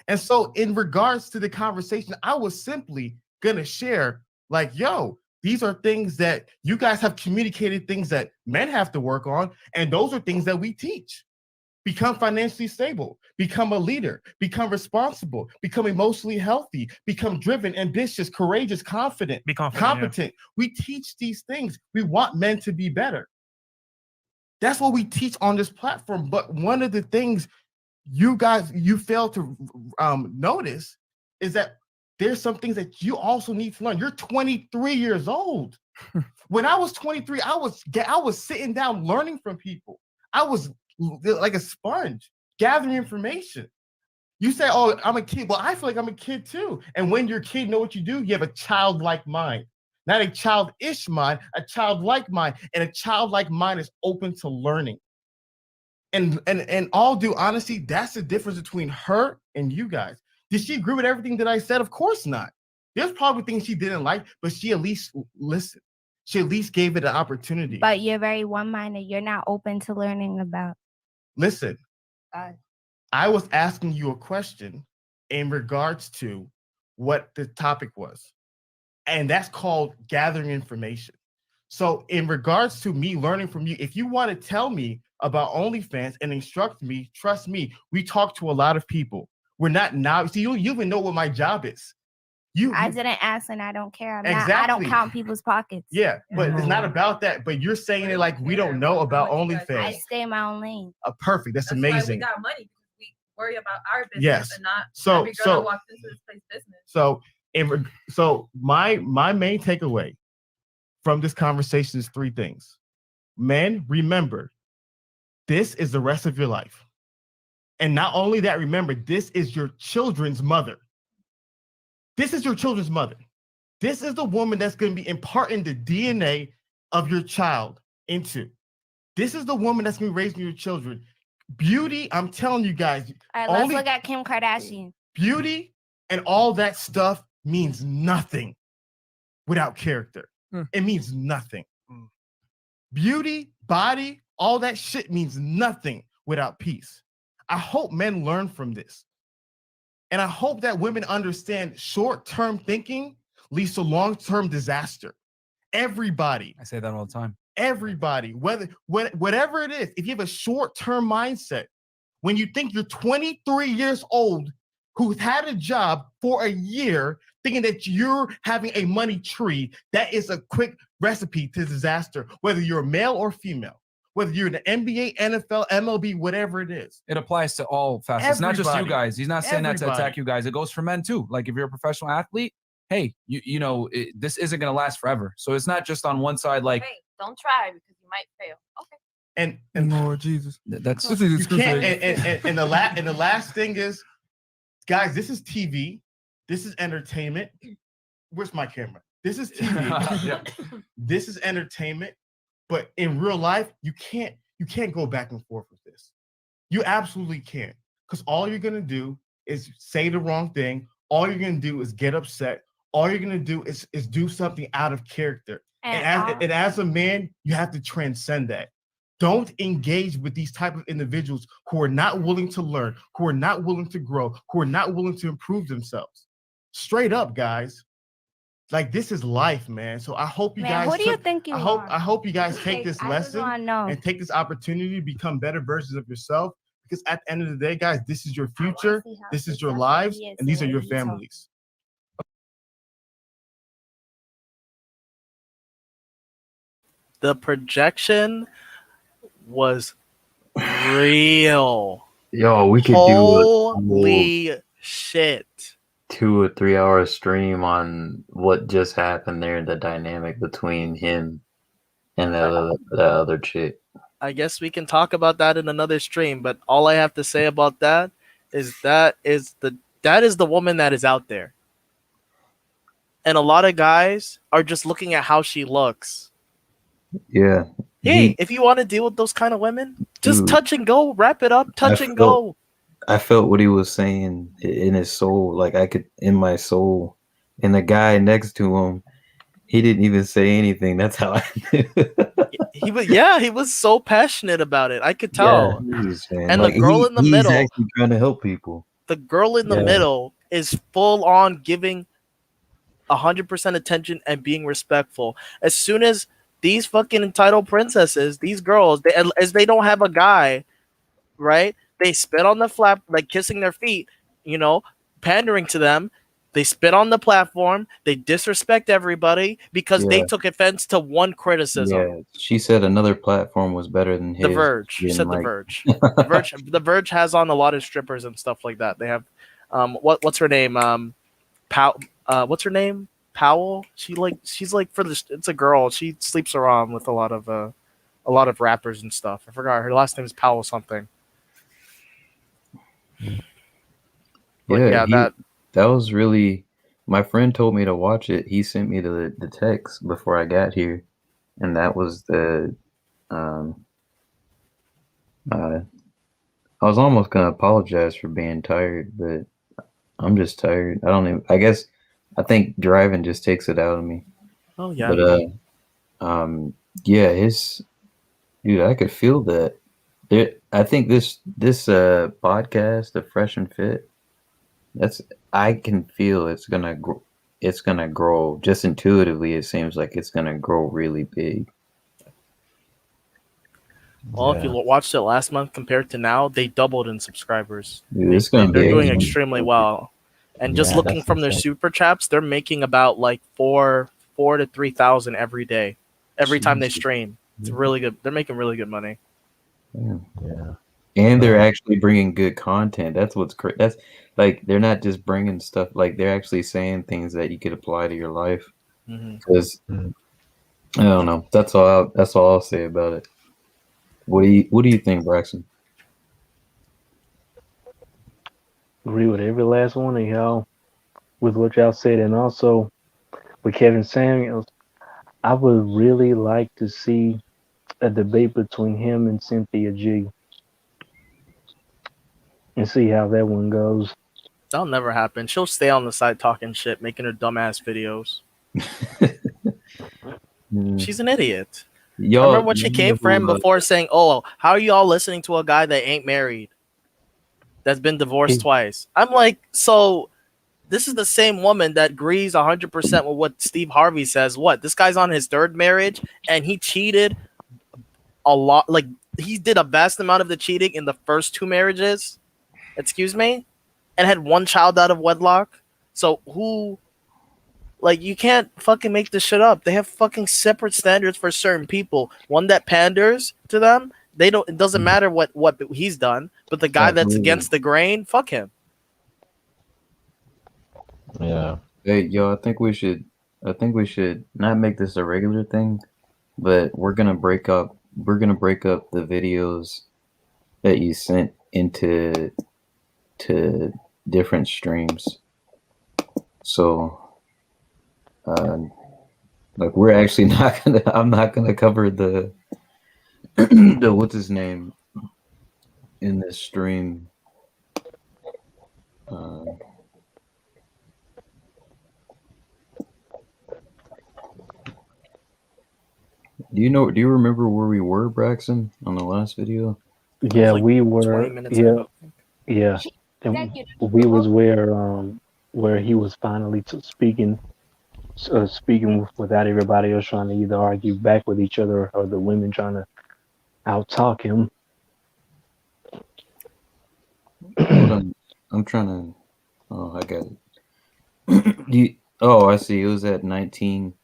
And so in regards to the conversation, I was simply going to share, like, yo, these are things that you guys have communicated, things that men have to work on. And those are things that we teach. Become financially stable, become a leader, become responsible, become emotionally healthy, become driven, ambitious, courageous, confident, Be confident, competent. Yeah. We teach these things. We want men to be better. That's what we teach on this platform. But one of the things you fail to notice is that there's some things that you also need to learn. You're 23 years old. When I was 23, I was sitting down learning from people. I was like a sponge, gathering information. You say, oh, I'm a kid. Well, I feel like I'm a kid too. And when you're a kid, you know what you do? You have a childlike mind. Not a childish mind, a childlike mind. And a childlike mind is open to learning. And all due honesty, that's the difference between her and you guys. Did she agree with everything that I said? Of course not. There's probably things she didn't like, but she at least listened. She at least gave it an opportunity. But you're very one-minded. You're not open to learning about. Listen, I was asking you a question in regards to what the topic was. And that's called gathering information. So in regards to me learning from you, if you want to tell me about OnlyFans and instruct me, trust me, we talk to a lot of people. We're not now. See, you even know what my job is. I didn't ask and I don't care. I don't count people's pockets. Yeah, but it's not about that. But you're saying it like we don't know about OnlyFans. I stay in my own lane. Perfect. That's amazing. Why we got money, because we worry about our business Yes. and not So- every girl so- that walks into this place business. So my main takeaway from this conversation is 3 things. Men, remember, this is the rest of your life. And not only that, remember, this is your children's mother. This is your children's mother. This is the woman that's going to be imparting the DNA of your child into. This is the woman that's going to be raising your children. Beauty, I'm telling you guys. All right, let's look at Kim Kardashian. Beauty and all that stuff means nothing without character. It means nothing. Beauty, body, all that shit means nothing without peace. I hope men learn from this. And I hope that women understand short-term thinking leads to long-term disaster. Everybody. I say that all the time. Everybody, whatever it is, if you have a short-term mindset, when you think you're 23 years old, who's had a job for a year, thinking that you're having a money tree, that is a quick recipe to disaster, whether you're a male or female, whether you're in the NBA, NFL, MLB, whatever it is. It applies to all facets, not just you Everybody. guys. He's not saying that to Everybody. attack you guys. It goes for men too. Like if you're a professional athlete, hey, you know, this isn't going to last forever. So it's not just on one side. Like, Hey, don't try because you might fail. Okay. And Lord Jesus, that's this is you exclusive. can't. And the last thing is, guys, this is TV. This is entertainment. Where's my camera? This is TV. Yeah. This is entertainment. But in real life, you can't go back and forth with this. You absolutely can't, because all you're gonna do is say the wrong thing. All you're gonna do is get upset. All you're gonna do is do something out of character. And as a man, you have to transcend that. Don't engage with these type of individuals who are not willing to learn, who are not willing to grow, who are not willing to improve themselves. Straight up, guys. Like, this is life, man. So I hope you guys. Who do you think you are? I hope you guys take this I just lesson wanna know. and take this opportunity to become better versions of yourself. Because at the end of the day, guys, this is your future, this is your lives, and these are your families. The projection was real. Yo, we could do Holy shit. 2 or 3 hour stream on what just happened there, the dynamic between him and the other chick. I guess we can talk about that in another stream, but all I have to say about that is that is the woman that is out there. And a lot of guys are just looking at how she looks. Yeah. Hey, if you want to deal with those kind of women, just Dude, touch and go, wrap it up, touch and go. I felt what he was saying in his soul, like I could in my soul. And the guy next to him, he didn't even say anything. That's how I knew. He was so passionate about it. I could tell. Yeah, Jesus, man. And Like, the girl in the he's middle, actually trying to help people. the girl in the middle is full on giving 100% attention and being respectful. As soon as these fucking entitled princesses, these girls, as they don't have a guy, right? They spit on the flap, like kissing their feet, pandering to them. They spit on the platform. They disrespect everybody because they took offense to one criticism. Yeah, she said another platform was better than his. The Verge. She said The Verge. The Verge has on a lot of strippers and stuff like that. They have, what's her name? What's her name? Powell. She's like it's a girl. She sleeps around with a lot of rappers and stuff. I forgot her last name is Powell something. That was really. My friend told me to watch it. He sent me the text before I got here, and that was the. I was almost gonna apologize for being tired, but I'm just tired. I think driving just takes it out of me. Oh yeah. But dude, I could feel that. I think this podcast, the Fresh and Fit, I can feel it's gonna grow. Just intuitively, it seems like it's gonna grow really big. Well, if you watched it last month compared to now, they doubled in subscribers. Dude, They're doing extremely well. And just looking from their super chats, they're making about like 4,000 to 3,000 every day, every time they stream. It's really good. They're making really good money. Yeah. And they're actually bringing good content. That's what's crazy. That's like they're not just bringing stuff. Like they're actually saying things that you could apply to your life. Because I don't know. That's all I'll say about it. What do you think, Braxton? Agree with every last one of y'all with what y'all said, and also with Kevin Samuels. I would really like to see a debate between him and Cynthia G and see how that one goes. That'll never happen. She'll stay on the side talking shit, making her dumbass videos. She's an idiot. Remember when she came for him before saying, "Oh, how are you all listening to a guy that ain't married, that's been divorced twice?" I'm like, so this is the same woman that agrees 100% with what Steve Harvey says. What? This guy's on his third marriage and he cheated a lot. Like, he did a vast amount of the cheating in the first two marriages. Excuse me? And had one child out of wedlock. So who... Like, you can't fucking make this shit up. They have fucking separate standards for certain people. One that panders to them, it doesn't matter what he's done, but the guy that's against the grain, fuck him. Yeah. Hey, yo, I think we should not make this a regular thing, but we're gonna break up we're gonna break up the videos that you sent into different streams. So, like we're actually not gonna. I'm not gonna cover the the what's his name in this stream. Do you remember where we were, Braxton, on the last video? Yeah, we were. Yeah, and we was where he was finally speaking without everybody else trying to either argue back with each other or the women trying to out-talk him. Hold on, I'm trying to. Oh, I got it. I see. It was at 19.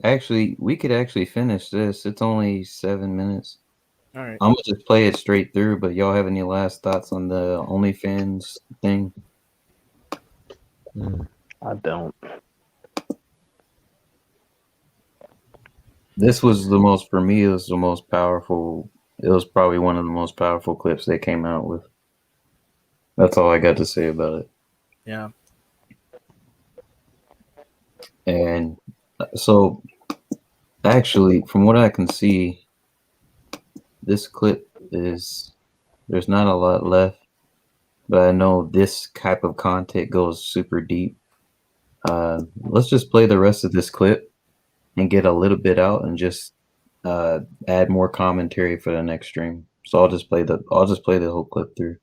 Actually, we could actually finish this. It's only 7 minutes. All right. I'm gonna just play it straight through. But y'all have any last thoughts on the OnlyFans thing? I don't. This was the most, for me, it was the most powerful. It was probably one of the most powerful clips they came out with. That's all I got to say about it. Yeah. And so, actually, from what I can see, this clip there's not a lot left, but I know this type of content goes super deep. Let's just play the rest of this clip and get a little bit out and just add more commentary for the next stream. So I'll just play the whole clip through.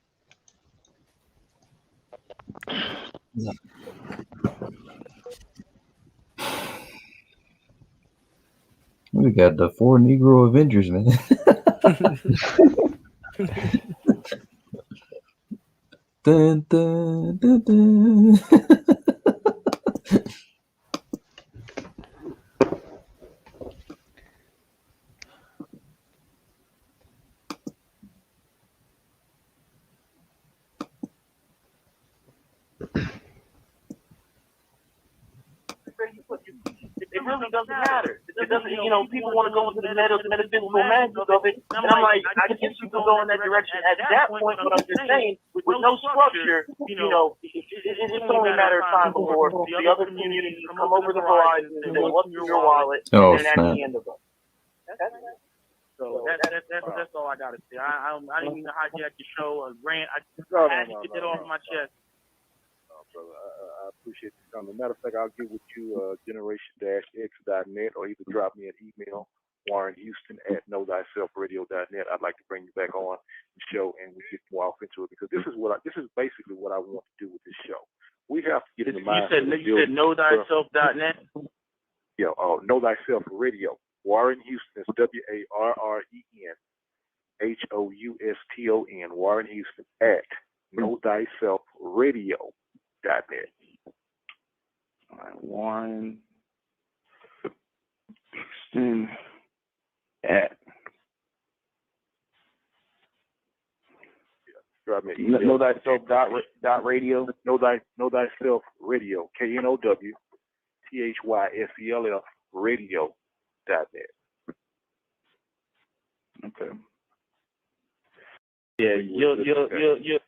We got the 4 Negro Avengers, man. Dun, dun, dun, dun. It really doesn't matter. It doesn't, people want to go into the metaphysical magic of it. And I'm like, I can see people go in that direction at that point, but I'm just saying, with no structure, it's only a matter of time before the other communities come over the horizon and say, what's in your wallet? Oh, and that's snap. the end of it. So that's all I got to say. I didn't mean to hijack your show or rant. I had to get that off my chest. Brother, I appreciate you coming. Matter of fact, I'll get with you generation-x.net or either drop me an email, warrenhouston@knowthyselfradio.net. I'd like to bring you back on the show and we get more off into it because this is basically what I want to do with this show. We have to get in the mindset. You said knowthyself.net? Yeah, Know Thyself Radio. Warren Houston is WARRENHOUSTON. Warren Houston at knowthyselfradio.net. All right, Warren Houston at Know Thyself .radio. Know Thyself Radio. KNOWTHYSELF radio.net. Okay. Yeah,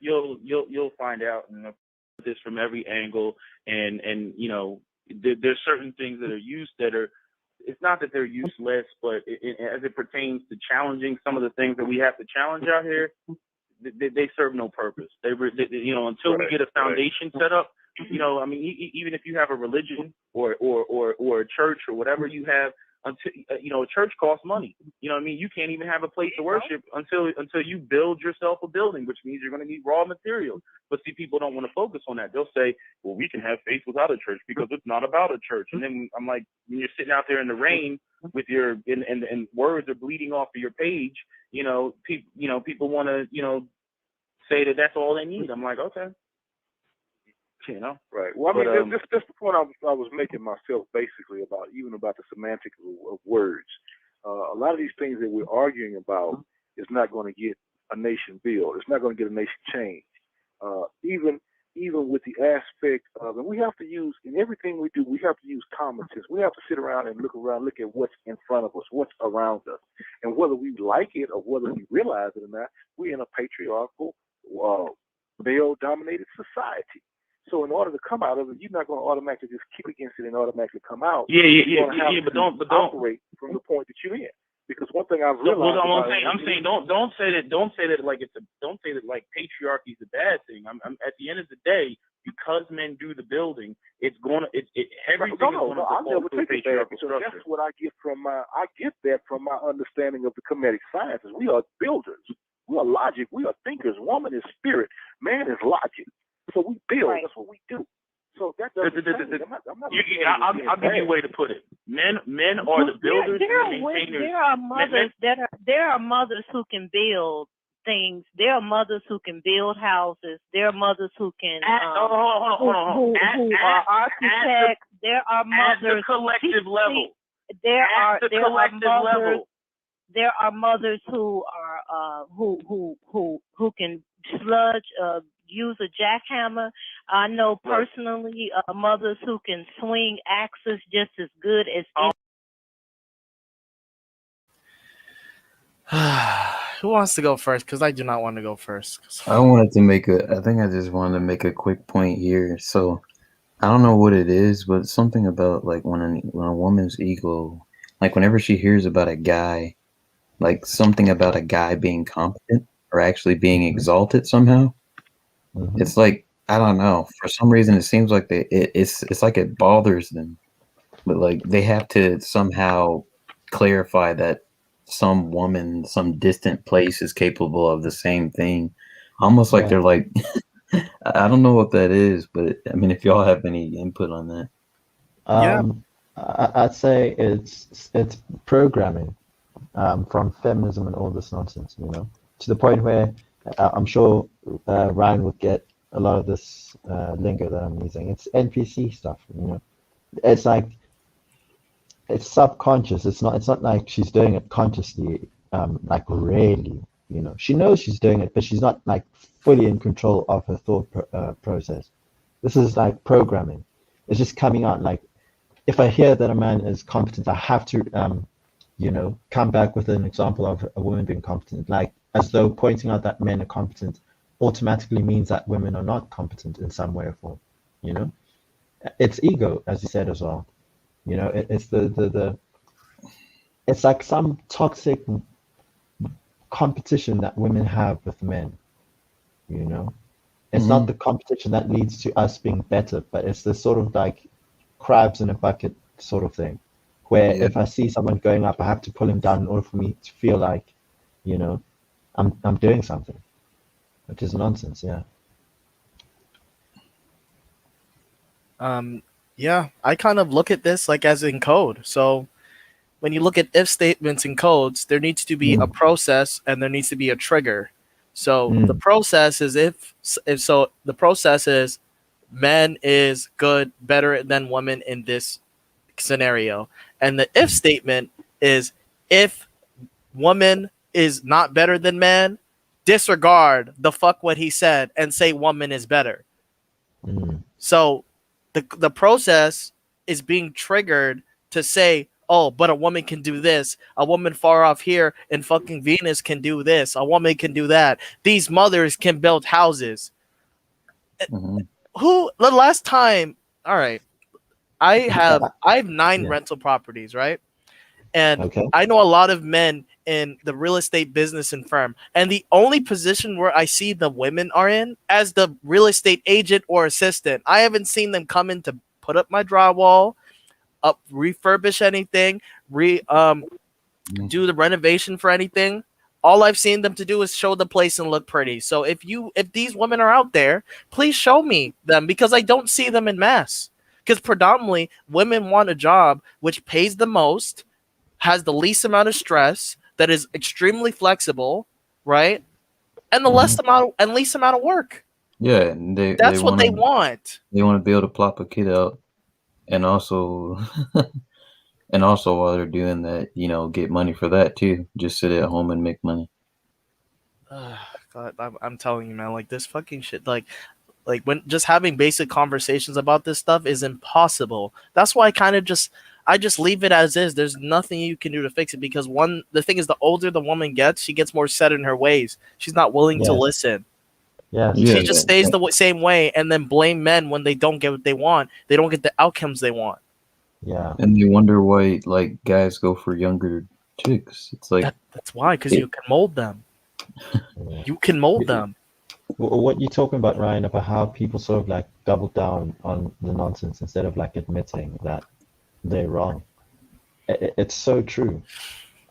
you'll find out and this from every angle, and there's certain things that are used that are. It's not that they're useless, but as it pertains to challenging some of the things that we have to challenge out here, they serve no purpose. Until we get a foundation set up. Even if you have a religion or a church or whatever you have, until a church costs money. You can't even have a place to worship until you build yourself a building, which means you're going to need raw materials. But see, people don't want to focus on that. They'll say, well, we can have faith without a church because it's not about a church. And then I'm like, when you're sitting out there in the rain with your and words are bleeding off of your page, people want to say that that's all they need. I'm like, okay. Right. Well, that's the point I was making myself basically about the semantics of words. A lot of these things that we're arguing about is not going to get a nation built. It's not going to get a nation changed. Even even with the aspect of, and we have to use, in everything we do, we have to use common sense. We have to sit around and look at what's in front of us, what's around us. And whether we like it or whether we realize it or not, we're in a patriarchal, male-dominated society. So in order to come out of it, you're not going to automatically just kick against it and automatically come out. Yeah, You're gonna have but to don't operate from the point that you're in. Because one thing I've Well, realized, I'm saying don't say that like don't say that like patriarchy is a bad thing. I'm at the end of the day, because men do the building, everything is going to I'll never default to a take it back patriarchal because structure. that's what I get from my understanding of the comedic sciences. We are builders. We are logic. We are thinkers. Woman is spirit. Man is logic. So we build. Right. That's what we do. So that doesn't change. I'll give you a way to put it. Men are the builders and maintainers. There are mothers who can build things. There are mothers who can build houses. There are mothers who can who are architects. There are mothers at the collective level. There are collective level. There are mothers who are who can sludge, use a jackhammer. I know personally mothers who can swing axes just as good as Who wants to go first? Because I do not want to go first. I think I just wanted to make a quick point here. So I don't know what it is, but something about like when a woman's ego, like whenever she hears about a guy, like something about a guy being competent or actually being exalted somehow, it's like, I don't know, for some reason it seems like it's like it bothers them, but like they have to somehow clarify that some woman, some distant place is capable of the same thing, almost like they're like I don't know what that is, but I mean, if y'all have any input on that. I'd say it's programming from feminism and all this nonsense, to the point where I'm sure Ryan would get a lot of this lingo that I'm using. It's NPC stuff, It's like it's subconscious. It's not like she's doing it consciously, like really, She knows she's doing it, but she's not like fully in control of her thought process. This is like programming. It's just coming out. Like if I hear that a man is competent, I have to, come back with an example of a woman being competent, like as though pointing out that men are competent automatically means that women are not competent in some way or form. It's ego, as you said as well. It's it's like some toxic competition that women have with men. It's not the competition that leads to us being better, but it's this sort of like crabs in a bucket sort of thing, where if I see someone going up, I have to pull him down in order for me to feel like, I'm doing something, which is nonsense. I kind of look at this like as in code. So when you look at if statements in codes, there needs to be a process and there needs to be a trigger. So the process is the process is man is good, better than woman in this scenario. And the if statement is if woman is not better than man, disregard the fuck what he said and say woman is better. So the process is being triggered to say, oh, but a woman can do this. A woman far off here in fucking Venus can do this. A woman can do that. These mothers can build houses. Who the last time? All right, I have 9 rental properties, right? And I know a lot of men in the real estate business and firm. And the only position where I see the women are in as the real estate agent or assistant. I haven't seen them come in to put up my drywall, refurbish anything, do the renovation for anything. All I've seen them to do is show the place and look pretty. So if these women are out there, please show me them, because I don't see them in mass. Because predominantly women want a job which pays the most, has the least amount of stress, that is extremely flexible, right? And the least amount of work. Yeah, and that's what they want. They want to be able to plop a kid out, and also, while they're doing that, get money for that too. Just sit at home and make money. God, I'm telling you, man, like this fucking shit. Like, Like when just having basic conversations about this stuff is impossible. That's why I just leave it as is. There's nothing you can do to fix it because the thing is, the older the woman gets, she gets more set in her ways. She's not willing to Yes. listen. Yes. She just stays the same way and then blame men when they don't get what they want. They don't get the outcomes they want. Yeah. And you wonder why like guys go for younger chicks. It's like That's why, because you can mold them. You can mold them. What you talking about, Ryan, about how people sort of like double down on the nonsense instead of like admitting that they're wrong. It's so true.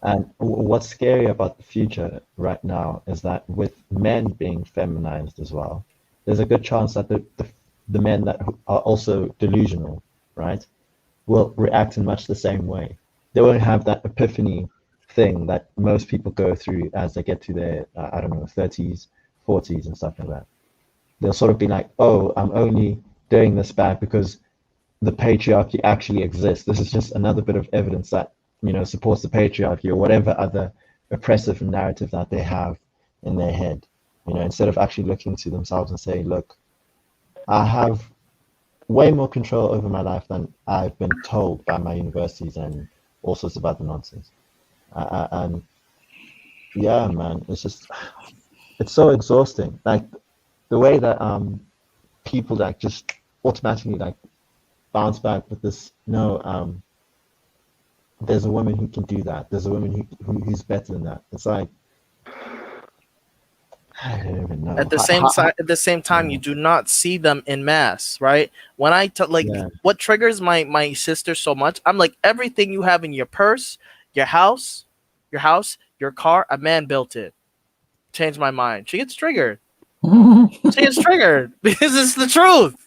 And what's scary about the future right now is that with men being feminized as well, there's a good chance that the men that are also delusional, right, will react in much the same way. They won't have that epiphany thing that most people go through as they get to their, I don't know, 30s, 40s, and stuff like that. They'll sort of be like, oh, I'm only doing this back because the patriarchy actually exists. This is just another bit of evidence that, supports the patriarchy or whatever other oppressive narrative that they have in their head. Instead of actually looking to themselves and saying, look, I have way more control over my life than I've been told by my universities and all sorts of other nonsense. And yeah, man, it's so exhausting. Like the way that people like just automatically like bounce back with this, there's a woman who can do that. There's a woman who's better than that. It's like I don't even know. At the same time, you do not see them in mass, right? When what triggers my sister so much, I'm like, everything you have in your purse, your house, your car, a man built it. Changed my mind. She gets triggered. She gets triggered because it's the truth.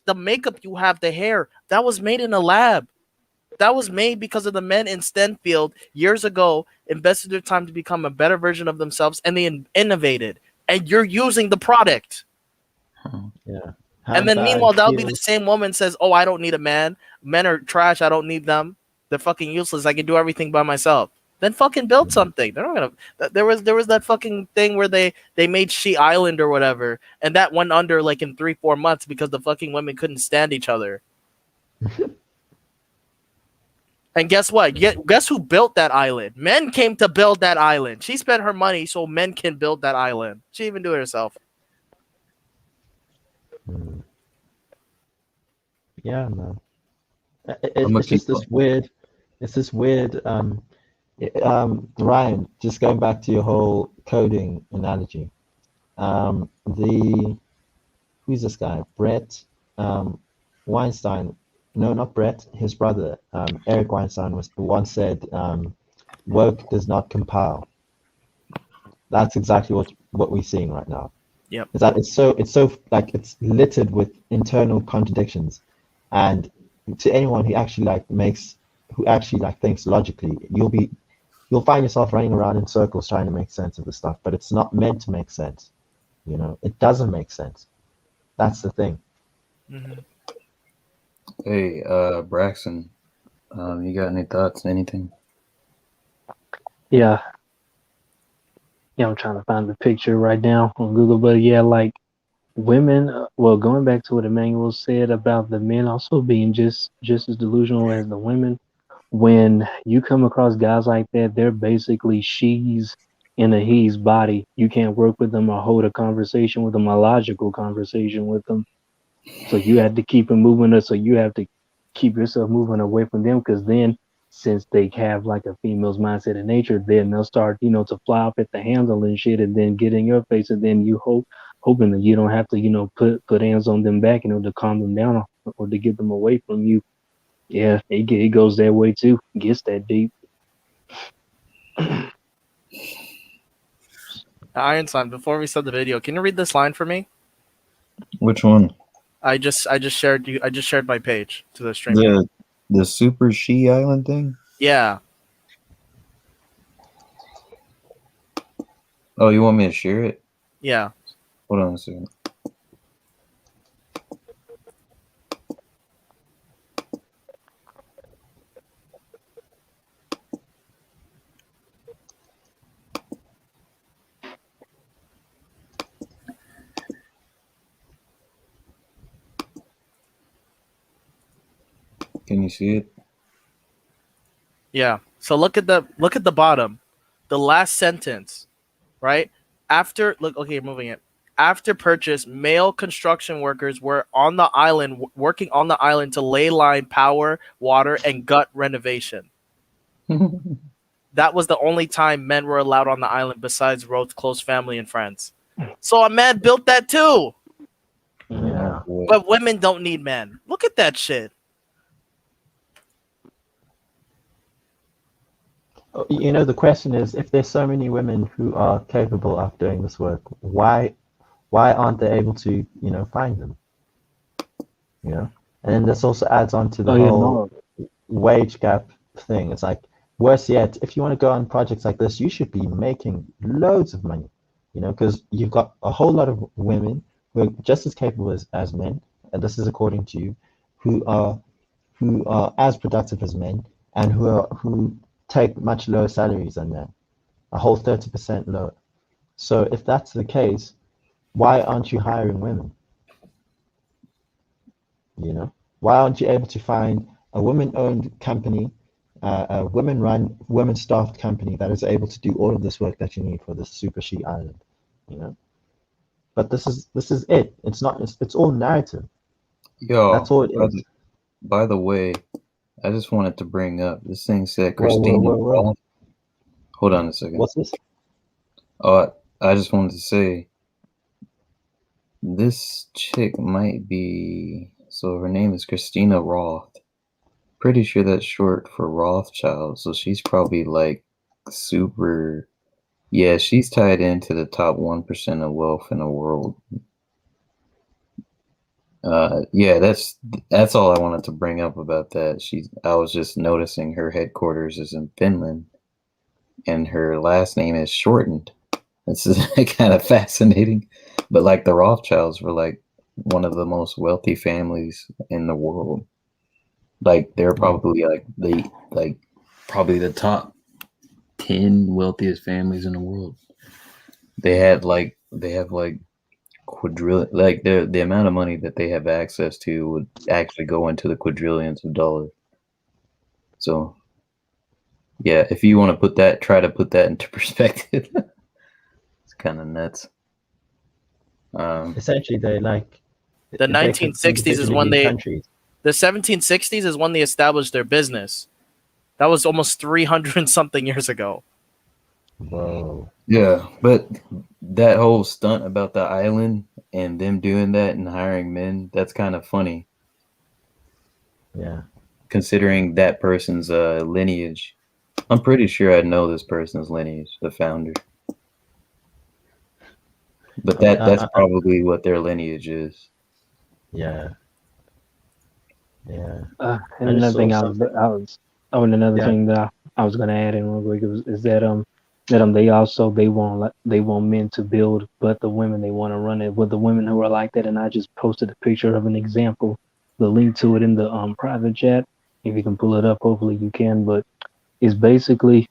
The makeup you have, the hair, that was made in a lab. That was made because of the men in Stenfield years ago invested their time to become a better version of themselves, and they innovated. And you're using the product. Yeah. And then meanwhile, that'll be the same woman says, "Oh, I don't need a man. Men are trash. I don't need them. They're fucking useless. I can do everything by myself." Then fucking build something. They're not gonna. There was that fucking thing where they made She Island or whatever, and that went under like in 3-4 months because the fucking women couldn't stand each other. And guess what? Guess who built that island? Men came to build that island. She spent her money so men can build that island. She didn't even do it herself. Yeah, man. It's just this weird. It's this weird. Ryan, just going back to your whole coding analogy. Who's this guy? Brett Weinstein. No, not Brett. His brother, Eric Weinstein, once said, "Woke does not compile." That's exactly what we're seeing right now. Yep. Is that it's so like it's littered with internal contradictions, and to anyone who actually thinks logically, you'll find yourself running around in circles trying to make sense of the stuff, but it's not meant to make sense. It doesn't make sense. That's the thing. Mm-hmm. Hey, Braxton, you got any thoughts? Anything? Yeah. Yeah, I'm trying to find the picture right now on Google, but yeah, like women. Well, going back to what Emmanuel said about the men also being just as delusional as the women. When you come across guys like that, they're basically she's in a he's body. You can't work with them or hold a conversation with them, a logical conversation with them. So you have to keep it moving, so you have to keep yourself moving away from them, because then, since they have like a female's mindset in nature, then they'll start, to fly up at the handle and shit, and then get in your face, and then you hoping that you don't have to, put hands on them back, to calm them down or to get them away from you. Yeah, it goes that way too. Gets that deep. Ironsign, before we start the video, can you read this line for me? Which one? I just shared my page to the stream. The Super She Island thing? Yeah. Oh, you want me to share it? Yeah. Hold on a second. Can you see it? Yeah. So look at the bottom, the last sentence, right? After moving it. After purchase, male construction workers were on the island working on the island to lay line, power, water, and gut renovation. That was the only time men were allowed on the island besides Roth's close family and friends. So a man built that too. Yeah. But women don't need men. Look at that shit. You know, the question is, if there's so many women who are capable of doing this work, why aren't they able to, find them? And then this also adds on to the whole wage gap thing. It's like, worse yet, if you want to go on projects like this, you should be making loads of money, because you've got a whole lot of women who are just as capable as men, and this is according to you, who are as productive as men, and who take much lower salaries than men, a whole 30% lower. So if that's the case, why aren't you hiring women? Why aren't you able to find a women-owned company, a women-run, women-staffed company that is able to do all of this work that you need for this super chic island? But this is it. It's not. It's all narrative. Yo, that's all it is. By the way, I just wanted to bring up this thing said Whoa, Christina. whoa, whoa, whoa. Hold on a second. What's this? Oh, I just wanted to say this chick might be. So her name is Christina Roth. Pretty sure that's short for Rothschild. So she's probably like super. Yeah, she's tied into the top 1% of wealth in the world. Yeah, that's all I wanted to bring up about that. I was just noticing her headquarters is in Finland, and her last name is shortened. This is kind of fascinating. But like the Rothschilds were like one of the most wealthy families in the world. Like they're probably probably the top 10 wealthiest families in the world. They have like quadrillion, like the amount of money that they have access to would actually go into the quadrillions of dollars. So yeah, if you want to try to put that into perspective, it's kind of nuts. Essentially, they like the 1960s is when they countries. The 1760s is when they established their business. That was almost 300 something years ago. Whoa. Yeah, but that whole stunt about the island and them doing that and hiring men, that's kind of funny. Yeah. Considering that person's lineage. I'm pretty sure I know this person's lineage, the founder. But that's probably what their lineage is. Yeah. Yeah. And another thing another thing that I was gonna add in real quick is that they want men to build, but the women they want to run it with the women who are like that. And I just posted a picture of an example, the link to it in the private chat. If you can pull it up, hopefully you can. But it's basically,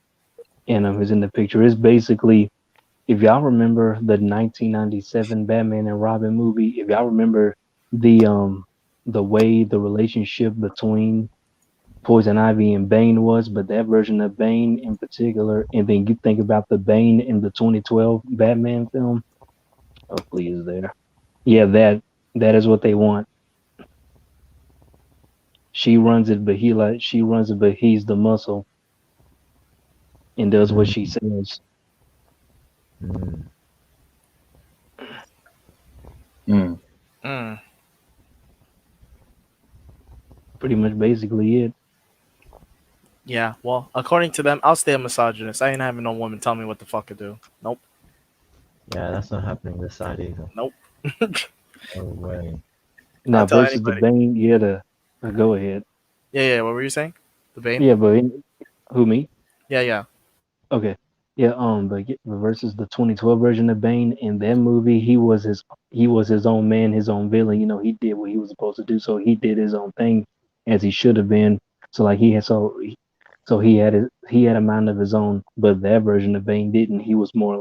and it's in the picture. It's basically, if y'all remember the 1997 Batman and Robin movie, if y'all remember the way the relationship between Poison Ivy and Bane was, but that version of Bane in particular, and then you think about the Bane in the 2012 Batman film. Hopefully is there. Yeah, that is what they want. She runs it, but he's the muscle and does what she says. Pretty much basically it. Yeah, well, according to them, I'll stay a misogynist. I ain't having no woman tell me what the fuck to do. Nope. Yeah, that's not happening this side either. Nope. No way. Now versus the Bane, go ahead. Yeah. What were you saying? The Bane? Yeah, but who, me? Yeah. Okay. Yeah, but versus the 2012 version of Bane, in that movie, he was his own man, his own villain. He did what he was supposed to do, so he did his own thing as he should have been. So like he had a mind of his own, but that version of Bane didn't. He was more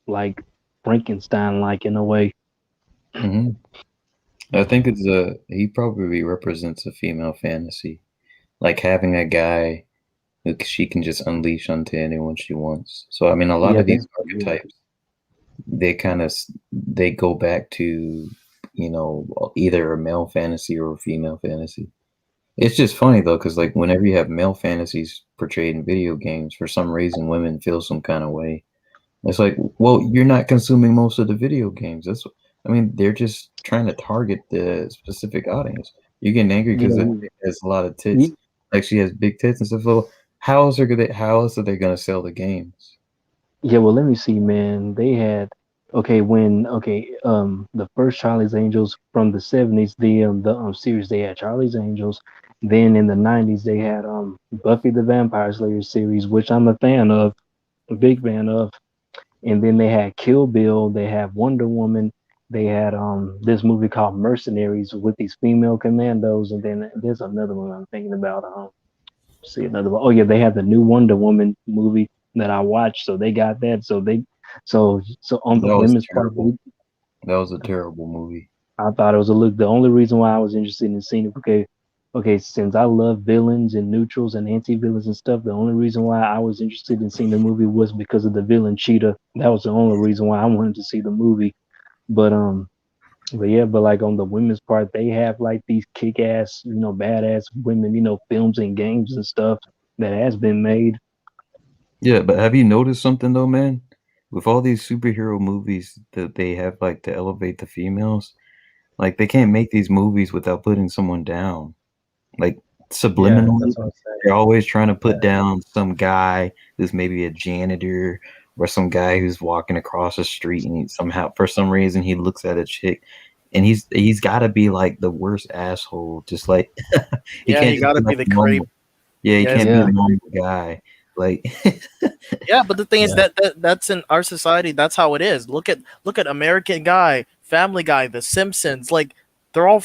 like Frankenstein like in a way. I think he probably represents a female fantasy. like having a guy who she can just unleash onto anyone she wants. So I mean, a lot Yeah, of these that's yeah. archetypes, they kind of they go back to, you know, either a male fantasy or a female fantasy. It's just funny though, because like whenever you have male fantasies portrayed in video games, for some reason women feel some kind of way. It's like, well, you're not consuming most of the video games. That's, I mean, they're just trying to target the specific audience. You're getting angry Yeah, because it you- has a lot of tits. you- Like she has big tits and stuff. Well, how else are they gonna sell the games? yeah. Well, let me see, man. They had the first Charlie's Angels from the '70s, the series they had Charlie's Angels. Then in the '90s they had Buffy the Vampire Slayer series, which I'm a fan of, a big fan of. And then they had Kill Bill, they had Wonder Woman, they had this movie called Mercenaries with these female commandos, and then there's another one I'm thinking about. See another one. Oh yeah, they had the new Wonder Woman movie that I watched, so they got that. So on the That was women's part, terrible. That was a terrible movie. I thought it was a look. The only reason why I was interested in seeing it, okay, since I love villains and neutrals and anti-villains and stuff, the only reason why I was interested in seeing the movie was because of the villain Cheetah. That was the only reason why I wanted to see the movie. But yeah, but like on the women's part, they have like these kick-ass, badass women, films and games and stuff that has been made. Yeah, but have you noticed something though, man? With all these superhero movies that they have like to elevate the females, like they can't make these movies without putting someone down. Like Yeah, subliminally, that's what I'm they're saying. always trying to put down some guy who's maybe a janitor or some guy who's walking across the street and somehow for some reason he looks at a chick and he's got to be like the worst asshole. Just like he Yeah, can't he just be gotta be like the a creep. normal. Yeah, he Yes. can't be a Yeah. normal guy. Like Yeah, but the thing is Yeah. that's in our society. That's how it is. Look at American Guy, Family Guy, The Simpsons. Like they're all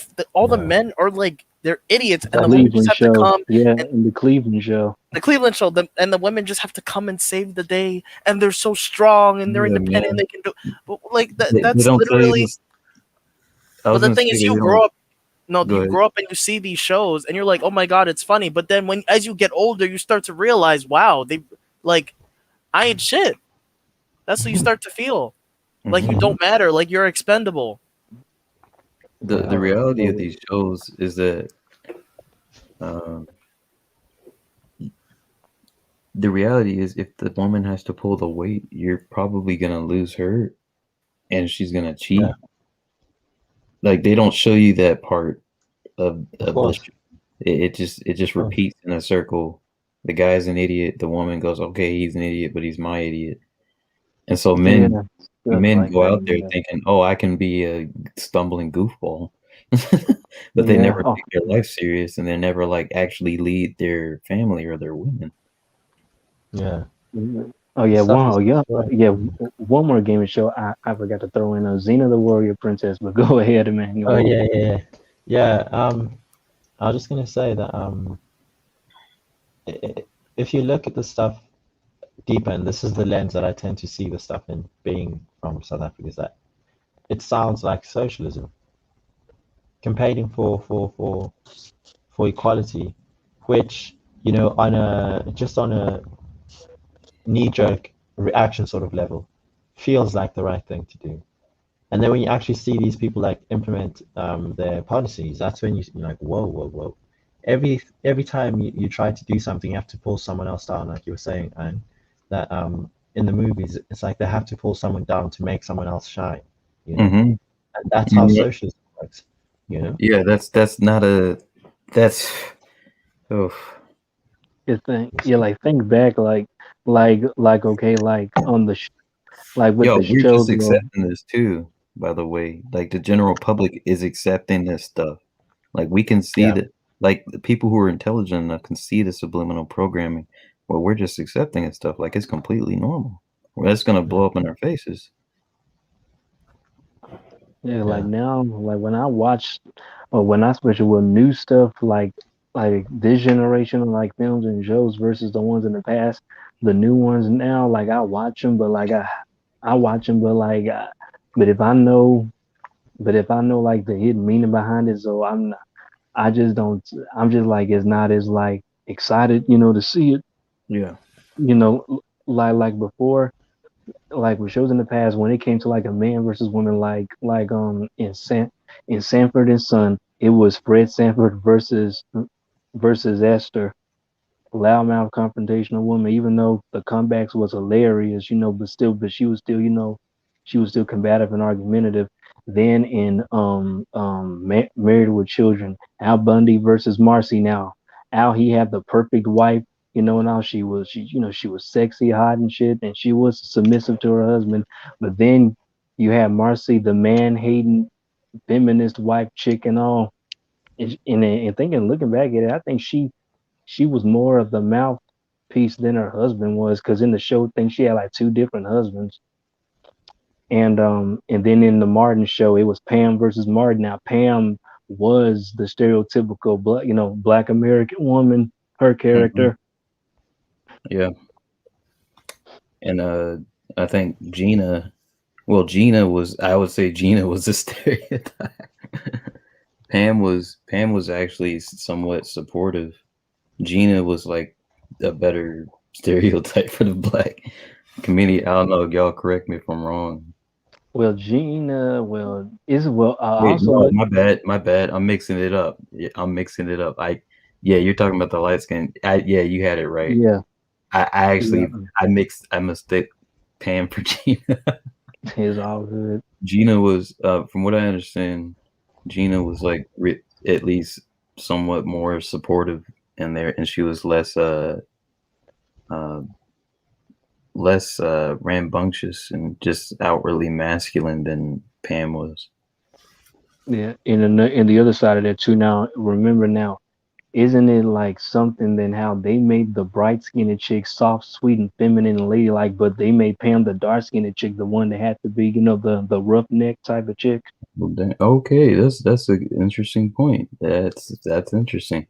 the Yeah. men are like they're idiots, and The the women just Cleveland have to show, come. yeah, And and the Cleveland show. the Cleveland show, and the women just have to come and save the day, and they're so strong and they're yeah, independent. man. They can do, but like that. They That's don't tell you literally. this. I But was the gonna thing say is, they you don't. grow up. No, Go you ahead. grow up and you see these shows, and you're like, "Oh my god, it's funny." But then, as you get older, you start to realize, "Wow, they like, I ain't shit." That's what you start to feel. Like you Mhm. don't matter. Like you're expendable. The reality of these shows is that um, the reality is if the woman has to pull the weight, you're probably gonna lose her, and she's gonna cheat. Yeah. Like they don't show you that part of the course. show. It just course. repeats in a circle. The guy's an idiot. The woman goes, "Okay, he's an idiot, but he's my idiot." And so Yeah, men stuff like go that. out there Yeah. thinking, "Oh, I can be a stumbling goofball," but they Yeah. never Oh, take their life serious, and they never like actually lead their family or their women. Yeah. oh yeah, Stuff one. is Oh yeah, right. yeah. One more gaming show. I forgot to throw in Xena the Warrior Princess, but go ahead, man. Go Oh ahead. yeah. I was just gonna say that if you look at the stuff deeper, and this is the lens that I tend to see the stuff in, being from South Africa, is that it sounds like socialism, campaigning for equality, which on a knee-jerk reaction sort of level, feels like the right thing to do. And then when you actually see these people like implement their policies, that's when you're like, whoa. Every time you try to do something, you have to pull someone else down, like you were saying, and that in the movies, it's like they have to pull someone down to make someone else shine, Mhm. and that's how Yeah. socialism works, Yeah, that's not a that's oh Like think back, okay, like on like with yo, the we're just shows. accepting this too, by the way. Like the general public is accepting this stuff. Like we can see Yeah. that like the people who are intelligent enough can see the subliminal programming. Well, we're just accepting it stuff like it's completely normal. Well, that's gonna blow up in our faces. Yeah, like now, like when I watch, or when I especially with new stuff, like this generation of like films and shows versus the ones in the past, the new ones now, like I watch them, but like I watch them, but like, but if I know like the hidden meaning behind it, so I just don't. I'm just like it's not as like excited, you know, to see it. Yeah. You know, like before, like with shows in the past when it came to like a man versus woman, like in Sanford and Son, it was Fred Sanford versus Esther, loudmouth confrontational woman. Even though the comebacks was hilarious, you know, but she was still, you know, she was still combative and argumentative. Then in Married with Children, Al Bundy versus Marcy. Now Al, he had the perfect wife, you know, and how she was sexy, hot and shit, and she was submissive to her husband. But then you had Marcy, the man hating feminist wife chick and all. And thinking, looking back at it, I think she was more of the mouthpiece than her husband was, because in the show, I think she had like two different husbands. And then in the Martin show, it was Pam versus Martin. Now Pam was the stereotypical black American woman, her character. Yeah. And I think Gina was, I would say Gina was a stereotype. Pam was actually somewhat supportive. Gina was like a better stereotype for the black community. I don't know, y'all correct me if I'm wrong. Well, Gina, Wait, also no, my bad. I'm mixing it up. Yeah, I'm mixing it up. You're talking about the light skin. Yeah, you had it right. Yeah. I actually I mistake Pam for Gina. It's all good. Gina was, from what I understand, Gina was like at least somewhat more supportive in there, and she was less rambunctious and just outwardly masculine than Pam was. Yeah, and the other side of that too. Now, remember now, isn't it like something then how they made the bright skinned chick soft, sweet, and feminine and ladylike, but they made Pam the dark skinned chick, the one that had to be, you know, the roughneck type of chick. Well, okay, that's an interesting point. That's interesting.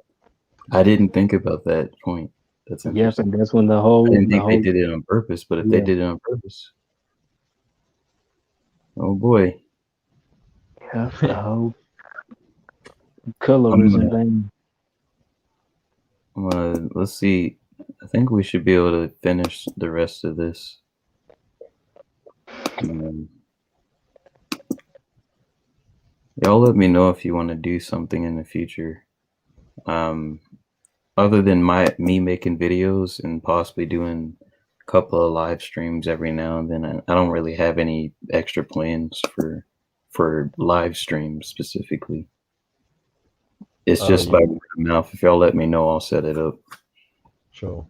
I didn't think about that point. That's Yep, interesting. and that's when I didn't think they did it on purpose, but if they Yeah. did it on purpose, oh boy. Yeah, the whole colorism thing. Let's see. I think we should be able to finish the rest of this. Y'all let me know if you want to do something in the future. Other than me making videos and possibly doing a couple of live streams every now and then, I don't really have any extra plans for live streams specifically. It's just by word of mouth. If y'all let me know, I'll set it up. Sure.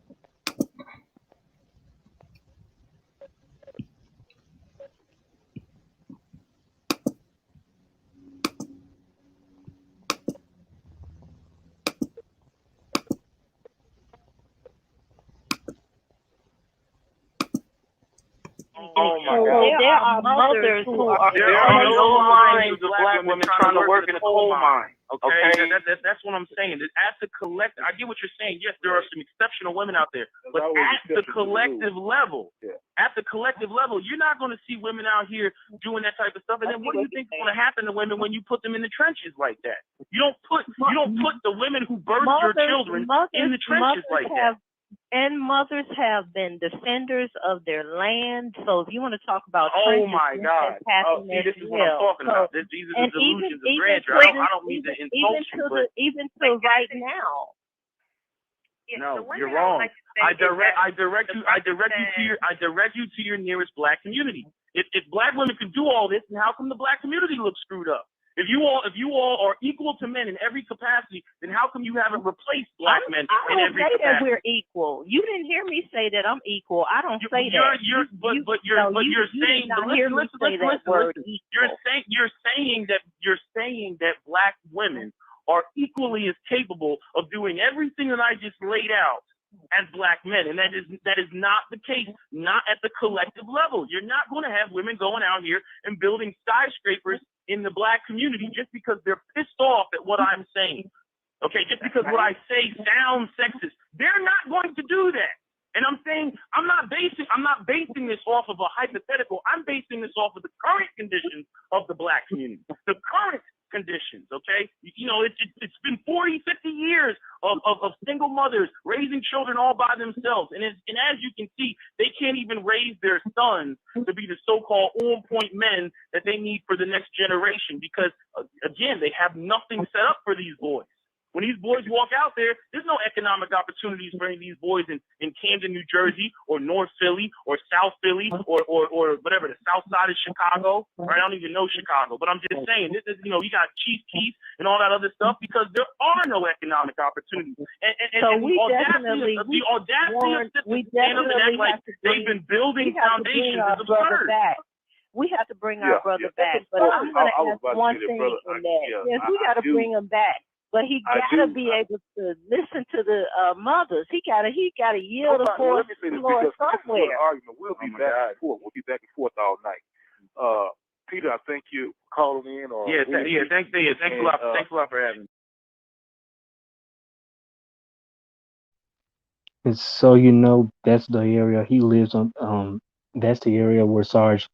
Oh my God. There are mothers who are. There are no lines of black women trying to work in a coal mine. Okay, that's what I'm saying. At the collective, I get what you're saying. Yes, there are some exceptional women out there, but at the collective level, you're not going to see women out here doing that type of stuff. And then what do you think is going to happen to women when you put them in the trenches like that? You don't put the women who birth your children in the trenches like that. And mothers have been defenders of their land. So if you want to talk about oh my God, this is what I'm talking about. These are the delusions of grandeur. I don't mean to insult you, even to right now. No, you're wrong. I direct you to your nearest black community. If black women can do all this, then how come the black community looks screwed up? If you all are equal to men in every capacity, then how come you haven't replaced black men in every capacity? I don't say that we're equal. You didn't hear me say that I'm equal. I don't say that. You're saying that black women are equally as capable of doing everything that I just laid out as black men, and that is not the case. Not at the collective level. You're not going to have women going out here and building skyscrapers in the black community just because they're pissed off at what I'm saying. Okay, just because what I say sounds sexist. They're not going to do that. And I'm saying I'm not basing this off of a hypothetical. I'm basing this off of the current conditions of the black community. The current conditions, okay? You know, it's been 40, 50 years of single mothers raising children all by themselves. And as you can see, they can't even raise their sons to be the so-called on-point men that they need for the next generation because, again, they have nothing set up for these boys. When these boys walk out there, there's no economic opportunities for any of these boys in Camden, New Jersey, or North Philly, or South Philly, or whatever, the South Side of Chicago. Right? I don't even know Chicago, but I'm just saying, this is, you know, you got Chief Keef and all that other stuff because there are no economic opportunities. So And we the definitely audacity of stand up and act like they've been building foundations is absurd. We have to bring our brother back. But I'm going to ask one thing in that. Yes, we got to bring him back. But he gotta be able to listen to the mothers. He gotta yield the force somewhere. Argument. We'll be back and forth. We'll be back and forth all night. Peter, I thank you for calling in. Thanks a lot for having me. And so you know, that's the area he lives on. That's the area where Sarge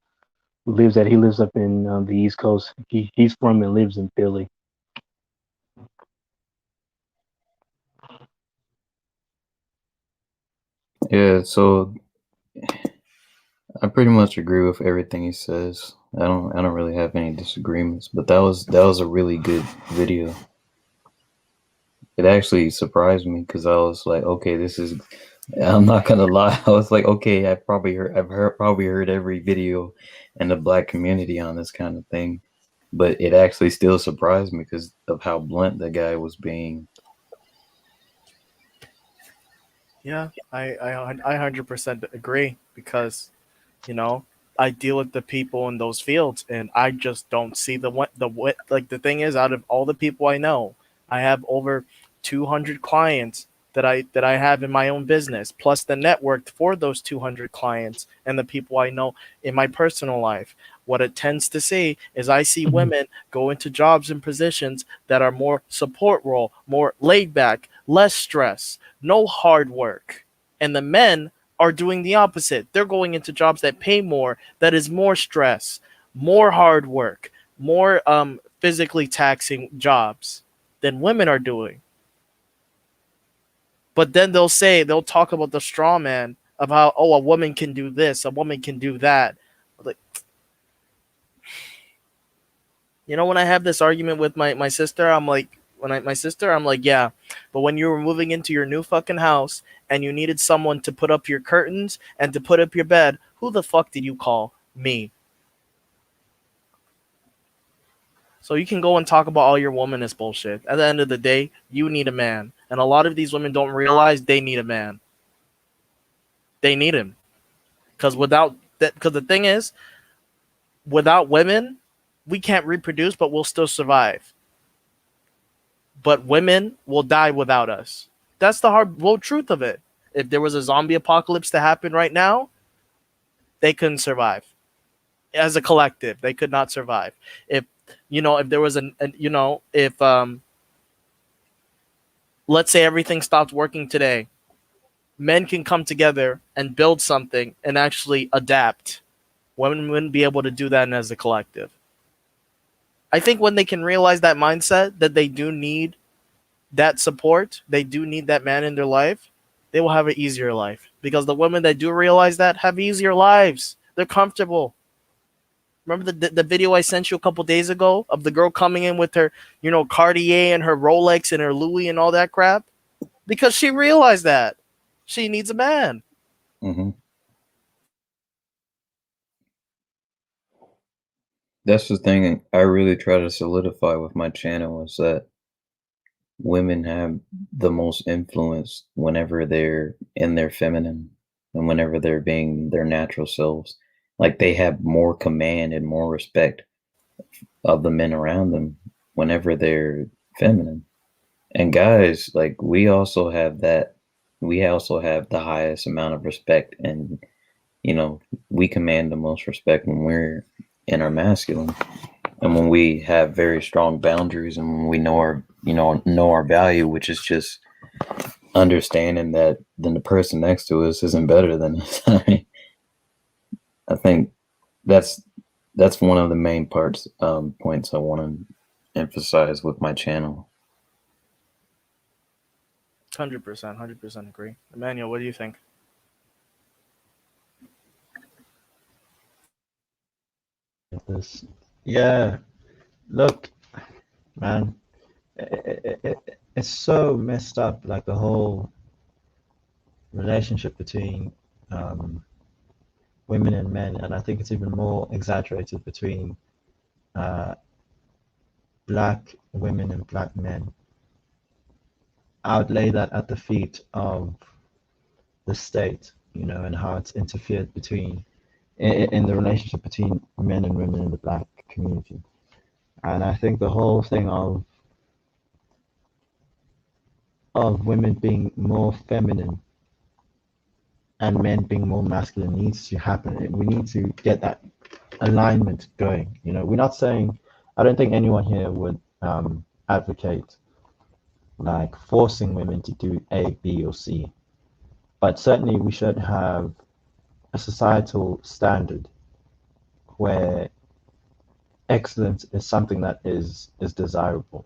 lives at. He lives up in the East Coast. He's from and lives in Philly. Yeah, so I pretty much agree with everything he says. I don't really have any disagreements, but that was a really good video. It actually surprised me because I was like, okay, I'm not gonna lie. I was like, okay, I've probably heard every video in the black community on this kind of thing, but it actually still surprised me because of how blunt the guy was being. Yeah, I 100% agree because, you know, I deal with the people in those fields and I just don't see like the thing is, out of all the people I know, I have over 200 clients that I have in my own business, plus the network for those 200 clients and the people I know in my personal life. What it tends to see is I see women go into jobs and positions that are more support role, more laid back, less stress, no hard work. And the men are doing the opposite. They're going into jobs that pay more, that is more stress, more hard work, more physically taxing jobs than women are doing. But then they'll talk about the straw man of how, oh, a woman can do this, a woman can do that. Like, you know, when I have this argument with my sister, I'm like, yeah, but when you were moving into your new fucking house and you needed someone to put up your curtains and to put up your bed, who the fuck did you call? Me. So you can go and talk about all your womanist bullshit. At the end of the day, you need a man. And a lot of these women don't realize they need a man. They need him. Because the thing is, without women, we can't reproduce, but we'll still survive. But women will die without us. That's the hard truth of it. If there was a zombie apocalypse to happen right now, they couldn't survive. As a collective, they could not survive. If there was let's say everything stopped working today, men can come together and build something and actually adapt. Women wouldn't be able to do that as a collective. I think when they can realize that mindset, that they do need that support, they do need that man in their life, they will have an easier life. Because the women that do realize that have easier lives. They're comfortable. Remember the video I sent you a couple days ago of the girl coming in with her, Cartier and her Rolex and her Louis and all that crap? Because she realized that she needs a man. Mm-hmm. That's the thing I really try to solidify with my channel is that women have the most influence whenever they're in their feminine and whenever they're being their natural selves. Like they have more command and more respect of the men around them whenever they're feminine. And guys, like we also have that. We also have the highest amount of respect, and we command the most respect when we're in our masculine, and when we have very strong boundaries, and when we know our value, which is just understanding that then the person next to us isn't better than us. I think that's one of the main points I want to emphasize with my channel. 100% agree. Emmanuel, what do you think? This, yeah. Look, man, it's so messed up. Like the whole relationship between women and men, and I think it's even more exaggerated between black women and black men. I would lay that at the feet of the state, you know, and how it's interfered between in the relationship between men and women in the black community. And I think the whole thing of women being more feminine and men being more masculine needs to happen. We need to get that alignment going. You know, we're not saying, I don't think anyone here would advocate like forcing women to do A, B, or C. But certainly we should have a societal standard where excellence is something that is desirable.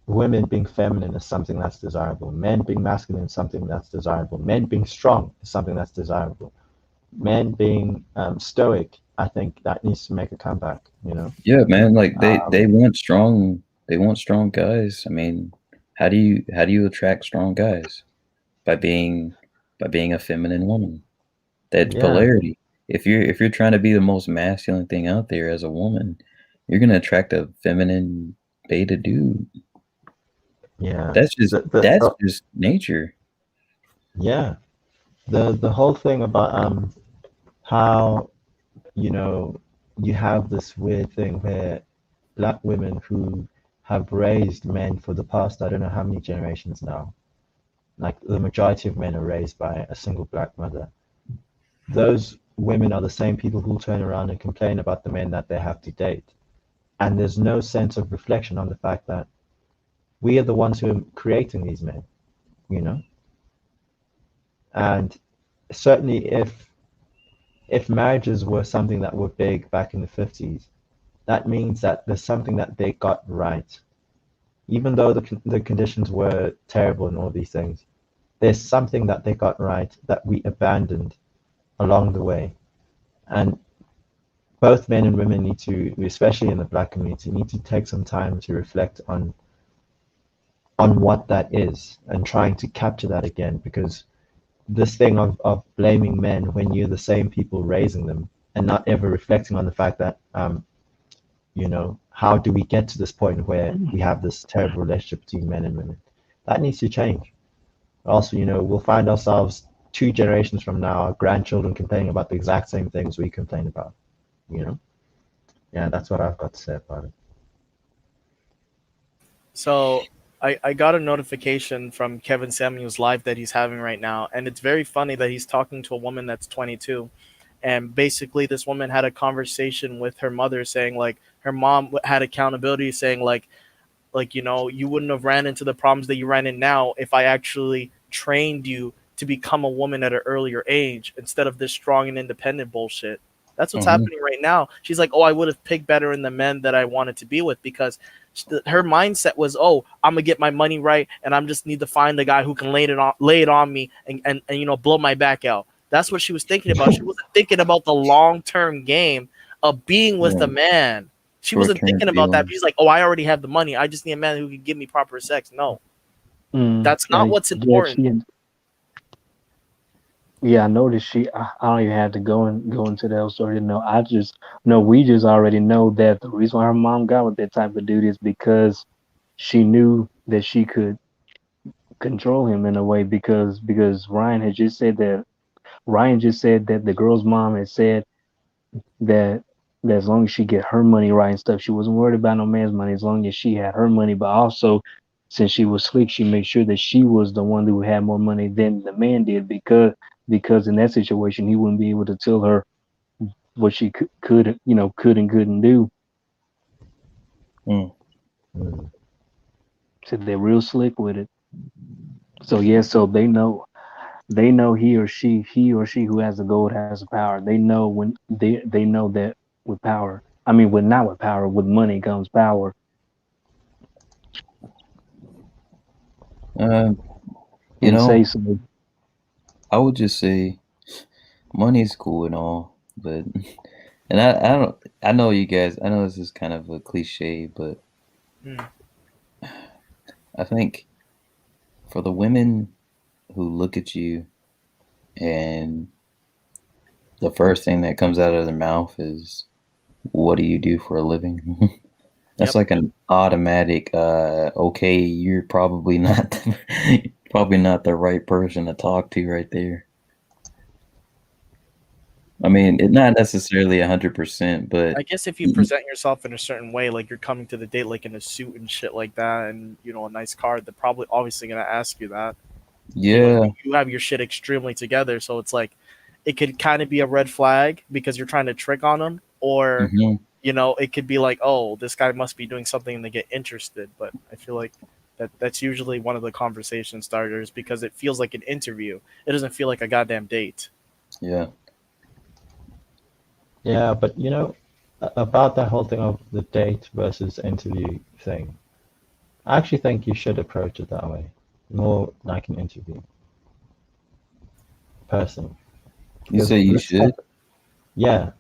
Women being feminine is something that's desirable. Men being masculine is something that's desirable. Men being strong is something that's desirable. Men being stoic, I think that needs to make a comeback. You know. Yeah, man. Like they want strong. They want strong guys. I mean, how do you attract strong guys? By being a feminine woman. That's polarity. If you're trying to be the most masculine thing out there as a woman, you're gonna attract a feminine beta dude. Yeah, that's just nature. Yeah, the whole thing about how, you know, you have this weird thing where black women who have raised men for the past, I don't know how many generations now, like the majority of men are raised by a single black mother. Those women are the same people who turn around and complain about the men that they have to date. And there's no sense of reflection on the fact that we are the ones who are creating these men, you know? And certainly if marriages were something that were big back in the 50s, that means that there's something that they got right. Even though the conditions were terrible and all these things, there's something that they got right that we abandoned along the way. And both men and women need to, especially in the black community, need to take some time to reflect on what that is and trying to capture that again, because this thing of blaming men when you're the same people raising them and not ever reflecting on the fact that you know, how do we get to this point where we have this terrible relationship between men and women? That needs to change. Also, you know, we'll find ourselves 2 generations from now, our grandchildren complaining about the exact same things we complain about, you know? Yeah, that's what I've got to say about it. So I got a notification from Kevin Samuels live that he's having right now, and it's very funny that he's talking to a woman that's 22. And basically this woman had a conversation with her mother saying like her mom had accountability, saying like, you know, you wouldn't have ran into the problems that you ran in now if I actually trained you to become a woman at an earlier age instead of this strong and independent bullshit. That's what's happening right now. She's like, oh, I would have picked better in the men that I wanted to be with, because her mindset was, oh, I'm gonna get my money right, and I'm just need to find the guy who can lay it on me and you know, blow my back out. That's what she was thinking about. She wasn't thinking about the long-term game of being with a man. She wasn't thinking about that. She's like, oh, I already have the money. I just need a man who can give me proper sex. No, that's not what's important. Yeah, I noticed I don't even have to go into that story to know. I just know we just already know that the reason why her mom got with that type of dude is because she knew that she could control him in a way, because Ryan just said that the girl's mom had said that as long as she get her money right and stuff, she wasn't worried about no man's money as long as she had her money. But also, since she was slick, she made sure that she was the one who had more money than the man did, because in that situation he wouldn't be able to tell her what she could and couldn't do. So they're real slick with it. So yeah, so they know he or she who has the gold has the power. They know when they know that with power. I mean, not with power, with money comes power. You And know, say so. I would just say money's cool and all, but and I don't I know you guys. I know this is kind of a cliche, but Mm. I think for the women who look at you and the first thing that comes out of their mouth is, "What do you do for a living?" That's Yep. like an automatic, okay, you're probably not probably not the right person to talk to right there. I mean, it not necessarily 100%, but I guess if you present yourself in a certain way, like you're coming to the date like in a suit and shit like that, and you know a nice car, they're probably obviously gonna ask you that. You know, yeah, you have your shit extremely together, so it's like it could kind of be a red flag because you're trying to trick on them, or mhm, you know, it could be like, oh, this guy must be doing something and they get interested. But I feel like that's usually one of the conversation starters because it feels like an interview. It doesn't feel like a goddamn date. yeah. Yeah, but you know, about that whole thing of the date versus interview thing, I actually think you should approach it that way, more like an interview, personally. You Because say you let's should? talk, yeah,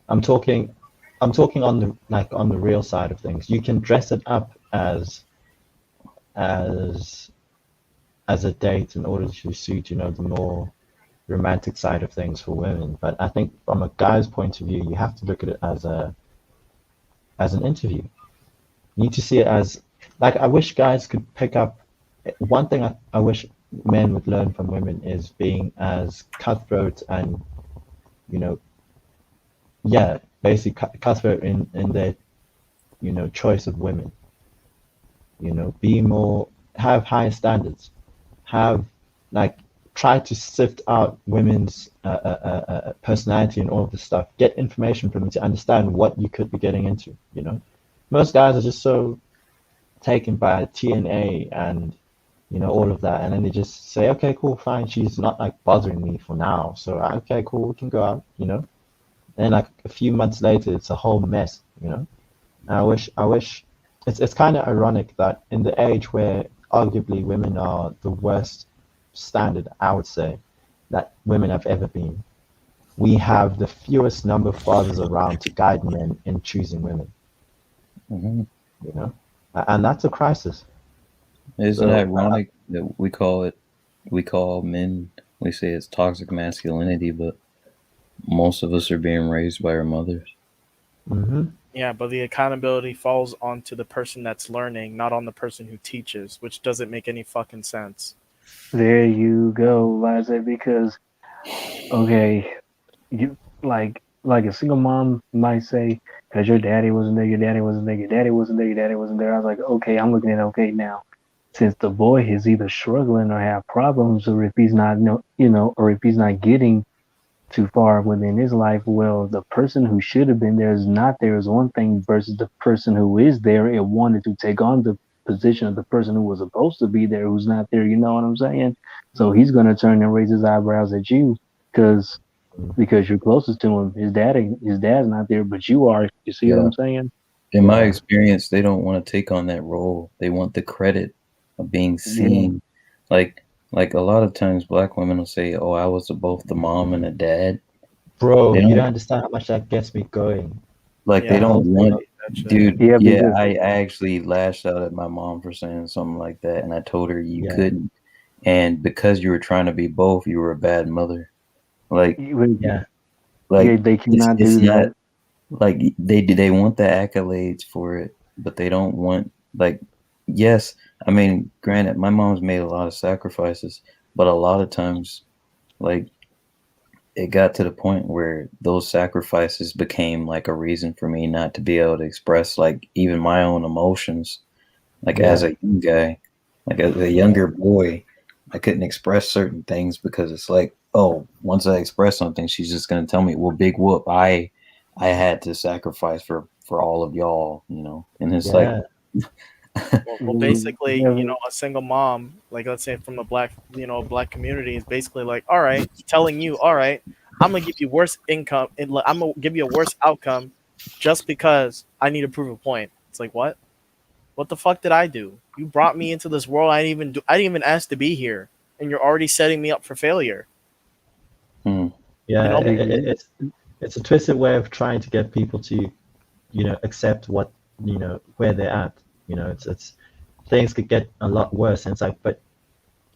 I'm talking, I'm talking on the on the real side of things. You can dress it up as as a date in order to suit, you know, the more romantic side of things for women. But I think from a guy's point of view, you have to look at it as an interview. You need to see it as like I wish guys could pick up one thing I wish men would learn from women is being as cutthroat and you know yeah basically cutthroat in their you know choice of women. You know, be more have higher standards, have like try to sift out women's personality and all of this stuff. Get information from them to understand what you could be getting into. You know, most guys are just so taken by TNA and you know all of that, and then they just say, okay, cool, fine, she's not like bothering me for now, so okay, cool, we can go out, you know. And like a few months later, it's a whole mess, you know. And I wish, it's kind of ironic that in the age where arguably women are the worst standard, I would say, that women have ever been, we have the fewest number of fathers around to guide men in choosing women. Mhm. You know, and that's a crisis. Isn't it So ironic that we call men, we say it's toxic masculinity, but most of us are being raised by our mothers. Yeah, but the accountability falls onto the person that's learning, not on the person who teaches, which doesn't make any fucking sense. There you go, Liza, because okay, you like a single mom might say, because your daddy wasn't there, your daddy wasn't there, your daddy wasn't there, your daddy wasn't there. I was like, okay, I'm looking at okay now. Since the boy is either struggling or have problems, or if he's not or if he's not getting too far within his life, well, the person who should have been there is not there is one thing versus the person who is there and wanted to take on the position of the person who was supposed to be there who's not there. You know what I'm saying? So he's gonna turn and raise his eyebrows at you because you're closest to him. His dad's not there, but you are. You see what Yeah. I'm saying? In my experience, they don't want to take on that role. They want the credit of being seen. Like a lot of times black women will say, "Oh, I was both the mom and the dad." bro, They you don't don't understand how much that gets me going. like they Yeah, don't want that shit. dude, Yeah, yeah, because I actually lashed out at my mom for saying something like that and I told her you Yeah. couldn't. And because you were trying to be both, you were a bad mother. Like Yeah. they cannot it's do not that. like they want the accolades for it, but they don't want like yes, I mean, granted, my mom's made a lot of sacrifices, but a lot of times like it got to the point where those sacrifices became like a reason for me not to be able to express like even my own emotions. Like as Yeah. a young guy, like as a younger boy, I couldn't express certain things because it's like, oh, once I express something, she's just gonna tell me, well, big whoop, I had to sacrifice for all of y'all, you know. And it's like Yeah. Well, basically, you know, a single mom, like let's say from the black community, is basically like, all right, telling you, all right, I'm gonna give you worse income, I'm gonna give you a worse outcome just because I need to prove a point. It's like, what? What the fuck did I do? You brought me into this world. I didn't even ask to be here, and you're already setting me up for failure. Hmm. Yeah, You know? it's a twisted way of trying to get people to, accept what, where they're at. It's things could get a lot worse, and it's like, but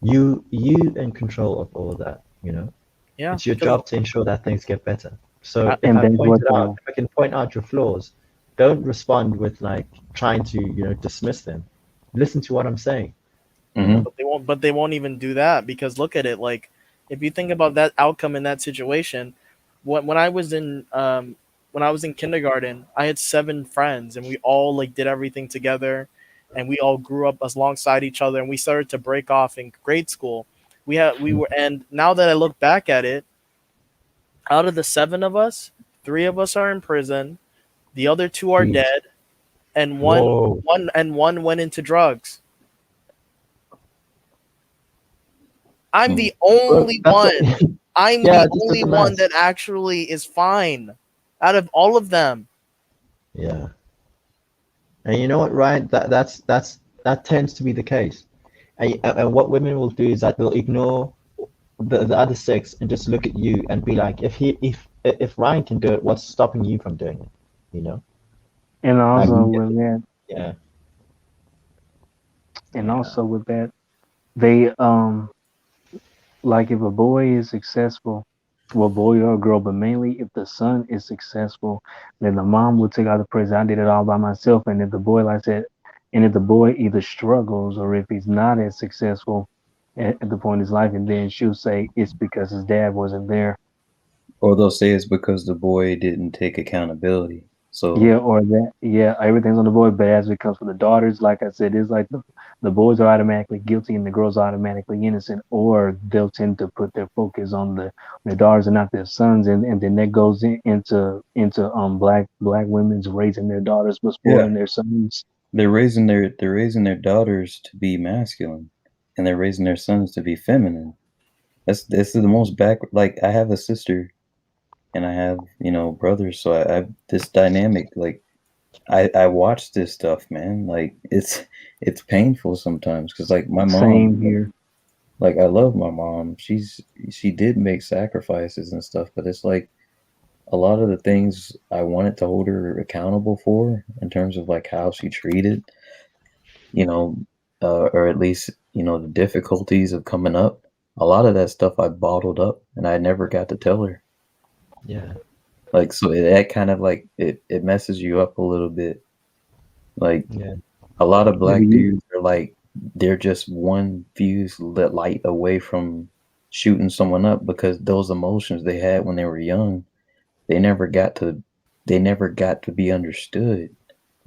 you in control of all of that. Yeah, It's your because job to ensure that things get better. So if And I that's what if I can point out your flaws, don't respond with like trying to, dismiss them. Listen to what I'm saying. Mm-hmm. but they won't even do that, because look at it, like if you think about that outcome in that situation, when I was in kindergarten, I had 7 friends, and we all like did everything together, and we all grew up alongside each other, and we started to break off in grade school. And now that I look back at it, out of the 7 of us, 3 of us are in prison, the other 2 are Jeez. dead, and Whoa. one went into drugs. I'm the only one. I'm Yeah, the just only as a one mess. that actually is fine out of all of them. Yeah. And you know what, Ryan? That tends to be the case. And what women will do is that they'll ignore the other 6 and just look at you and be like, if Ryan can do it, what's stopping you from doing it? And Like, also with that, yeah. and also with that, they like if a boy is successful, well, boy or girl, but mainly if the son is successful, then the mom will take out the praise. I did it all by myself. And if the boy, like I said, and if the boy either struggles or if he's not as successful at the point in his life, and then she'll say it's because his dad wasn't there. Or they'll say it's because the boy didn't take accountability. So Yeah, or that. Yeah, everything's on the boy, but as it comes for the daughters, like I said, it's like the boys are automatically guilty and the girls are automatically innocent, or they'll tend to put their focus on the daughters and not their sons, and then that goes into black women's raising their daughters but yeah, spoiling their sons. they're raising their daughters to be masculine, and they're raising their sons to be feminine. This is the most back. Like I have a sister, and I have brothers, so I this dynamic. Like I watch this stuff, man. Like it's painful sometimes because like my mom, Same here. like I love my mom. She did make sacrifices and stuff, but it's like a lot of the things I wanted to hold her accountable for in terms of like how she treated, you know, or at least the difficulties of coming up. A lot of that stuff I bottled up, and I never got to tell her. Yeah. Like so, that kind of like it messes you up a little bit. Like Yeah. a lot of Yeah, black but you, dudes are like they're just one fuse lit light away from shooting someone up because those emotions they had when they were young, they never got to they never got to be understood.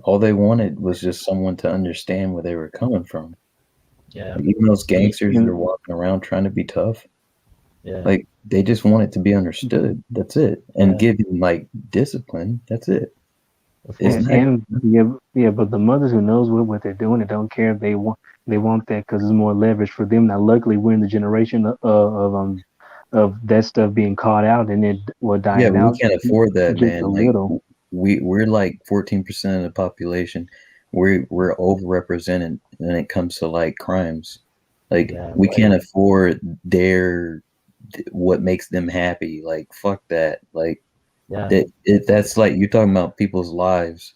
All they wanted was just someone to understand where they were coming from. Yeah. Like, even those gangsters that are and walking around trying to be tough, Yeah. like they just want it to be understood. That's it. And Yeah. given like discipline, that's it. Of It's course. not yeah, but the mothers who knows what they're doing and don't care, they want that because it's more leverage for them. Now, luckily, we're in the generation of that stuff being caught out and it yeah, dying but we out can't afford that, just a man. Like little. we're like 14% of the population. We're overrepresented when it comes to like crimes. Like Yeah. we Right. can't afford what makes them happy. Like fuck that. Like Yeah. that's like you're talking about people's lives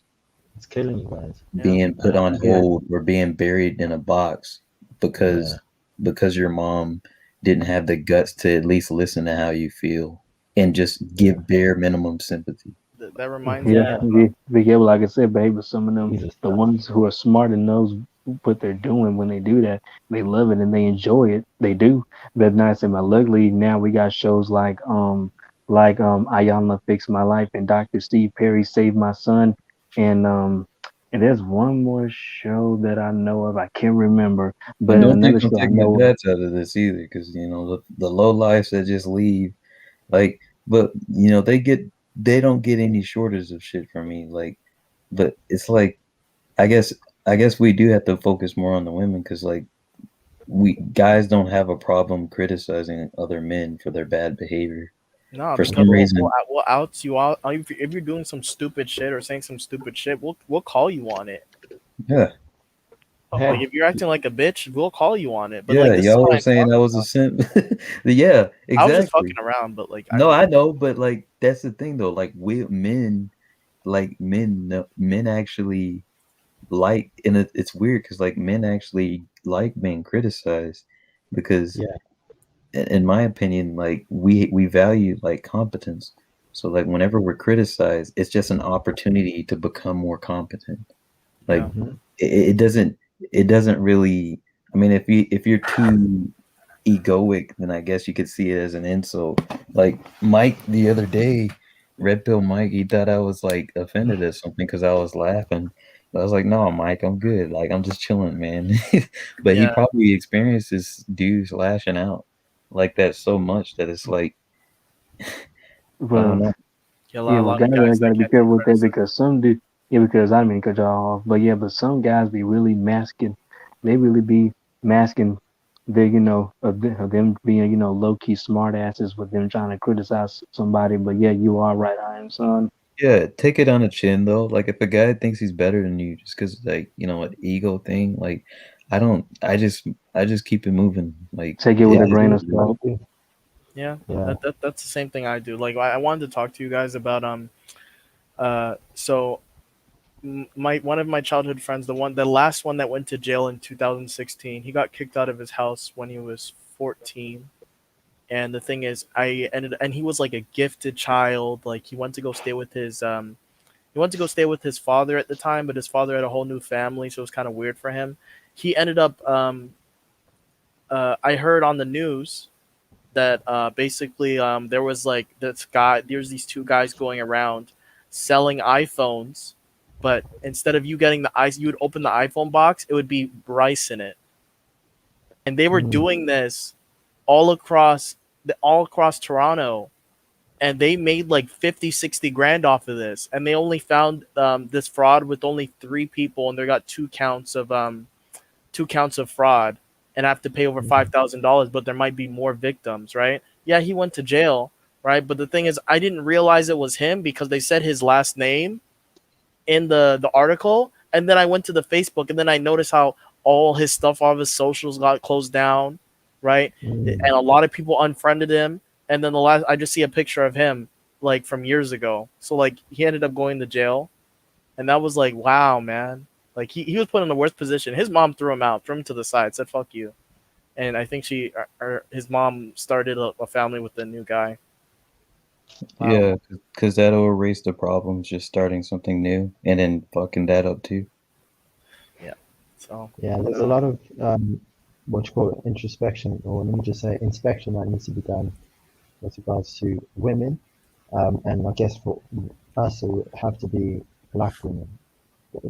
It's killing you guys. being put on Yeah, hold or being buried in a box Yeah. because your mom didn't have the guts to at least listen to how you feel and just give bare minimum sympathy. That reminds me yeah, of yeah. But like I said, babe, with some of them, Jesus. the ones who are smart and knows what they're doing when they do that, they love it and they enjoy it. They do. But not saying, but luckily now we got shows like Ayana Fix My Life and Dr. Steve Perry Saved My Son, and there's one more show that I know of. I can't remember, but And don't think another I'm show I taking the know of. bets out of this either, because the low lives that just leave, like, but they don't get any shortage of shit from me, like, but it's like, I guess I guess we do have to focus more on the women, because like we guys don't have a problem criticizing other men for their bad behavior. No, For because some reason. we'll out you out if you're doing some stupid shit or saying some stupid shit. We'll call you on it. Yeah. Like if you're acting like a bitch, we'll call you on it. But Yeah, like this is y'all what were I'm saying I talking was a about. simp. Yeah, I was just exactly. fucking around, but like No, I know, but like that's the thing though. Like we men, like men actually like, and it's weird because like men actually like being criticized because, Yeah. in my opinion, like we value like competence. So like whenever we're criticized, it's just an opportunity to become more competent. Like it doesn't really. I mean, if you're too egoic, then I guess you could see it as an insult. Like Mike the other day, Red Pill Mike, he thought I was like offended at something because I was laughing. But I was like, no, Mike, I'm good. Like I'm just chilling, man. But he Yeah. probably experienced this dudes lashing out like that so much that it's like I don't Well, know. Yeah, a yeah, lot well, of guys guys gotta that be can't take careful with that criticism. because some do. Yeah, because I didn't mean to cut y'all off, but yeah, but some guys be really masking. They really be masking the of them being low key smart asses with them trying to criticize somebody. But yeah, you are right, I am son. Yeah, take it on the chin though. Like if a guy thinks he's better than you just because like, an ego thing, like I don't I just keep it moving. Like Take it it with a is grain what of it is. salt. Yeah, Yeah. that's the same thing I do. Like I wanted to talk to you guys about so my one of my childhood friends, the last one that went to jail in 2016, he got kicked out of his house when he was 14. And the thing is, and he was like a gifted child. Like he went to go stay with his father at the time, but his father had a whole new family, so it was kind of weird for him. He ended up I heard on the news that basically there was like there's these two guys going around selling iPhones, but instead of you getting you would open the iPhone box, it would be Bryce in it, and they were doing this all across all across Toronto, and they made like 50, 60 grand off of this, and they only found this fraud with only 3 people, and they got 2 counts of fraud and have to pay over $5,000, but there might be more victims, right? Yeah, he went to jail, right? But the thing is, I didn't realize it was him because they said his last name in the article, and then I went to the Facebook, and then I noticed how all his stuff, all of his socials got closed down, right? And a lot of people unfriended him, and then I just see a picture of him like from years ago. So like he ended up going to jail, and that was like, wow, man. Like he was put in the worst position. His mom threw him to the side, said "fuck you," and I think his mom started a family with the new guy. Yeah, because that'll erase the problems just starting something new and then fucking that up too. Yeah. So Yeah, there's a lot of what you call introspection, or let me just say inspection that needs to be done with regards to women, and I guess for us it would have to be black women.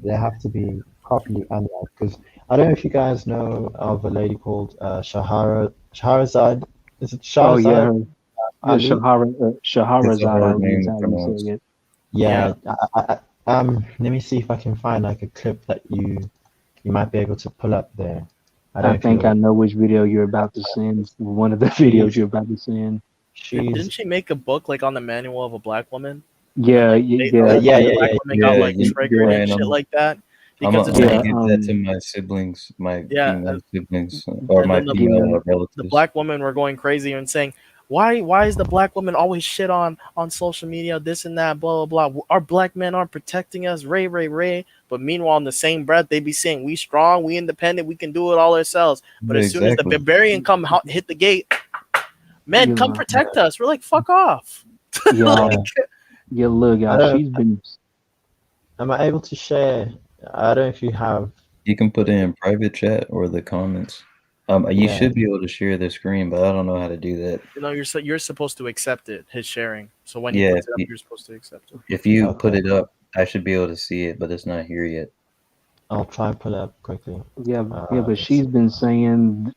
They have to be properly analyzed because I don't know if you guys know of a lady called Shahrazad. Is it Oh yeah, Shahrazad yeah, Ali? It's a Shahrazad hard Ali is name to how you pronounce. say it. Yeah. Let me see if I can find like a clip that you might be able to pull up there. I don't I know if think I you're. know which video you're about to send. One of the videos She's you're about to send. Didn't she's she make a book like on the manual of a black woman? And then Yeah, like a yeah, lot yeah, of yeah, black yeah, women got Yeah, like triggered and Brian, shit like that I'm because it's gonna yeah. like give that to my siblings, my yeah, female siblings, or and my then female the relatives. black women were going crazy and saying, why is the black woman always shit on social media, this and that, blah blah blah. Our black men aren't protecting us, ray. But meanwhile, in the same breath, they be saying we strong, we independent, we can do it all ourselves. But Yeah, as soon as the exactly. barbarian hit the gate, men You come know, protect us. We're like, fuck off. y'all, yeah. yeah. Look, I y'all. don't. She's been. Am I able to share? I don't know if you have. You can put it in private chat or the comments. You Yeah. should be able to share the screen, but I don't know how to do that. You're supposed to accept it, his sharing. So when he Yeah, puts it up, you're supposed to accept it. if you put Okay. it up, I should be able to see it, but it's not here yet. I'll try and pull it up quickly. Yeah, yeah. But Let's see. she's been saying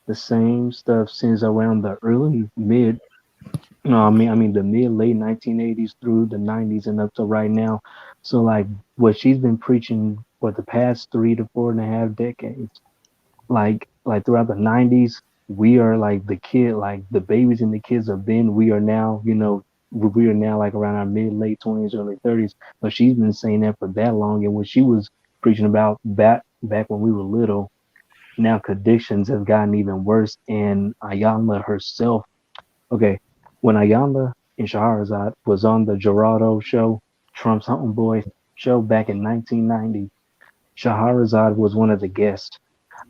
the same stuff since around the early mid. No, I mean the mid late 1980s through the 90s and up to right now. So like what she's been preaching for the past 3 to 4.5 decades, like throughout the 90s, we are like the kid, like the babies and the kids of then. We are now, you know, we are now like around our late 20s, early 30s. But she's been saying that for that long. And when she was preaching about back when we were little, now conditions have gotten even worse. And Ayanla herself, okay, when Ayanla and Shahrazad was on the Gerardo show, Trump's homeboy show back in 1990, Shahrazad was one of the guests.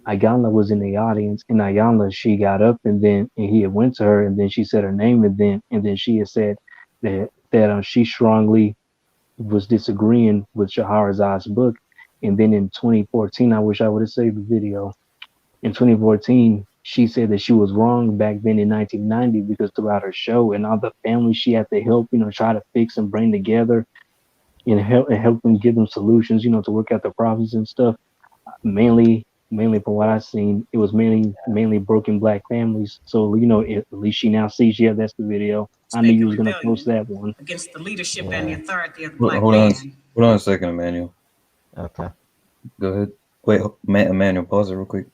Ayanla was in the audience, and Ayanla, she got up and he had went to her, and then she said her name, and then she had said that she strongly was disagreeing with Shahrazad's book. And then in 2014, I wish I would have saved the video. In 2014, she said that she was wrong back then in 1990 because throughout her show and all the families she had to help, you know, try to fix and bring together and help them give them solutions, you know, to work out the problems and stuff. Mainly from what I've seen, it was mainly broken black families. So you know, at least she now sees. Yeah, that's the video. I knew you was gonna post that one. Against the leadership and the authority of the Hold black hold on, man. hold on a second, Emmanuel. Okay. Go ahead. Wait, Emmanuel, pause it real quick.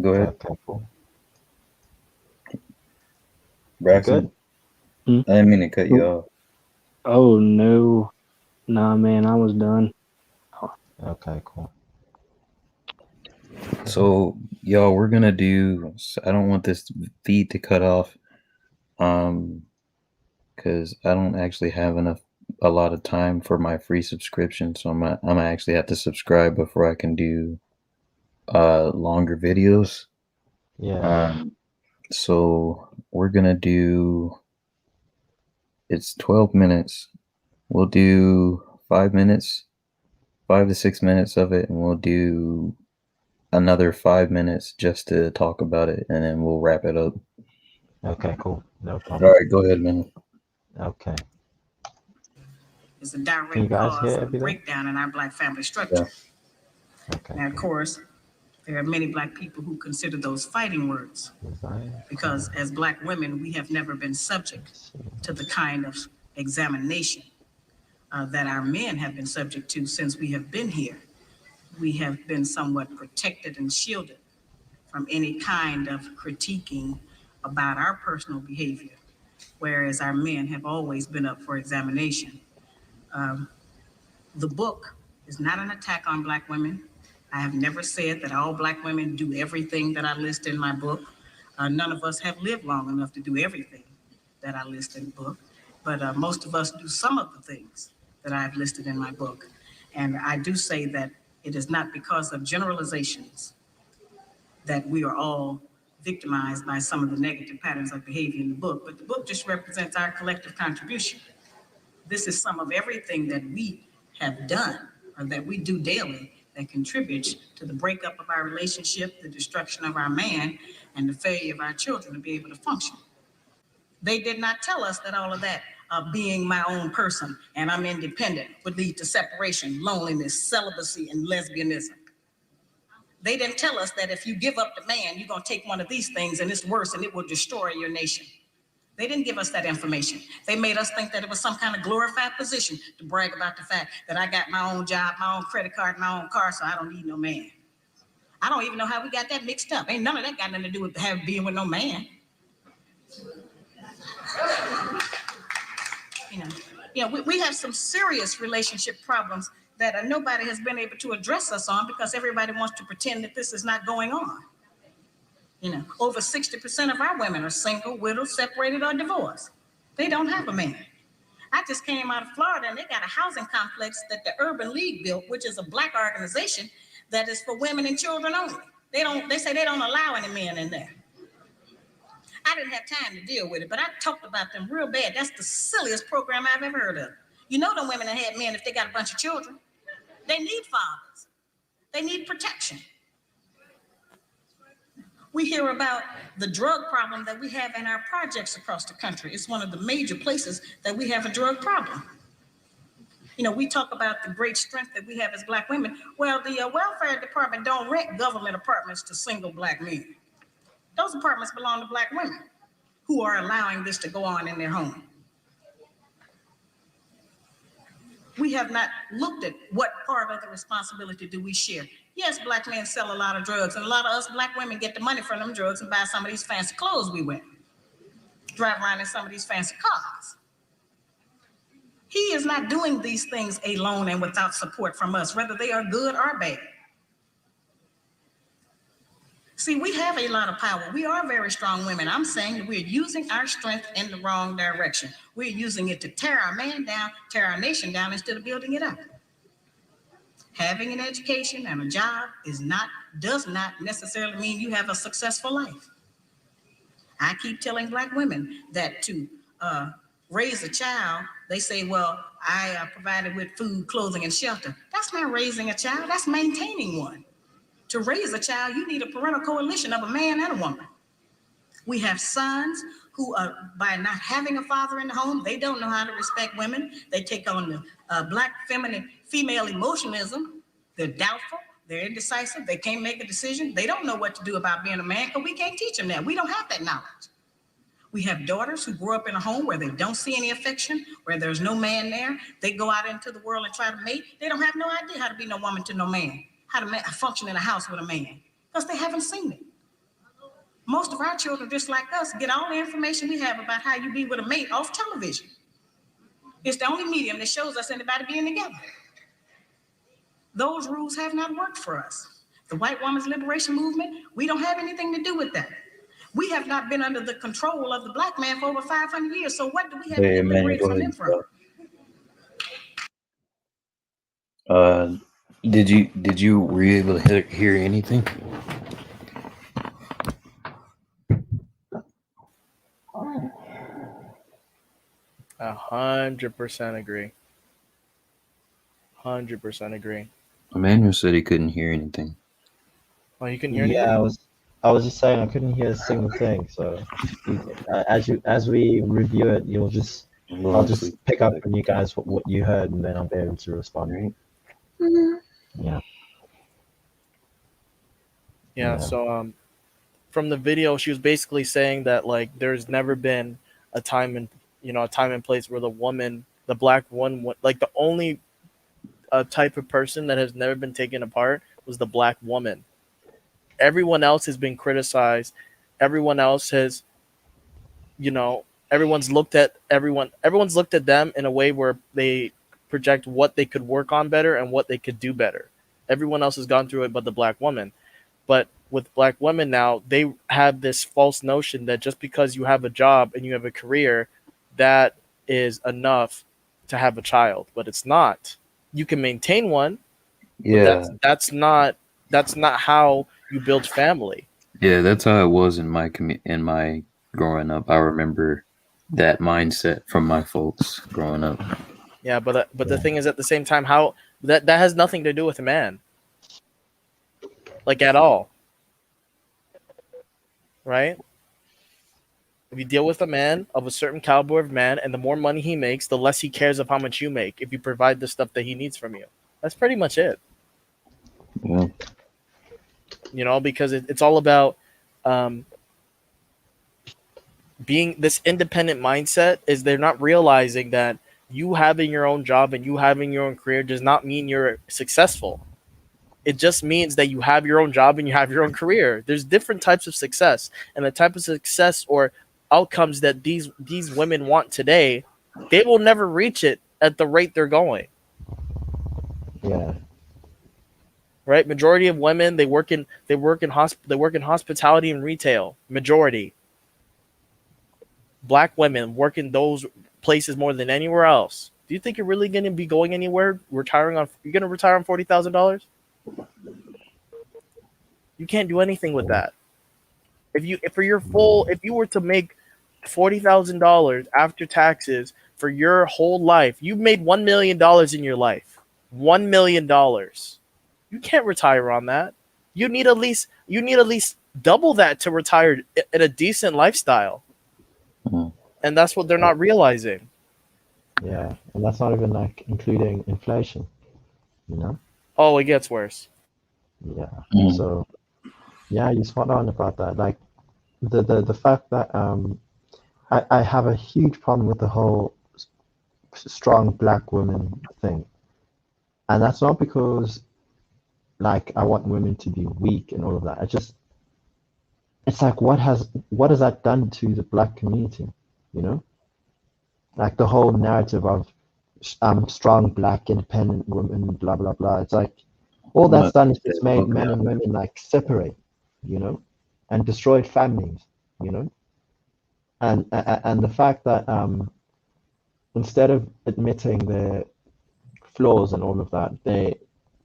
Go ahead. Okay, cool. Braxton. Hmm? I didn't mean to cut you off. Oh no, nah, man, I was done. Okay, cool. So, y'all, we're gonna do. I don't want this feed to cut off, because I don't actually have a lot of time for my free subscription. So I'm gonna actually have to subscribe before I can do longer videos. Yeah. So we're gonna do. It's 12 minutes. We'll do 5 minutes, 5 to 6 minutes of it, and we'll do another 5 minutes just to talk about it, and then we'll wrap it up. Okay, cool. No All problem. right, go ahead, man. Okay. Is a Can you direct guys cause hear of everything? breakdown in our black family structure. Okay. Now, of course, there are many black people who consider those fighting words because as black women, we have never been subject to the kind of examination that our men have been subject to since we have been here. We have been somewhat protected and shielded from any kind of critiquing about our personal behavior, whereas our men have always been up for examination. The book is not an attack on black women. I have never said that all black women do everything that I list in my book. None of us have lived long enough to do everything that I list in the book, but most of us do some of the things that I've listed in my book. And I do say that it is not because of generalizations that we are all victimized by some of the negative patterns of behavior in the book, but the book just represents our collective contribution. This is some of everything that we have done or that we do daily that contributes to the breakup of our relationship, the destruction of our man, and the failure of our children to be able to function. They did not tell us that all of that being my own person and I'm independent would lead to separation, loneliness, celibacy, and lesbianism. They didn't tell us that if you give up the man, you're going to take one of these things and it's worse and it will destroy your nation. They didn't give us that information. They made us think that it was some kind of glorified position to brag about the fact that I got my own job, my own credit card, my own car, so I don't need no man. I don't even know how we got that mixed up. Ain't none of that got nothing to do with being with no man. We have some serious relationship problems that nobody has been able to address us on because everybody wants to pretend that this is not going on. Over 60% of our women are single, widowed, separated, or divorced. They don't have a man. I just came out of Florida and they got a housing complex that the Urban League built, which is a black organization that is for women and children only. They say they don't allow any men in there. I didn't have time to deal with it, but I talked about them real bad. That's the silliest program I've ever heard of. You know them women that had men if they got a bunch of children. They need fathers. They need protection. We hear about the drug problem that we have in our projects across the country. It's one of the major places that we have a drug problem. We talk about the great strength that we have as black women. Well, the welfare department don't rent government apartments to single black men. Those apartments belong to black women who are allowing this to go on in their home. We have not looked at what part of the responsibility do we share. Yes, black men sell a lot of drugs, and a lot of us black women get the money from them drugs and buy some of these fancy clothes we wear, drive around in some of these fancy cars. He is not doing these things alone and without support from us, whether they are good or bad. See, we have a lot of power. We are very strong women. I'm saying that we're using our strength in the wrong direction. We're using it to tear our man down, tear our nation down instead of building it up. Having an education and a job does not necessarily mean you have a successful life. I keep telling black women that to raise a child, they say, well, I provided with food, clothing, and shelter. That's not raising a child, that's maintaining one. To raise a child, you need a parental coalition of a man and a woman. We have sons who, by not having a father in the home, they don't know how to respect women. They take on the black feminine female emotionalism. They're doubtful, they're indecisive, they can't make a decision. They don't know what to do about being a man because we can't teach them that. We don't have that knowledge. We have daughters who grow up in a home where they don't see any affection, where there's no man there. They go out into the world and try to mate. They don't have no idea how to be no woman to no man, how to function in a house with a man, because they haven't seen it. Most of our children, just like us, get all the information we have about how you be with a mate off television. It's the only medium that shows us anybody being together. Those rules have not worked for us. The white woman's liberation movement, we don't have anything to do with that. We have not been under the control of the black man for over 500 years. So what do we have to liberate from them from? Did you were you able to hear anything? Oh. 100% agree. 100% agree. Emmanuel said he couldn't hear anything. Oh, you can hear Yeah, anything? I was just saying I couldn't hear a single thing. So as we review it, I'll just pick up from you guys what you heard, and then I'll be able to respond. Right? Yeah. Yeah. So from the video, she was basically saying that like there's never been a time and place where the black one, like the only type of person that has never been taken apart was the black woman. Everyone else has been criticized. Everyone else has, everyone's looked at them in a way where they project what they could work on better and what they could do better. Everyone else has gone through it but the black woman. But with black women now, they have this false notion that just because you have a job and you have a career, that is enough to have a child. But it's not. You can maintain one. Yeah. But that's not how you build family. Yeah, that's how it was in my growing up. I remember that mindset from my folks growing up. Yeah, but the thing is, at the same time, how that has nothing to do with a man, like at all, right? If you deal with a man of a certain caliber of man, and the more money he makes, the less he cares of how much you make. If you provide the stuff that he needs from you, that's pretty much it. Yeah. Because it's all about being this independent mindset. Is they're not realizing that you having your own job and you having your own career does not mean you're successful. It just means that you have your own job and you have your own career. There's different types of success, and the type of success or outcomes that these women want today, they will never reach it at the rate they're going. Yeah. Right? Majority of women, they work in hospitality and retail. Majority. Black women work in those places more than anywhere else. Do you think you're really going to be going anywhere? You're going to retire on $40,000? You can't do anything with that. If you were to make $40,000 after taxes for your whole life, you made $1 million in your life. $1 million. You can't retire on that. You need at least double that to retire in a decent lifestyle. Mm-hmm. And that's what they're not realizing. Yeah, and that's not even including inflation, Oh, it gets worse. Yeah. Mm-hmm. So, yeah, you're spot on about that. Like the fact that I have a huge problem with the whole strong black women thing, and that's not because like I want women to be weak and all of that. It's like what has that done to the black community? You know, like the whole narrative of strong black independent women, blah blah blah. It's like all that's done is just made men and women like separate, you know, and destroyed families, you know, and the fact that instead of admitting their flaws and all of that, they,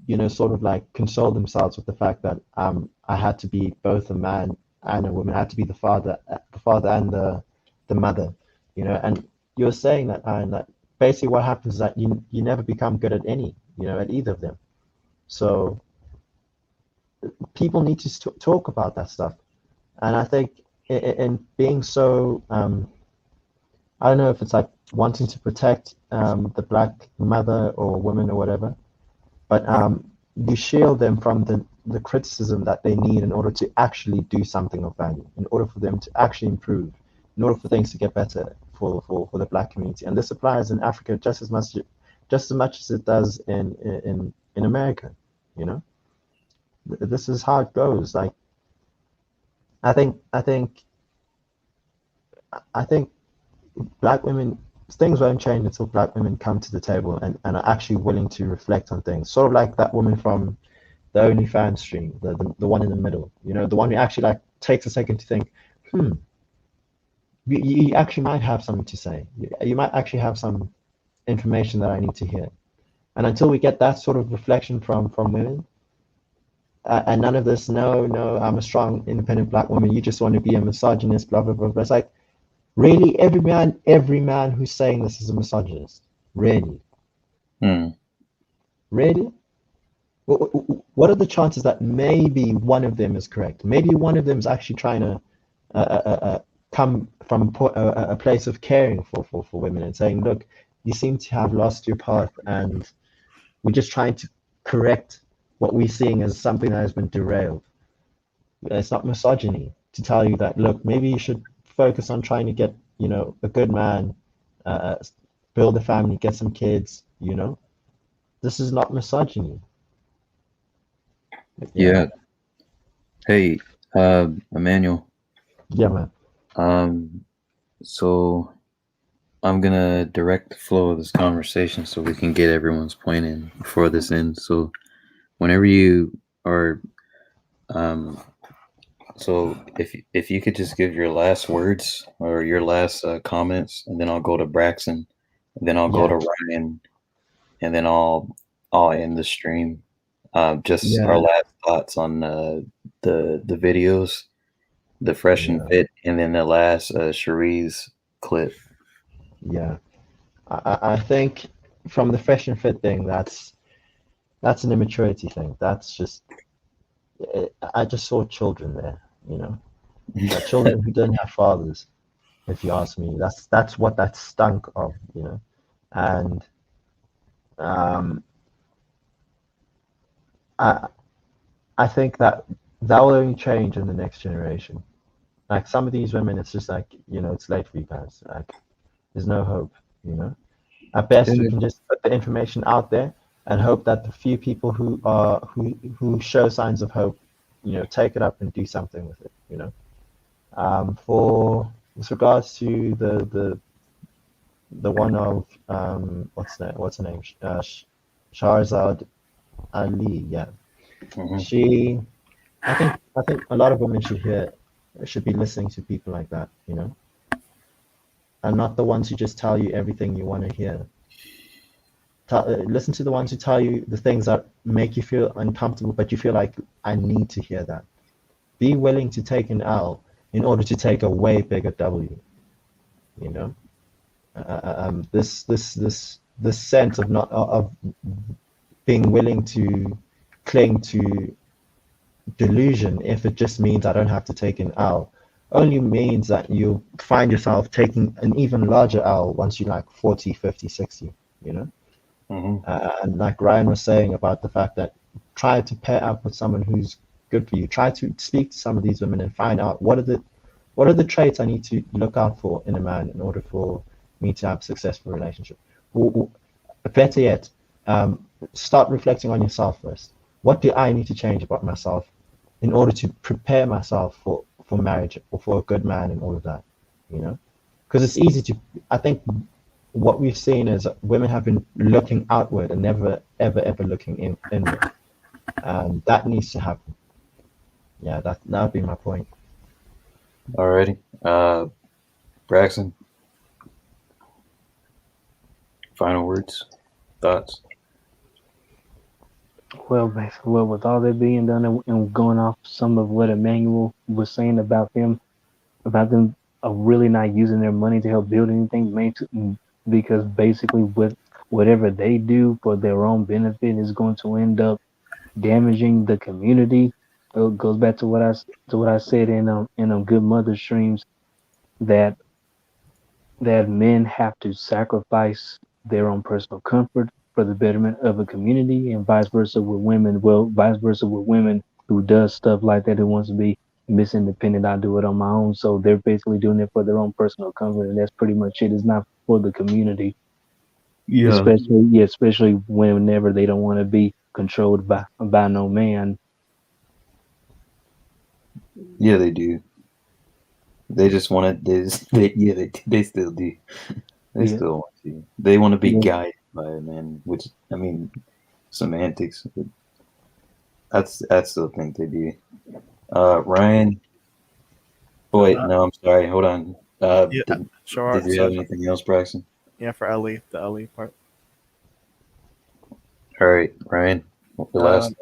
you know, sort of like console themselves with the fact that I had to be both a man and a woman. I had to be the father and the mother, you know. And you're saying that, and that basically what happens is that you never become good at any, you know, at either of them. So people need to talk about that stuff, and I think in being so I don't know if it's like wanting to protect the black mother or woman or whatever, but you shield them from the criticism that they need in order to actually do something of value, in order for them to actually improve, in order for things to get better for the black community. And this applies in Africa just as much as it does in America, you know. This is how it goes. Like I think black women, things won't change until black women come to the table and are actually willing to reflect on things. Sort of like that woman from the OnlyFans stream, the one in the middle, you know, the one who actually like takes a second to think, you actually might have something to say. You might actually have some information that I need to hear. And until we get that sort of reflection from women, and none of this, no, I'm a strong, independent black woman, you just want to be a misogynist, blah, blah, blah, blah. It's like, really, every man who's saying this is a misogynist. Really? Really? What are the chances that maybe one of them is correct? Maybe one of them is actually trying to come from a place of caring for women and saying, look, you seem to have lost your path, and we're just trying to correct what we're seeing as something that has been derailed. It's not misogyny to tell you that, look, maybe you should focus on trying to get, you know, a good man, build a family, get some kids, you know. This is not misogyny. Yeah. Hey, Emmanuel. Yeah, man. So I'm gonna direct the flow of this conversation so we can get everyone's point in before this ends. So whenever you are so if you could just give your last words or your last comments, and then I'll go to Braxton, and then I'll go to Ryan, and then I'll end the stream. Just our last thoughts on the videos, the Fresh and Fit, and then the last Cherie's clip. Yeah, I think from the Fresh and Fit thing, that's an immaturity thing. That's just, I just saw children there, you know, children who don't have fathers. If you ask me, that's what that stunk of, you know, and I think that will only change in the next generation. Like some of these women, it's just like, you know, it's late for you guys. Like there's no hope, you know. At best, we can just put the information out there and hope that the few people who show signs of hope, you know, take it up and do something with it, you know. With regards to the one of what's her name, Shahrazad Ali, yeah. I think a lot of women should be listening to people like that, you know, and not the ones who just tell you everything you want to hear. Listen to the ones who tell you the things that make you feel uncomfortable, but you feel like, I need to hear that. Be willing to take an L in order to take a way bigger W. You know, this sense of being willing to cling to delusion, if it just means I don't have to take an L, only means that you find yourself taking an even larger L once you're like 40, 50, 60, you know? And like Ryan was saying about the fact that try to pair up with someone who's good for you. Try to speak to some of these women and find out what are the traits I need to look out for in a man in order for me to have a successful relationship. better yet, start reflecting on yourself first. What do I need to change about myself in order to prepare myself for marriage or for a good man and all of that? You know, because it's easy to. I think what we've seen is women have been looking outward and never ever looking inward. That needs to happen. Yeah, that would be my point. Alrighty. Braxton, final words, thoughts? Well, basically, well, with all that being done and going off some of what Emmanuel was saying about them really not using their money to help build anything, because basically with whatever they do for their own benefit is going to end up damaging the community. It goes back to what I said in Good Mother streams, that men have to sacrifice their own personal comfort for the betterment of a community, and vice versa with women. Well, vice versa with women who does stuff like that, who wants to be Miss Independent, I do it on my own. So they're basically doing it for their own personal comfort, and that's pretty much it. It's not for the community. Yeah. Especially whenever they don't want to be controlled by no man. Yeah, they do. They just want to. They still do. They Yeah. still want to. They want to be Yeah. guided by a man, which I mean, semantics. But I still think they do. Ryan. Oh, wait, no, I'm sorry. Hold on. Yeah, sure. Did you have anything else, Braxton? Yeah, for Ellie, the Ellie part. All right, Ryan. The last.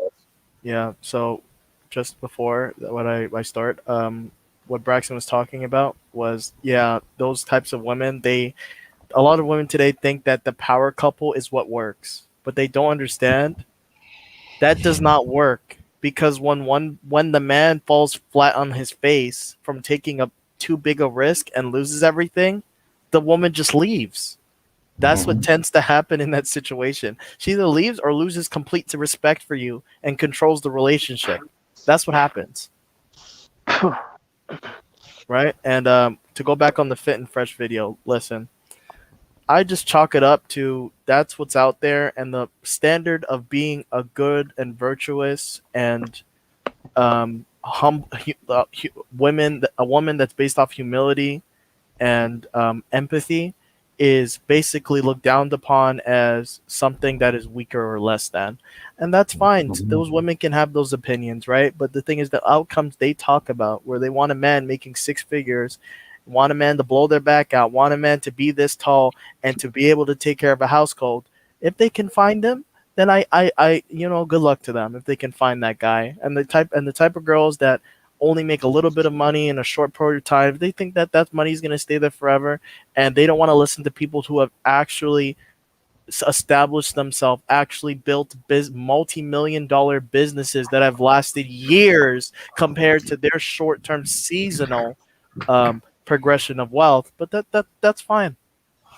Yeah. So, just before what I start, what Braxton was talking about was, yeah, those types of women. A lot of women today think that the power couple is what works, but they don't understand that does not work, because when the man falls flat on his face from taking a too big a risk and loses everything, the woman just leaves. That's what tends to happen in that situation. She either leaves or loses complete respect for you and controls the relationship. That's what happens. Right? And to go back on the Fit and Fresh video, listen, I just chalk it up to that's what's out there, and the standard of being a good and virtuous and a woman that's based off humility and empathy is basically looked down upon as something that is weaker or less than. And that's fine. Those women can have those opinions, right? But the thing is, the outcomes they talk about, where they want a man making six figures, want a man to blow their back out, want a man to be this tall and to be able to take care of a household. If they can find them, then I good luck to them if they can find that guy. And the type of girls that only make a little bit of money in a short period of time, they think that money is going to stay there forever, and they don't want to listen to people who have actually established themselves, actually built multi-million-dollar businesses that have lasted years compared to their short-term seasonal progression of wealth. But that's fine.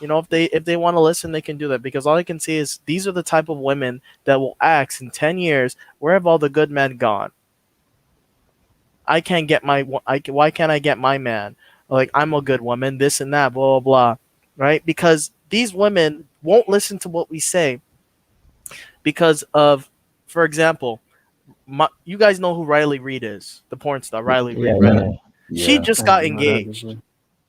If they want to listen, they can do that, because all I can see is these are the type of women that will ask in 10 years, where have all the good men gone? Why can't I get my man? Like, I'm a good woman, this and that, blah, blah, blah, right? Because these women won't listen to what we say because of, for example, you guys know who Riley Reid is, the porn star, Riley Reid, right? Yeah. She just got engaged.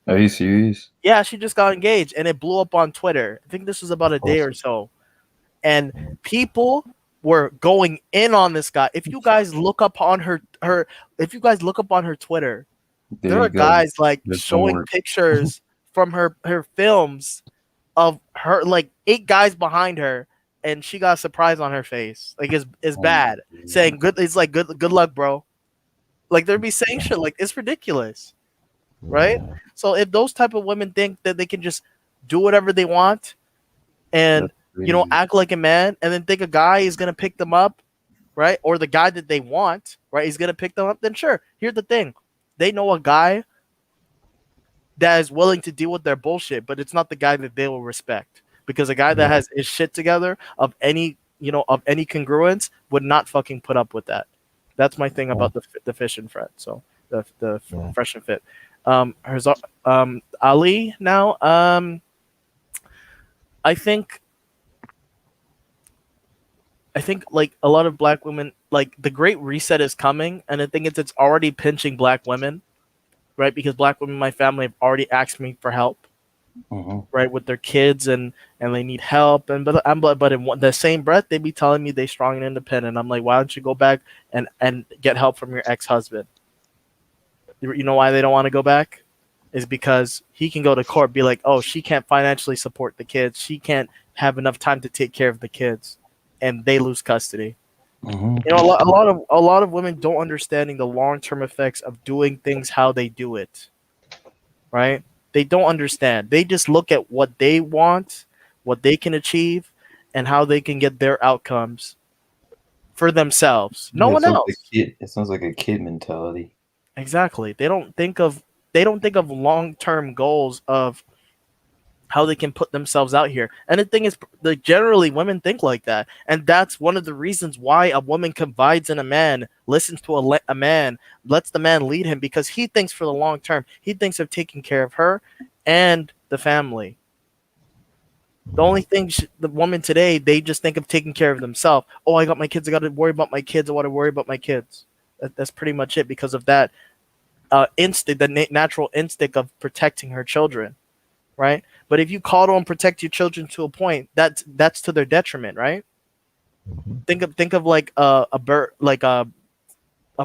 Are you serious? Yeah, she just got engaged, and it blew up on Twitter. I think this was about a day or so. And people were going in on this guy. If you guys look up on her Twitter, there are guys like showing pictures from her films of her, like 8 guys behind her, and she got a surprise on her face. Like, it's bad. Saying good luck, bro. Like, they'd be saying shit like, it's ridiculous. Right? So if those type of women think that they can just do whatever they want and act like a man, and then think a guy is gonna pick them up, right? Or the guy that they want, right, is gonna pick them up, then sure. Here's the thing. They know a guy that is willing to deal with their bullshit, but it's not the guy that they will respect. Because a guy that has his shit together of any congruence would not fucking put up with that. That's my thing about the Fish and Fred. So the Fresh and Fit. Ali now. I think like a lot of black women, like the Great Reset is coming, and I think it's already pinching black women, right? Because black women in my family have already asked me for help, right, with their kids, and they need help, and but in the same breath they be telling me they strong and independent. I'm like, why don't you go back and get help from your ex-husband? You know why they don't want to go back? Is because he can go to court, be like, oh, she can't financially support the kids, she can't have enough time to take care of the kids, and they lose custody. You know, a lot of women don't understanding the long-term effects of doing things how they do it, right? They don't understand. They just look at what they want, what they can achieve, and how they can get their outcomes for themselves. No one else. It sounds like a kid mentality. Exactly. They don't think of long-term goals of how they can put themselves out here. And the thing is, like, generally women think like that, and that's one of the reasons why a woman confides in a man, listens to a man, lets the man lead him, because he thinks for the long term. He thinks of taking care of her and the family. The only thing the woman today, they just think of taking care of themselves. Oh, I got my kids, I got to worry about my kids, I want to worry about my kids. That's pretty much it, because of that instinct, the natural instinct of protecting her children, right? But if you coddle and protect your children to a point, that's to their detriment, right? Think of like a bird, like a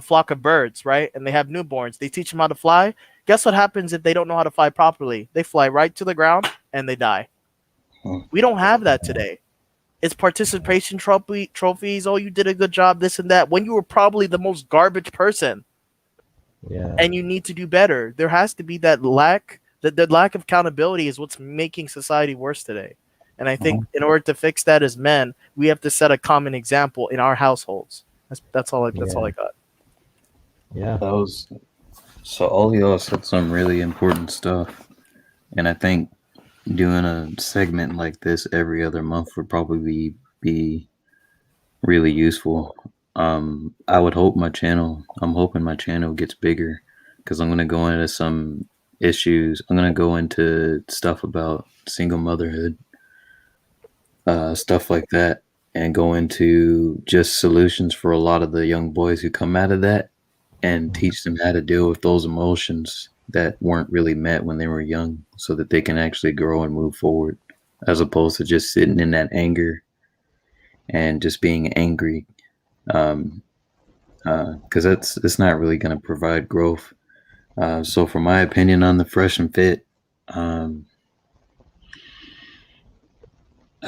flock of birds, right? And they have newborns. They teach them how to fly. Guess what happens if they don't know how to fly properly? They fly right to the ground and they die. We don't have that today. It's participation trophies. Oh, you did a good job, this and that, when you were probably the most garbage person. Yeah. And you need to do better. There has to be that lack. The lack of accountability is what's making society worse today. And I think in order to fix that as men, we have to set a common example in our households. That's all I got. Yeah. So all y'all said some really important stuff. And I think doing a segment like this every other month would probably be really useful. I would hope I'm hoping my channel gets bigger, because I'm going to go into some issues. I'm going to go into stuff about single motherhood, stuff like that, and go into just solutions for a lot of the young boys who come out of that, and teach them how to deal with those emotions that weren't really met when they were young, so that they can actually grow and move forward, as opposed to just sitting in that anger and just being angry. Because it's not really going to provide growth. So for my opinion on the Fresh and Fit, I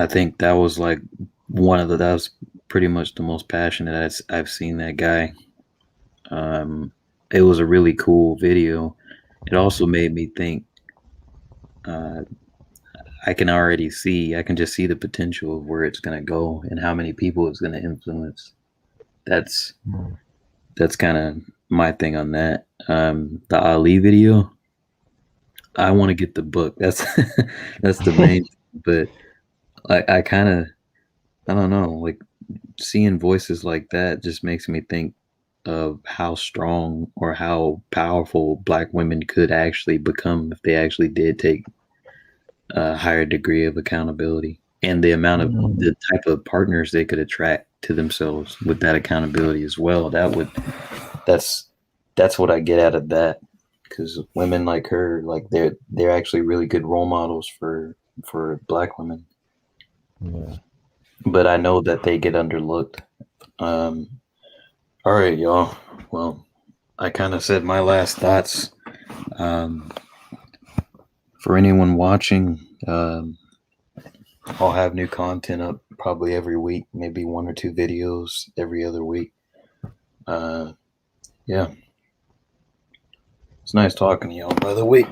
think that was like that was pretty much the most passionate I've seen that guy. It was a really cool video. It also made me think, I can just see the potential of where it's going to go and how many people it's going to influence. That's kind of my thing on that. The Ali video, I want to get the book. That's the main thing. But I don't know, like, seeing voices like that just makes me think of how strong or how powerful Black women could actually become if they actually did take a higher degree of accountability, and the amount of the type of partners they could attract to themselves with that accountability as well. That's what I get out of that, because women like her, like, they're actually really good role models for Black women. Yeah. But I know that they get underlooked. All right, y'all. Well, I kind of said my last thoughts. For anyone watching, I'll have new content up probably every week, maybe 1 or 2 videos every other week. Yeah. It's nice talking to y'all, by the way.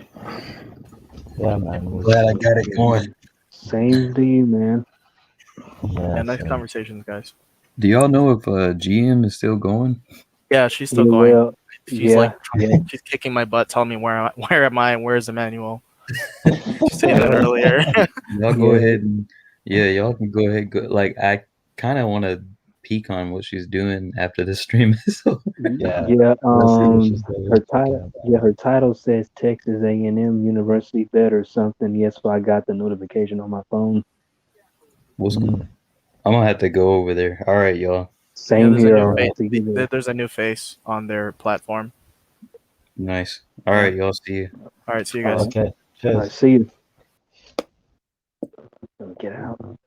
Yeah, man. Glad I got it going. Same to you, man. Yeah, nice conversations, guys. Do y'all know if GM is still going? Yeah, she's still Yeah, going. well, She's she's kicking my butt, telling me where am I and where's Emmanuel. She's saying that earlier. Y'all go ahead and y'all can go ahead. Like, I kind of want to peek on what she's doing after the stream is over. Yeah. Her title says Texas A&M University Bet or something. Yes, so I got the notification on my phone. What's I'm gonna have to go over there. All right, y'all. Same there's a here. new I'll face. see you there. There's a new face on their platform. Nice. All right, y'all. See you. All right, see you guys. Okay. All right, Cheers. see you. Let me get out.